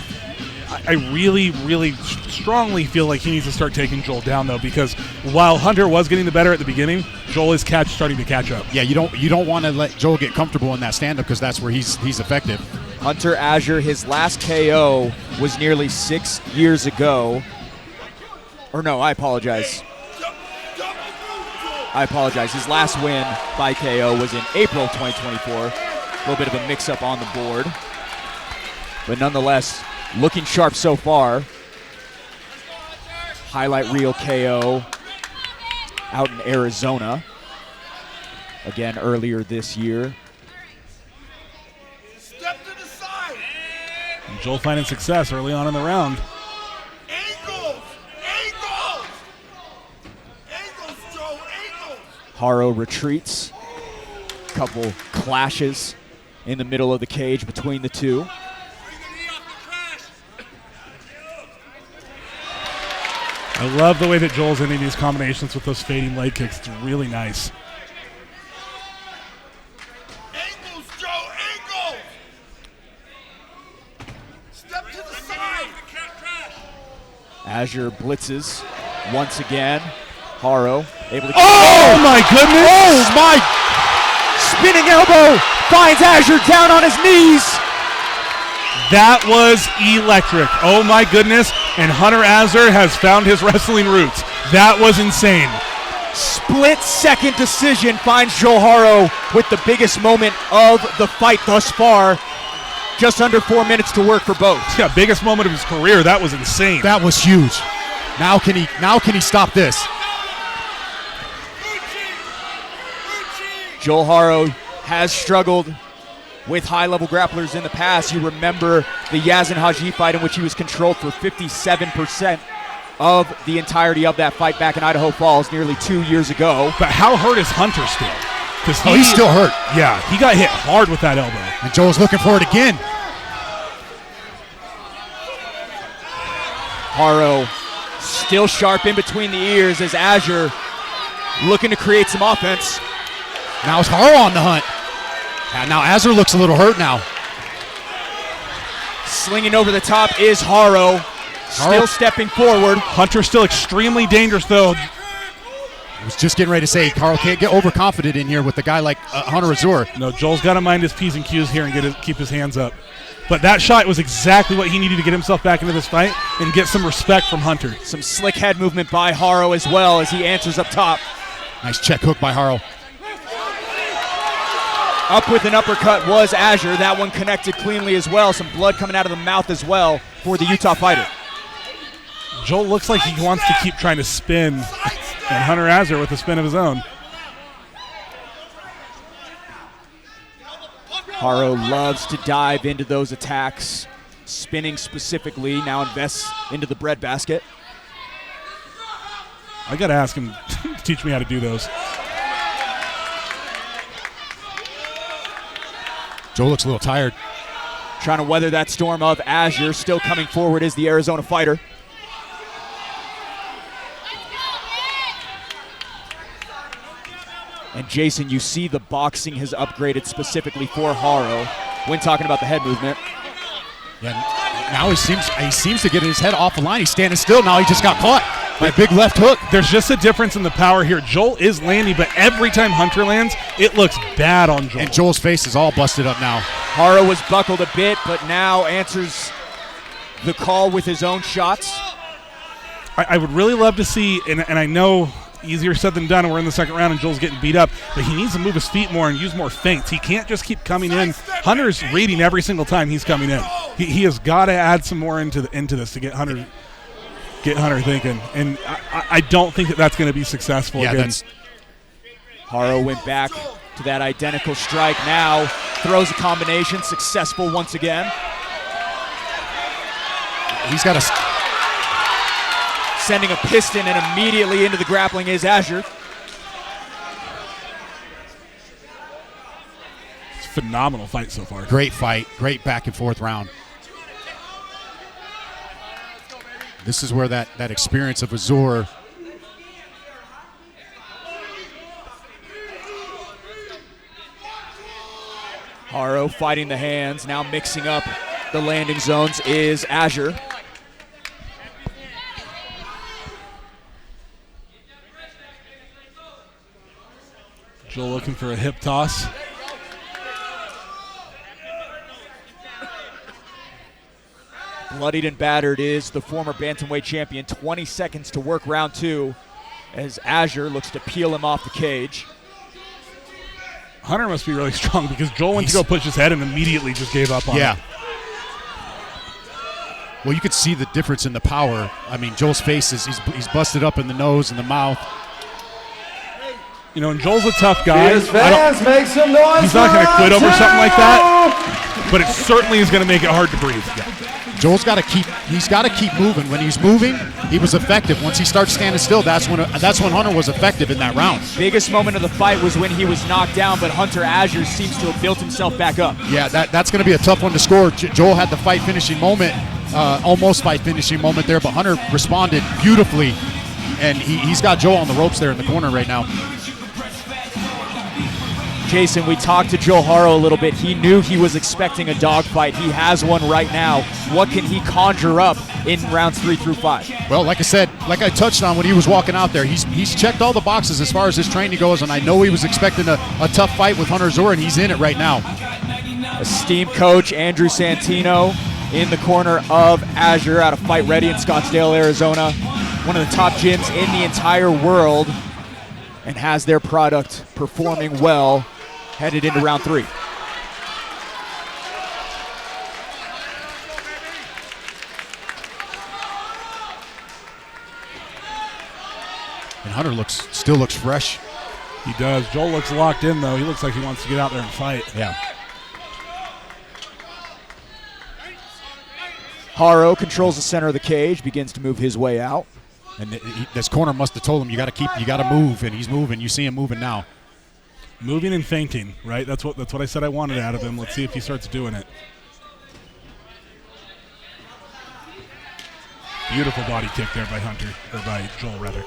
I really, really strongly feel like he needs to start taking Joel down, though, because while Hunter was getting the better at the beginning, Joel is starting to catch up. Yeah, you don't want to let Joel get comfortable in that stand-up because that's where he's effective. Hunter Azure, his last KO was nearly 6 years ago. Or no, I apologize. His last win by KO was in April 2024. A little bit of a mix-up on the board. But nonetheless, looking sharp so far. Highlight reel KO out in Arizona. Again, earlier this year. Step to the side. And Joel finding success early on in the round. Ankles. Ankles. Ankles, Joe. Ankles. Haro retreats. Couple clashes in the middle of the cage between the two. I love the way that Joel's ending these combinations with those fading leg kicks. It's really nice. Ankles, Joe. Ankles. Step to the side. Azure blitzes once again. Haro able to. Oh my goodness! Oh my! Spinning elbow finds Azure down on his knees. That was electric. Oh my goodness. And Hunter Azure has found his wrestling roots. That was insane. Split-second decision finds Joel Haro with the biggest moment of the fight thus far. Just under 4 minutes to work for both. Yeah, biggest moment of his career. That was insane. That was huge. Now can he stop this? Joel Haro has struggled with high-level grapplers in the past. You remember the Yazin Haji fight in which he was controlled for 57% of the entirety of that fight back in Idaho Falls nearly 2 years ago. But how hurt is Hunter still? Because he's still hurt. Yeah, he got hit hard with that elbow. And Joel's looking for it again. Haro still sharp in between the ears as Azure looking to create some offense. Now it's Haro on the hunt. And now Azure looks a little hurt now. Slinging over the top is Haro. Still stepping forward. Hunter's still extremely dangerous, though. I was just getting ready to say, Carl can't get overconfident in here with a guy like Hunter Azure. No, Joel's got to mind his P's and Q's here and keep his hands up. But that shot was exactly what he needed to get himself back into this fight and get some respect from Hunter. Some slick head movement by Haro as well as he answers up top. Nice check hook by Haro. Up with an uppercut was Azure. That one connected cleanly as well. Some blood coming out of the mouth as well for the Utah fighter. Joel looks like he wants to keep trying to spin, and Hunter Azure with a spin of his own. Haro loves to dive into those attacks. Spinning specifically, now invests into the breadbasket. I got to ask him to teach me how to do those. Joel looks a little tired. Trying to weather that storm of Azure. Still coming forward is the Arizona fighter. And Jason, you see the boxing has upgraded specifically for Haro when talking about the head movement. Yeah, now he seems to get his head off the line. He's standing still. Now he just got caught by a big left hook. There's just a difference in the power here. Joel is landing, but every time Hunter lands, it looks bad on Joel. And Joel's face is all busted up now. Haro was buckled a bit, but now answers the call with his own shots. I would really love to see, and I know easier said than done, and we're in the second round and Joel's getting beat up, but he needs to move his feet more and use more feints. He can't just keep coming in. Hunter's reading every single time he's coming in. He has got to add some more into this to get Hunter thinking, and I don't think that's going to be successful again. Haro went back to that identical strike. Now throws a combination, successful once again. He's got a sending a piston, and immediately into the grappling is Azure. It's a phenomenal fight so far. Great fight, great back and forth round. This is where that experience of Azure Haro fighting the hands, now mixing up the landing zones is Azure. Joel looking for a hip toss. Bloodied and battered is the former bantamweight champion. 20 seconds to work round 2 as Azure looks to peel him off the cage. Hunter must be really strong because Joel went to go push his head and immediately just gave up on him. Well, you could see the difference in the power. I mean, Joel's face is he's busted up in the nose and the mouth. You know, and Joel's a tough guy. Fans, make some noise. He's not going to quit over something like that, but it certainly is going to make it hard to breathe. Joel's got to keep moving. When he's moving, he was effective. Once he starts standing still, that's when Hunter was effective in that round. Biggest moment of the fight was when he was knocked down, but Hunter Azure seems to have built himself back up. Yeah, that's going to be a tough one to score. Joel had the fight finishing moment, almost fight finishing moment there, but Hunter responded beautifully, and he's got Joel on the ropes there in the corner right now. Jason, we talked to Joel Haro a little bit. He knew he was expecting a dogfight. He has one right now. What can he conjure up in rounds 3 through 5? Well, like I said, like I touched on when he was walking out there, he's checked all the boxes as far as his training goes, and I know he was expecting a tough fight with Hunter Azure, and he's in it right now. Esteemed coach Andrew Santino in the corner of Azure out of Fight Ready in Scottsdale, Arizona. One of the top gyms in the entire world, and has their product performing well headed into round 3. And Hunter still looks fresh. He does. Joel looks locked in, though. He looks like he wants to get out there and fight. Yeah. Haro controls the center of the cage, begins to move his way out. And this corner must have told him you got to move, and he's moving. You see him moving now. Moving and feinting, right? That's what I said I wanted out of him. Let's see if he starts doing it. Beautiful body kick there by Hunter, or by Joel, rather.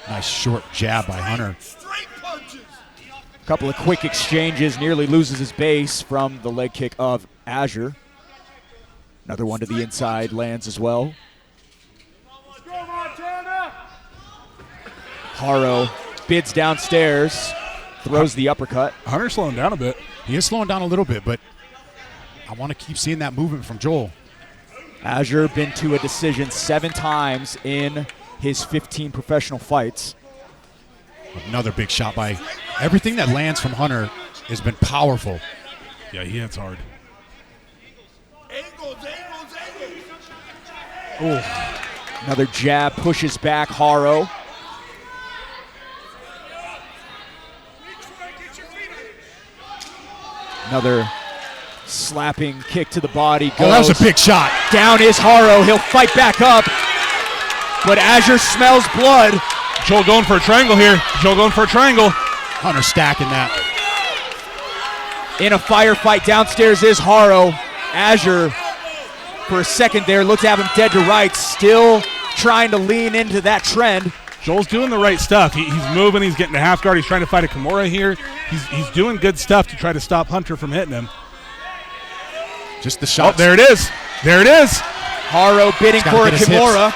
Nice short jab by Hunter. A couple of quick exchanges, nearly loses his base from the leg kick of Azure. Another one to the inside lands as well. Haro bids downstairs, throws the uppercut. Hunter's slowing down a bit. He is slowing down a little bit, but I want to keep seeing that movement from Joel. Azure been to a decision 7 times in his 15 professional fights. Another big shot by. Everything that lands from Hunter has been powerful. Yeah, he hits hard. Oh, another jab pushes back Haro. Another slapping kick to the body. Goes. Oh, that was a big shot. Down is Haro. He'll fight back up, but Azure smells blood. Joel going for a triangle here. Joel going for a triangle. Hunter stacking that. In a firefight downstairs is Haro. Azure, for a second there, looked at him dead to rights, still trying to lean into that trend. Joel's doing the right stuff. He's moving. He's getting the half guard. He's trying to fight a Kimura here. He's doing good stuff to try to stop Hunter from hitting him. Just the shot. Oh, there it is. There it is. Haro bidding for a Kimura.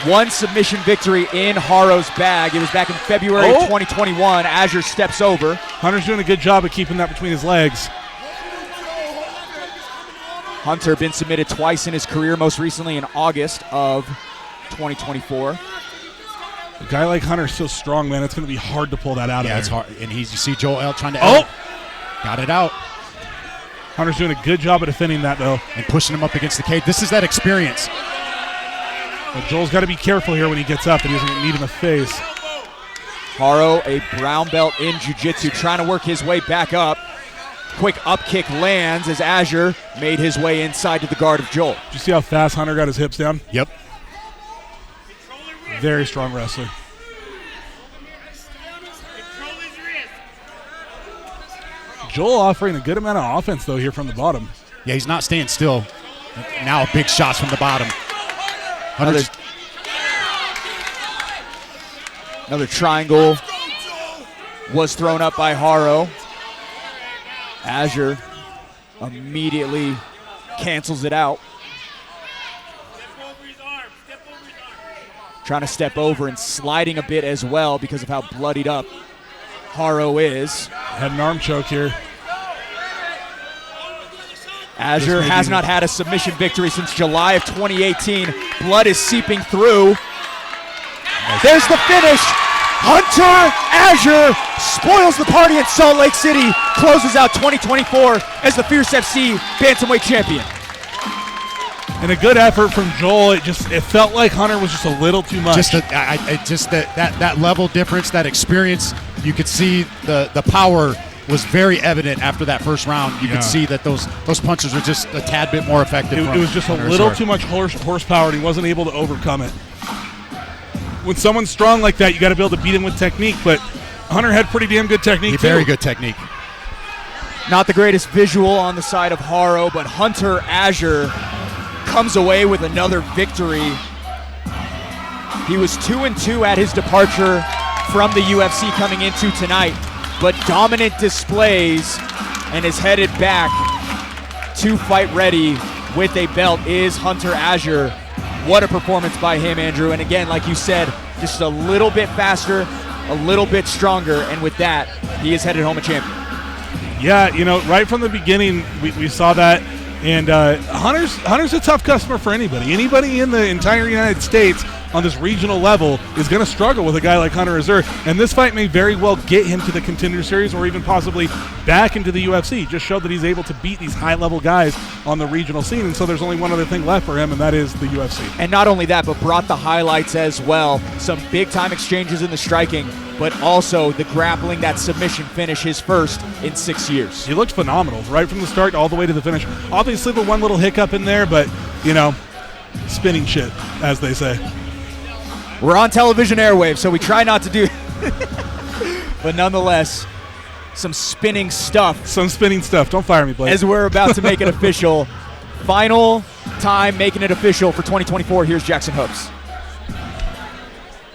One submission victory in Haro's bag. It was back in February of 2021. Azure steps over. Hunter's doing a good job of keeping that between his legs. Hunter been submitted twice in his career, most recently in August of 2024. A guy like Hunter's so strong, man. It's going to be hard to pull that out of there. Yeah, it's hard. And you see Joel L trying to got it out. Hunter's doing a good job of defending that, though. And pushing him up against the cage. This is that experience. But Joel's got to be careful here when he gets up and he doesn't get kneed in the face. Haro, a brown belt in jiu-jitsu, trying to work his way back up. Quick up kick lands as Azure made his way inside to the guard of Joel. Did you see how fast Hunter got his hips down? Yep. Very strong wrestler. Joel offering a good amount of offense, though, here from the bottom. Yeah, he's not staying still. Now big shots from the bottom. Another triangle was thrown up by Haro. Azure immediately cancels it out. Trying to step over and sliding a bit as well because of how bloodied up Haro is. Had an arm choke here. Azure has not had a submission victory since July of 2018. Blood is seeping through. There's the finish. Hunter Azure spoils the party in Salt Lake City, closes out 2024 as the Fierce FC Bantamweight champion. And a good effort from Joel. It felt like Hunter was just a little too much. That level difference, that experience. You could see the power was very evident after that first round. You could see that those punches were just a tad bit more effective. It was just a little too much horsepower, and he wasn't able to overcome it. When someone's strong like that, you got to be able to beat him with technique, but Hunter had pretty damn good technique, too. Very good technique. Not the greatest visual on the side of Haro, but Hunter Azure comes away with another victory. He was 2-2 at his departure from the UFC coming into tonight, but dominant displays and is headed back to fight ready with a belt is Hunter Azure. What a performance by him, Andrew. And again, like you said, just a little bit faster, a little bit stronger, and with that, he is headed home a champion. Yeah, right from the beginning, we saw that. And Hunter's a tough customer for anybody. Anybody in the entire United States on this regional level is going to struggle with a guy like Hunter Azure. And this fight may very well get him to the Contender Series or even possibly back into the UFC. Just showed that he's able to beat these high-level guys on the regional scene. And so there's only one other thing left for him, and that is the UFC. And not only that, but brought the highlights as well. Some big-time exchanges in the striking, but also the grappling, that submission finish, his first in 6 years. He looked phenomenal right from the start all the way to the finish. Obviously the one little hiccup in there, but, spinning shit, as they say. We're on television airwaves, so we try not to do but nonetheless, some spinning stuff. Don't fire me, Blake. As we're about to make it official. Final time making it official for 2024. Here's Jackson Hoops.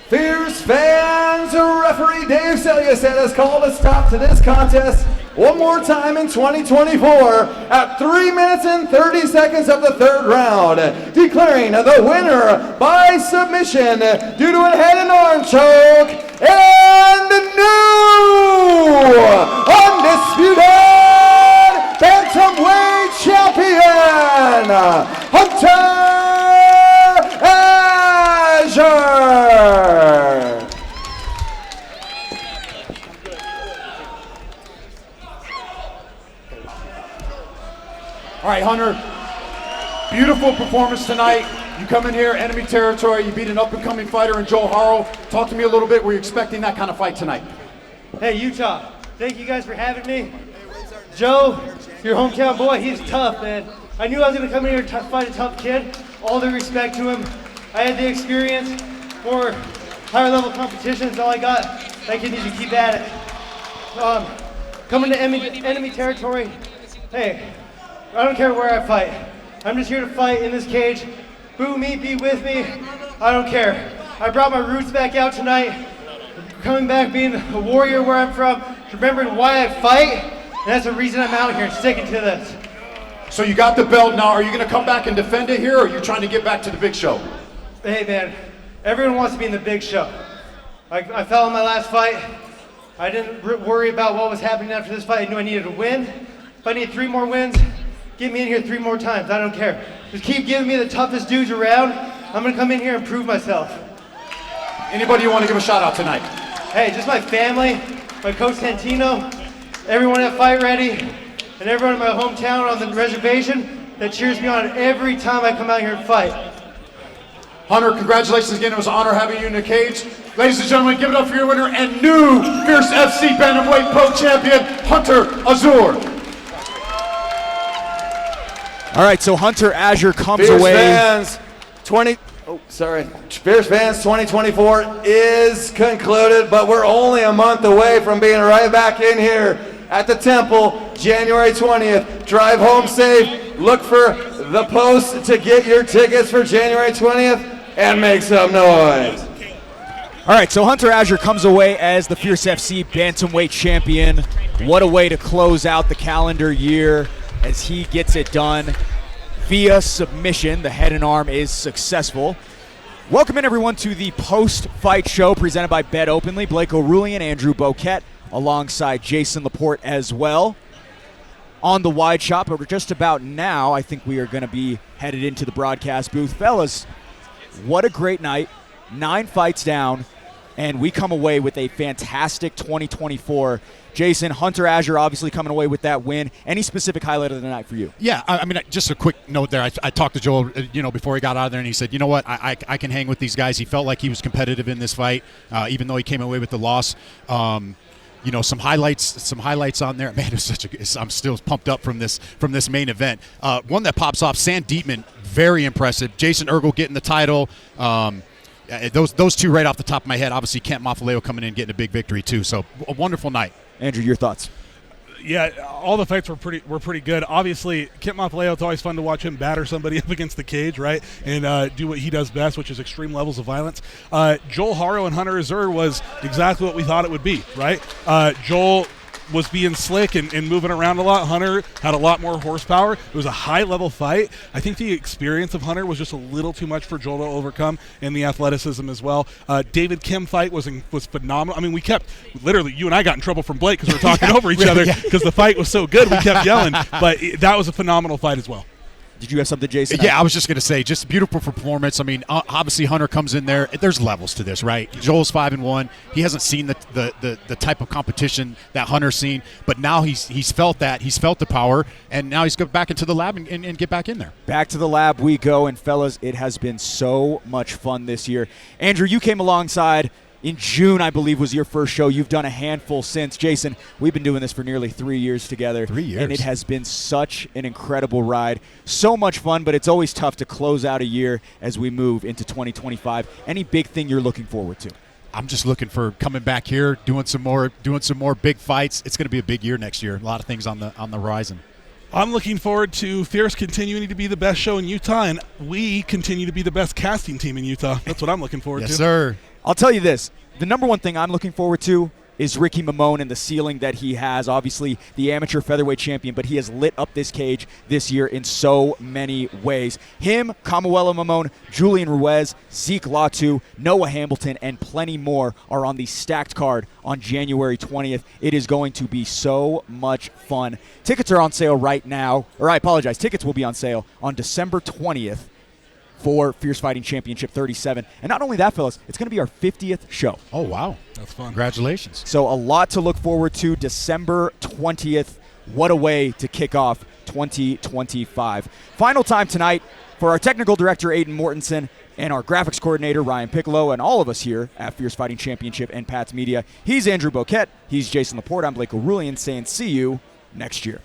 Fierce fans, referee Dave Selyuset has called a stop to this contest one more time in 2024 at 3 minutes and 30 seconds of the third round, declaring the winner by submission due to a head and arm choke, and new undisputed bantamweight champion, Hunter Azure. All right, Hunter, beautiful performance tonight. You come in here, enemy territory, you beat an up-and-coming fighter in Joel Haro. Talk to me a little bit. Were you expecting that kind of fight tonight? Hey, Utah, thank you guys for having me. Joe, your hometown boy, he's tough, man. I knew I was going to come in here to fight a tough kid. All the respect to him. I had the experience for higher-level competitions. All I got, that kid needs to keep at it. Coming to enemy territory, hey, I don't care where I fight. I'm just here to fight in this cage. Boo me, be with me. I don't care. I brought my roots back out tonight. Coming back, being a warrior where I'm from, remembering why I fight, and that's the reason I'm out here, sticking to this. So you got the belt now. Are you going to come back and defend it here, or are you trying to get back to the big show? Hey, man, everyone wants to be in the big show. I fell in my last fight. I didn't worry about what was happening after this fight. I knew I needed to win. If I need 3 more wins, get me in here 3 more times. I don't care. Just keep giving me the toughest dudes around. I'm gonna come in here and prove myself. Anybody you want to give a shout out tonight? Hey, just my family, my coach Santino, everyone at Fight Ready, and everyone in my hometown on the reservation that cheers me on every time I come out here and fight. Hunter, congratulations again. It was an honor having you in the cage. Ladies and gentlemen, give it up for your winner and new Fierce FC Bantamweight Pro Champion, Hunter Azure. All right, so Hunter Azure comes Fierce away. Fans 2024 is concluded, but we're only a month away from being right back in here at the Temple, January 20th. Drive home safe. Look for the post to get your tickets for January 20th and make some noise. All right, so Hunter Azure comes away as the Fierce FC Bantamweight Champion. What a way to close out the calendar year as he gets it done via submission. The head and arm is successful. Welcome in, everyone, to the post-fight show presented by Bet Openly. Blake O'Rourke and Andrew Boquette alongside Jason Laporte as well on the wide shot. But we're just about now, I think we are going to be headed into the broadcast booth. Fellas, what a great night. 9 fights down, and we come away with a fantastic 2024. Jason, Hunter Azure obviously coming away with that win. Any specific highlight of the night for you? Yeah, I mean, just a quick note there. I talked to Joel, before he got out of there, and he said, you know what, I can hang with these guys. He felt like he was competitive in this fight, even though he came away with the loss. Some highlights on there. Man, I'm still pumped up from this main event. One that pops off, Sam Dyman, very impressive. Jason Urgal getting the title. Those two right off the top of my head. Obviously, Kent Mafileo coming in getting a big victory too. So a wonderful night. Andrew, your thoughts? Yeah, all the fights were pretty good. Obviously, Kent Mafileo, it's always fun to watch him batter somebody up against the cage, right, and do what he does best, which is extreme levels of violence. Joel Haro and Hunter Azure was exactly what we thought it would be, right? Joel was being slick and moving around a lot. Hunter had a lot more horsepower. It was a high-level fight. I think the experience of Hunter was just a little too much for Joel to overcome, and the athleticism as well. David Kim fight was phenomenal. I mean, we kept, literally, you and I got in trouble from Blake because we were talking over each other because the fight was so good. We kept yelling, but that was a phenomenal fight as well. Did you have something, Jason? Yeah, I was just going to say, just beautiful performance. I mean, obviously Hunter comes in there. There's levels to this, right? Joel's 5-1. He hasn't seen the type of competition that Hunter's seen, but now he's felt that. He's felt the power, and now he's going back into the lab and get back in there. Back to the lab we go, and fellas, it has been so much fun this year. Andrew, you came alongside in June, I believe, was your first show. You've done a handful since. Jason, we've been doing this for nearly 3 years together. 3 years. And it has been such an incredible ride. So much fun, but it's always tough to close out a year as we move into 2025. Any big thing you're looking forward to? I'm just looking for coming back here, doing some more big fights. It's going to be a big year next year. A lot of things on the horizon. I'm looking forward to Fierce continuing to be the best show in Utah, and we continue to be the best casting team in Utah. That's what I'm looking forward to. Yes, sir. I'll tell you this. The number one thing I'm looking forward to is Ricky Mamone and the ceiling that he has. Obviously, the amateur featherweight champion, but he has lit up this cage this year in so many ways. Him, Kamuela Mamone, Julian Ruiz, Zeke Latu, Noah Hamilton, and plenty more are on the stacked card on January 20th. It is going to be so much fun. Tickets are on sale right now. Or I apologize. Tickets will be on sale on December 20th. For Fierce Fighting Championship 37. And not only that, fellas, it's going to be our 50th show. Oh, wow. That's fun. Congratulations. So a lot to look forward to. December 20th. What a way to kick off 2025. Final time tonight for our technical director, Aiden Mortensen, and our graphics coordinator, Ryan Piccolo, and all of us here at Fierce Fighting Championship and Pat's Media. He's Andrew Boquette. He's Jason Laporte. I'm Blake O'Rourke, saying see you next year.